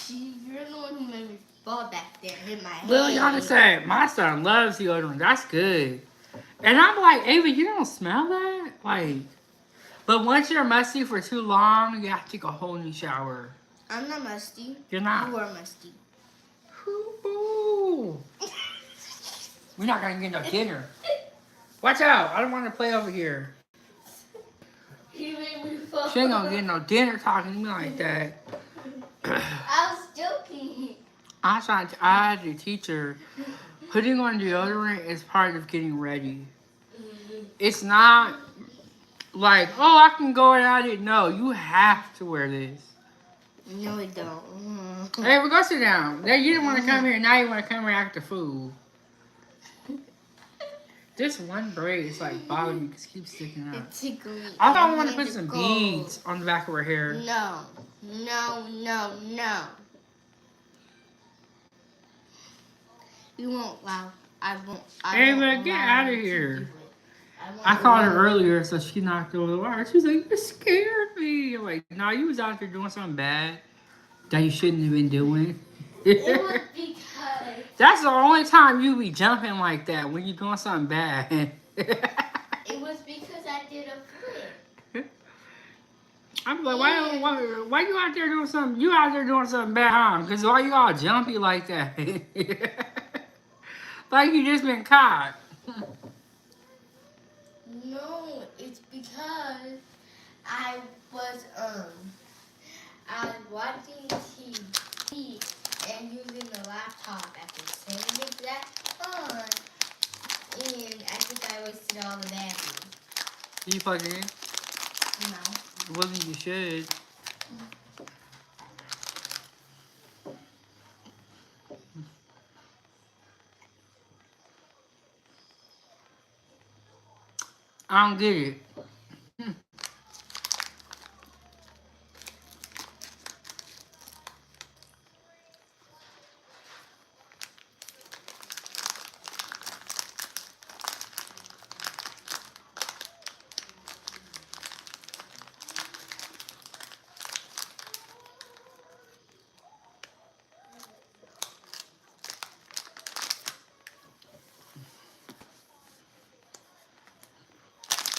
You're the one who made me fall back there, hit my head. Liliana said, my son loves deodorant. That's good. And I'm like, Ava, you don't smell that? Like, but once you're musty for too long, you have to take a whole new shower. I'm not musty. You're not. You are musty. Ooh. We're not going to get no dinner. Watch out. I don't want to play over here. You made me fall. She ain't going to get no dinner talking to me like that. I was joking. I had to teach her putting on deodorant is part of getting ready. It's not like, oh, I can go without it. No, you have to wear this. No, I don't. Hey, we'll go sit down. You didn't want to come here. Now you want to come here after food. This one braid is like bothering me because it keeps sticking out. It's tickling. I thought I wanted to put some beads on the back of her hair. No. You won't allow. I won't. Hey, man, get out of here. I called her earlier, so she knocked over the wire. She was like, you scared me. I'm like, no, you was out there doing something bad that you shouldn't have been doing. It was because. That's the only time you be jumping like that, when you're doing something bad. It was because I did a flip. I'm like, why you out there doing something? You out there doing something bad, huh? Because why you all jumpy like that? Like you just been caught. No, it's because I was watching TV and using the laptop at the same exact time, and I think I wasted all the battery. Did you plug it in? No. Well, you should. I don't get it.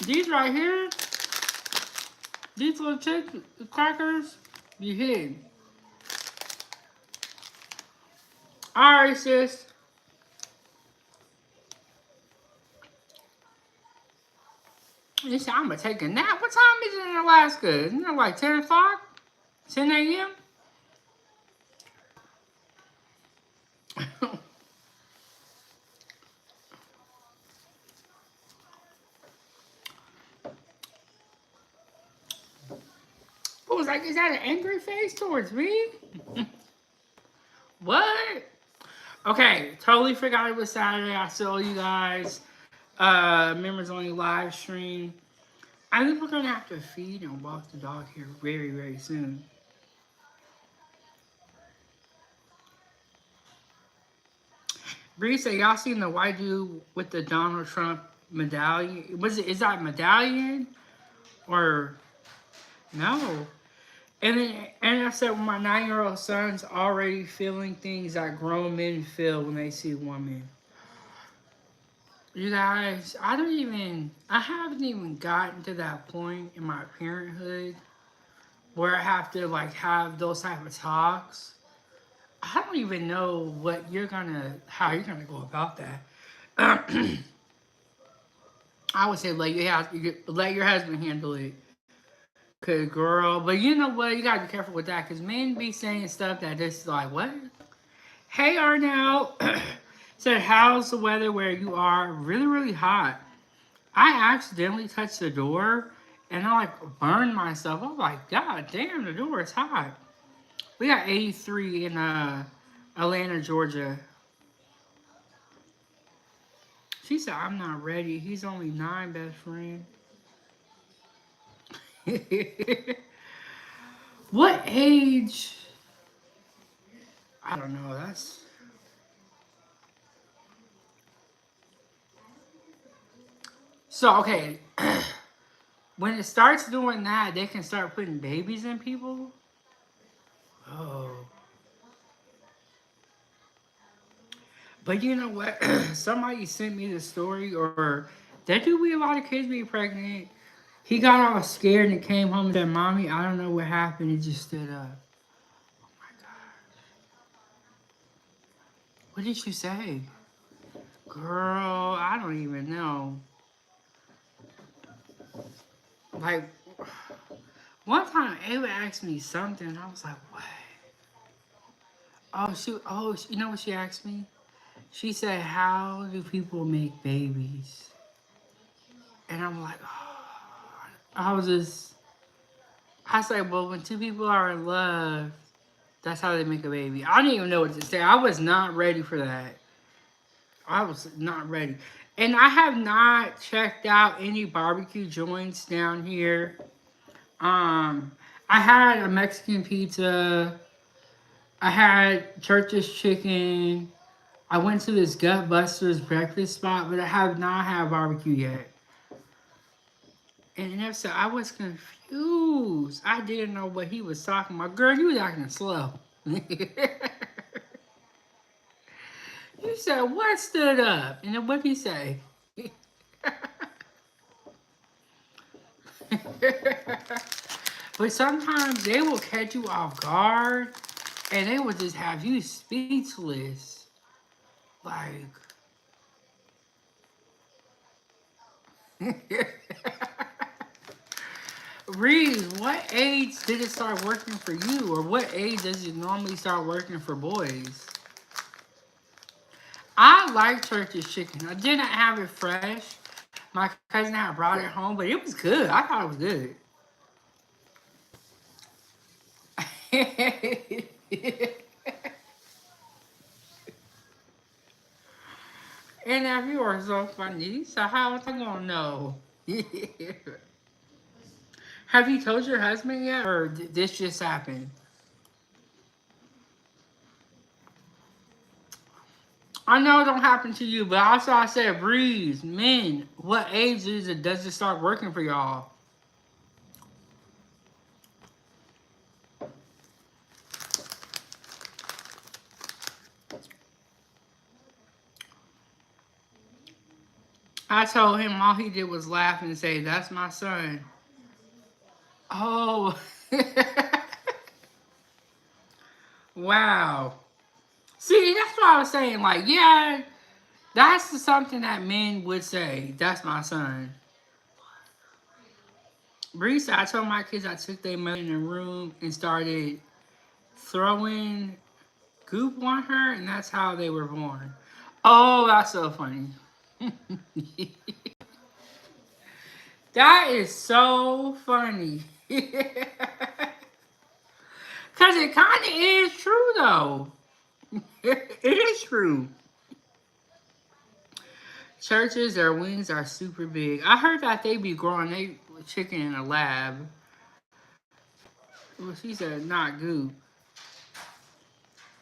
These right here, these little crackers, be hidden. Alright, sis. You said, I'm gonna take a nap. What time is it in Alaska? Isn't it like 10 o'clock? 10 a.m.? was like, is that an angry face towards me? What? Okay, totally forgot it was Saturday. I saw you guys. Members only live stream. I think we're gonna have to feed and walk the dog here very, very soon. Bree said, y'all seen the white dude with the Donald Trump medallion? Is that medallion? Or no? And I said, well, my 9-year-old son's already feeling things that grown men feel when they see women. You guys, I haven't even gotten to that point in my parenthood where I have to like have those type of talks. I don't even know how you're gonna go about that. I would say let your husband handle it. Cause girl, but you know what? You gotta be careful with that. Cause men be saying stuff that just like what? Hey Arnell, said how's the weather where you are? Really, really hot. I accidentally touched the door and I like burned myself. I was like, God damn, the door is hot. We got 83 in Atlanta, Georgia. She said, I'm not ready. He's only 9, best friend. What age? I don't know. That's so okay. When it starts doing that, they can start putting babies in people. Oh, but you know what? Somebody sent me the story, or there do be a lot of kids be pregnant. He got all scared and came home and said, "Mommy, I don't know what happened." He just stood up. Oh my god! What did you say, girl? I don't even know. Like one time, Ava asked me something. And I was like, "What?" You know what she asked me? She said, "How do people make babies?" And I'm like, oh. I said, well, when two people are in love, that's how they make a baby. I didn't even know what to say. I was not ready for that. I was not ready. And I have not checked out any barbecue joints down here. Um, I had a Mexican pizza. I had Church's chicken. I went to this Gut Busters breakfast spot, but I have not had barbecue yet. And so I was confused. I didn't know what he was talking about. Girl, you was acting slow. You said, what stood up? And then what did he say? But sometimes they will catch you off guard and they will just have you speechless. Like, Reed, what age did it start working for you? Or what age does it normally start working for boys? I like Turkish chicken. I didn't have it fresh. My cousin had brought it home, but it was good. I thought it was good. And if you are so funny, so how was I gonna know? Have you told your husband yet, or did this just happen? I know it don't happen to you, but also I said, Breeze, men, what age does it start working for y'all? I told him all he did was laugh and say, that's my son. Oh, wow. See, that's what I was saying. Like, yeah, that's something that men would say. That's my son. Breeze, I told my kids I took their mother in the room and started throwing goop on her, and that's how they were born. Oh, that's so funny. That is so funny. Because it kind of is true, though. It is true. Churches, their wings are super big. I heard that they be growing they chicken in a lab. Well, she said not goop.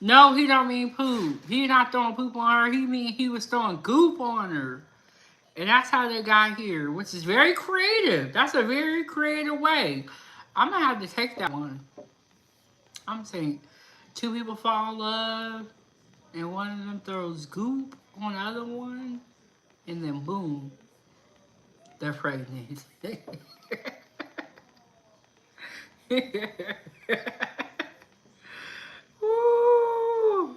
No, he don't mean poop. He not throwing poop on her. He mean he was throwing goop on her. And that's how they got here, which is very creative. That's a very creative way. I'm gonna have to take that one. I'm saying two people fall in love and one of them throws goop on the other one and then boom, they're pregnant. Woo!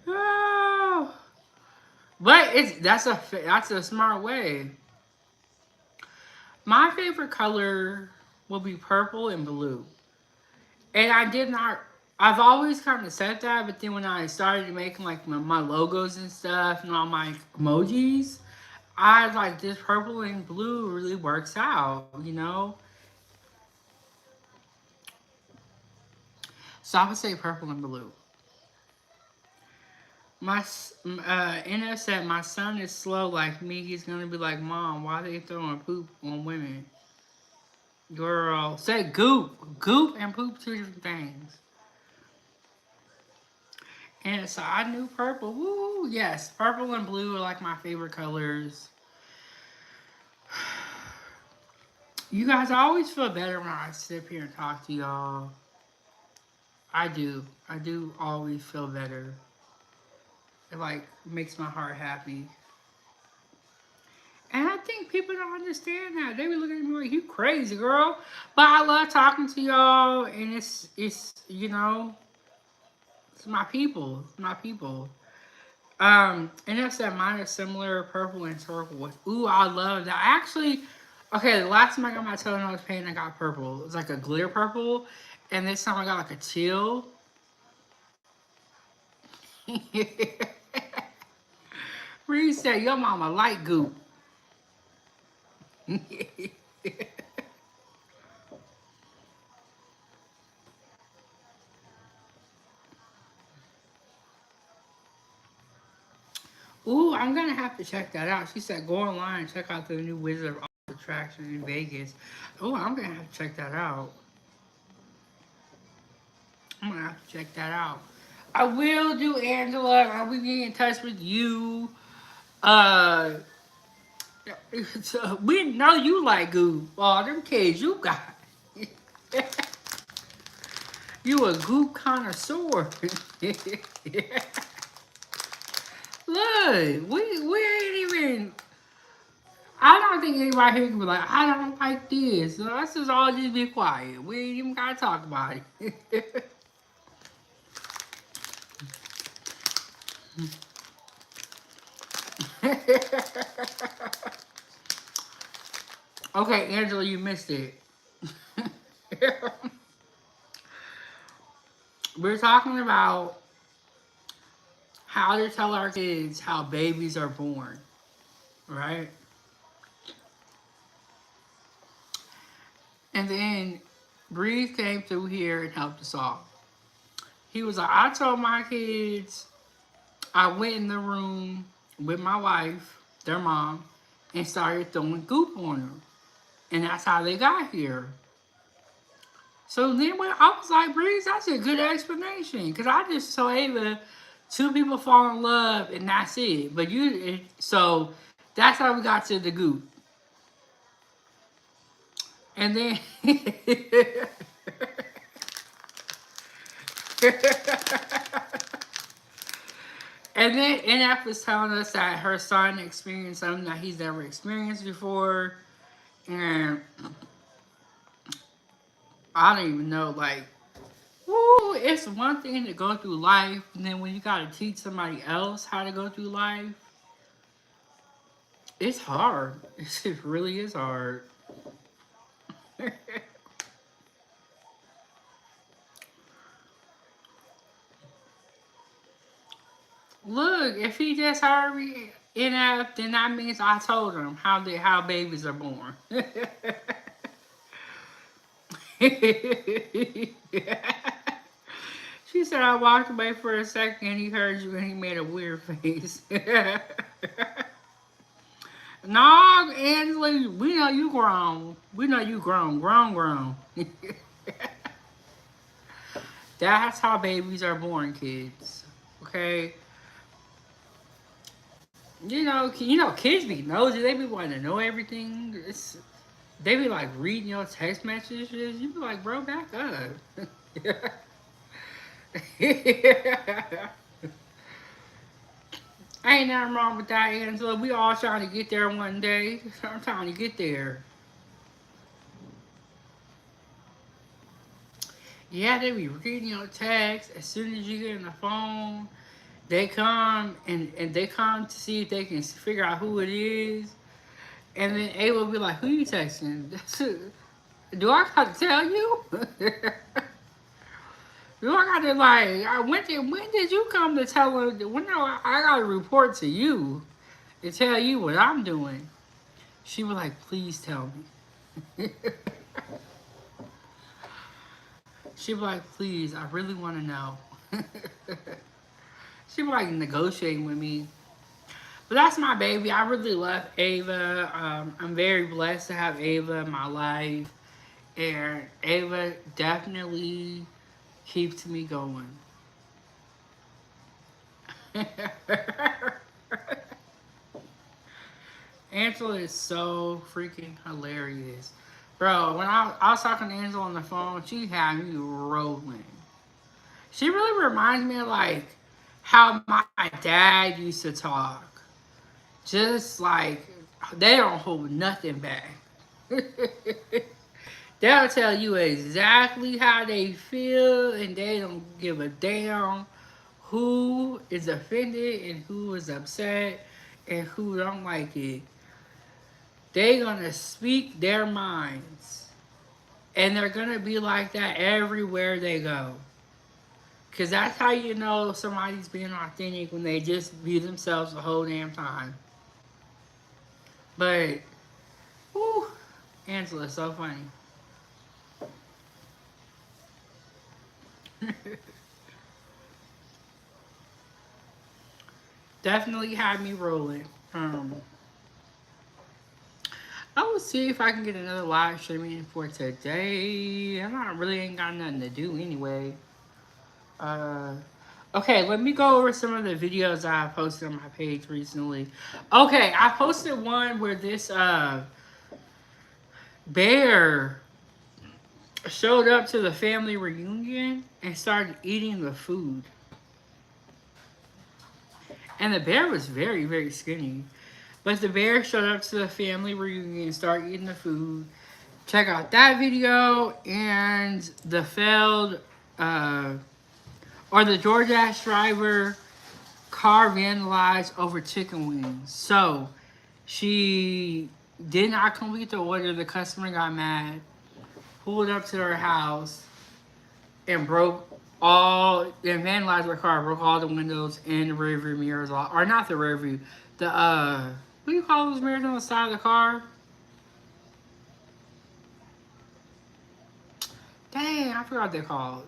Oh. But that's a smart way. My favorite color will be purple and blue. And I did not. I've always kind of said that, but then when I started making like my logos and stuff and all my emojis, I like this purple and blue really works out, you know. So I would say purple and blue. My NF said my son is slow like me. He's gonna be like, Mom, why they throwing poop on women? Girl, say goop, goop and poop two different things. And so I knew purple. Woo, yes, purple and blue are like my favorite colors. You guys, I always feel better when I sit up here and talk to y'all. I do. I do always feel better. It like makes my heart happy. And I think people don't understand that. They be looking at me like, you crazy, girl. But I love talking to y'all, and it's you know, it's my people. It's my people. And that's that mine is similar, purple and turquoise. Ooh, I love that. Actually, okay, the last time I got my toenails painted, I got purple. It was like a glitter purple. And this time I got like a teal. Reed said, your mama like goop. Ooh, I'm gonna have to check that out. She said, go online and check out the new Wizard of Oz attraction in Vegas. Oh, I'm gonna have to check that out. I'm gonna have to check that out. I will do, Angela. I will be in touch with you. Uh, we know you like goop. All them kids you got. You a goop connoisseur. Look, we ain't even. I don't think anybody here can be like, I don't like this. So let's just all just be quiet. We ain't even gotta talk about it. Okay, Angela, you missed it. We're talking about how to tell our kids how babies are born, right? And then Breeze came through here and helped us all. He was like, I told my kids, I went in the room with my wife, their mom, and started throwing goop on them. And that's how they got here. So then when I was like, Breeze, that's a good explanation. Because I just told Ava, two people fall in love and that's it. But so that's how we got to the goop. And then and then NF was telling us that her son experienced something that he's never experienced before. And I don't even know, like, woo, it's one thing to go through life, and then when you gotta teach somebody else how to go through life, it's hard. It really is hard. Look, if he just heard me enough, then that means I told him how babies are born. She said I walked away for a second and he heard you and he made a weird face. No, Angela, we know you grown. We know you grown. Grown. That's how babies are born, kids. Okay? Kids be nosy. They be wanting to know everything. They be like reading your text messages. You be like, bro, back up. Ain't nothing wrong with that, Angela. We all trying to get there one day. I'm trying to get there. Yeah, they be reading your text. As soon as you get on the phone, they come and they come to see if they can figure out who it is. And then A will be like, who you texting? Do I got to tell you? Do I got to when did you come to tell her? I got to report to you and tell you what I'm doing. She was like, please tell me. She was like, please, I really want to know. She was like negotiating with me. But that's my baby. I really love Ava. I'm very blessed to have Ava in my life. And Ava definitely keeps me going. Angela is so freaking hilarious. Bro, when I was talking to Angela on the phone, she had me rolling. She really reminds me of like how my dad used to talk. Just like they don't hold nothing back. They'll tell you exactly how they feel and they don't give a damn who is offended and who is upset and who don't like it. They gonna speak their minds. And they're gonna be like that everywhere they go. Cause that's how you know somebody's being authentic when they just be themselves the whole damn time. But, whew, Angela's so funny. Definitely had me rolling. I will see if I can get another live streaming for today. Really ain't got nothing to do anyway. Okay, let me go over some of the videos I posted on my page recently. Okay, I posted one where this bear showed up to the family reunion and started eating the food. And the bear was very, very skinny. But the bear showed up to the family reunion and started eating the food. Check out that video and the failed, or the DoorDash driver car vandalized over chicken wings. So, she did not complete the order. The customer got mad, pulled up to her house, and vandalized her car, broke all the windows and the rear view mirrors off. Or not the rear view, what do you call those mirrors on the side of the car? Dang, I forgot what they're called.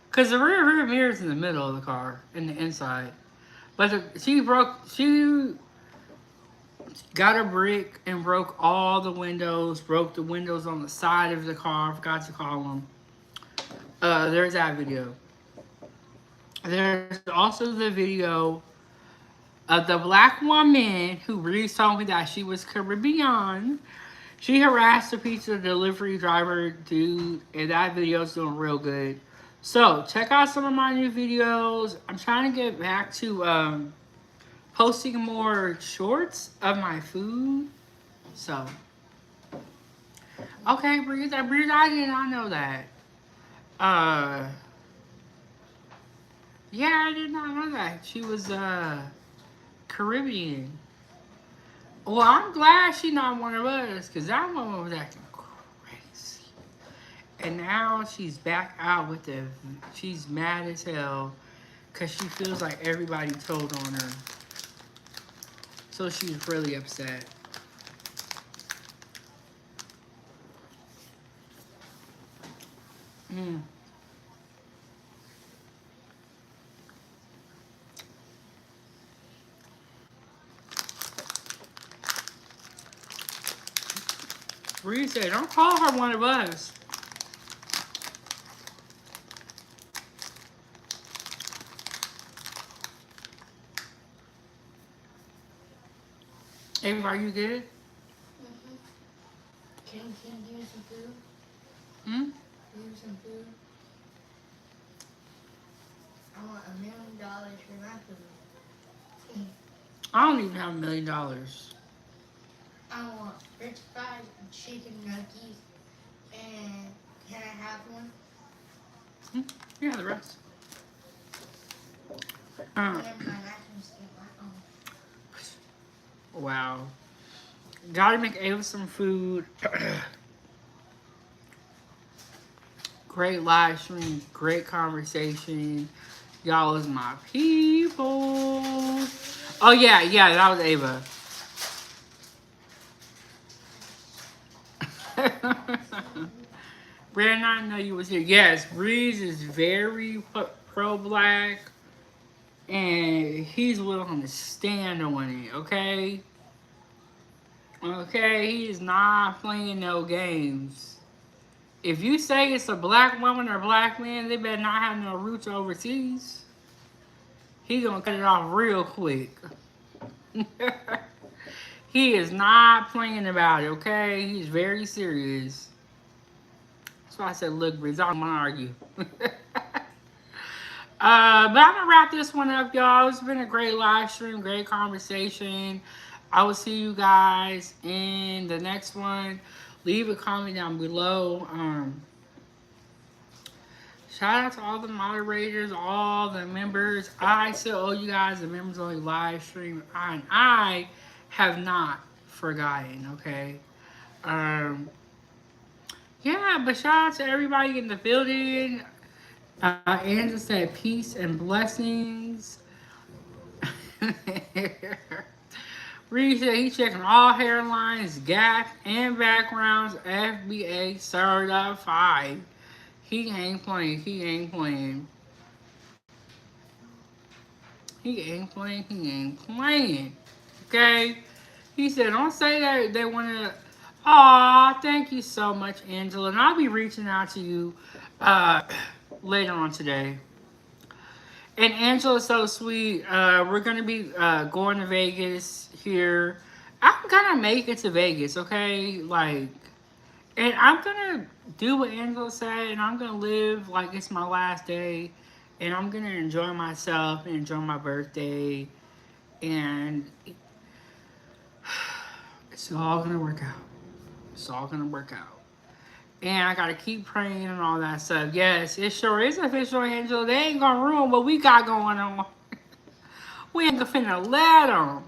Because the rear mirror is in the middle of the car, in the inside. But she got a brick and broke all the windows, broke the windows on the side of the car, forgot to call them. There's that video. There's also the video of the black woman who really told me that she was Caribbean. She harassed the pizza delivery driver dude, and that video is doing real good. So, check out some of my new videos. I'm trying to get back to posting more shorts of my food. So, okay, Breeze, I did not know that. Yeah, I did not know that. She was, Caribbean. Well, I'm glad she's not one of us, because that woman was acting crazy. And now she's back out with she's mad as hell, because she feels like everybody told on her. So she's really upset. Bree said, don't call her one of us. Ava, are you good? Mm-hmm. Can you give me some food? Hmm? Give me some food. I want $1 million for my food. I don't even have $1 million. I want French fries and chicken nuggets. And can I have one? Yeah, the rest. Whenever my iPhone's get my own. Wow. Gotta make Ava some food. Great live stream, great conversation. Y'all is my people. Oh yeah, that was Ava. Brandon, I know you was here. Yes, Breeze is very pro-black, and he's willing to stand on it. Okay, he is not playing no games. If you say it's a black woman or black man, they better not have no roots overseas. He gonna cut it off real quick. He is not playing about it, okay? He's very serious. That's why I said, look, Breeze, I don't want to argue. But I'm gonna wrap this one up, y'all. It's been a great live stream, great conversation. I will see you guys in the next one. Leave a comment down below. Shout out to all the moderators, all the members. I still owe you guys a members only live stream. I have not forgotten, okay? Yeah, but shout out to everybody in the building. Angela said peace and blessings. Reed said he checking all hairlines, gap, and backgrounds. FBA certified. He ain't playing. He ain't playing. He ain't playing. He ain't playing. Okay? He said, don't say that they want to. Aw, thank you so much, Angela. And I'll be reaching out to you later on today. And Angela's so sweet. We're going to be going to Vegas here. I'm going to make it to Vegas, okay? Like, and I'm going to do what Angela said, and I'm going to live like it's my last day. And I'm going to enjoy myself and enjoy my birthday. And it's all going to work out. It's all going to work out. And I gotta keep praying and all that stuff. Yes, it sure is official, Angela. They ain't gonna ruin what we got going on. We ain't finna let them.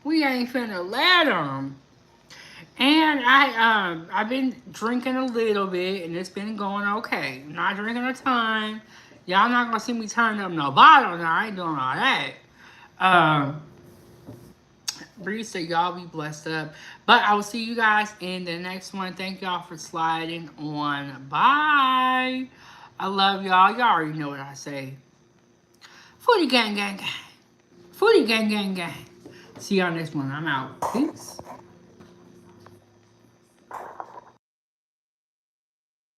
We ain't finna let them. And I've been drinking a little bit, and it's been going okay. I'm not drinking a ton. Y'all not gonna see me turn up no bottle now. I ain't doing all that. Bree said y'all be blessed up. But I will see you guys in the next one. Thank y'all for sliding on by. I love y'all. Y'all already know what I say. Foodie gang, gang, gang. Foodie gang, gang, gang. See y'all next one. I'm out. Peace.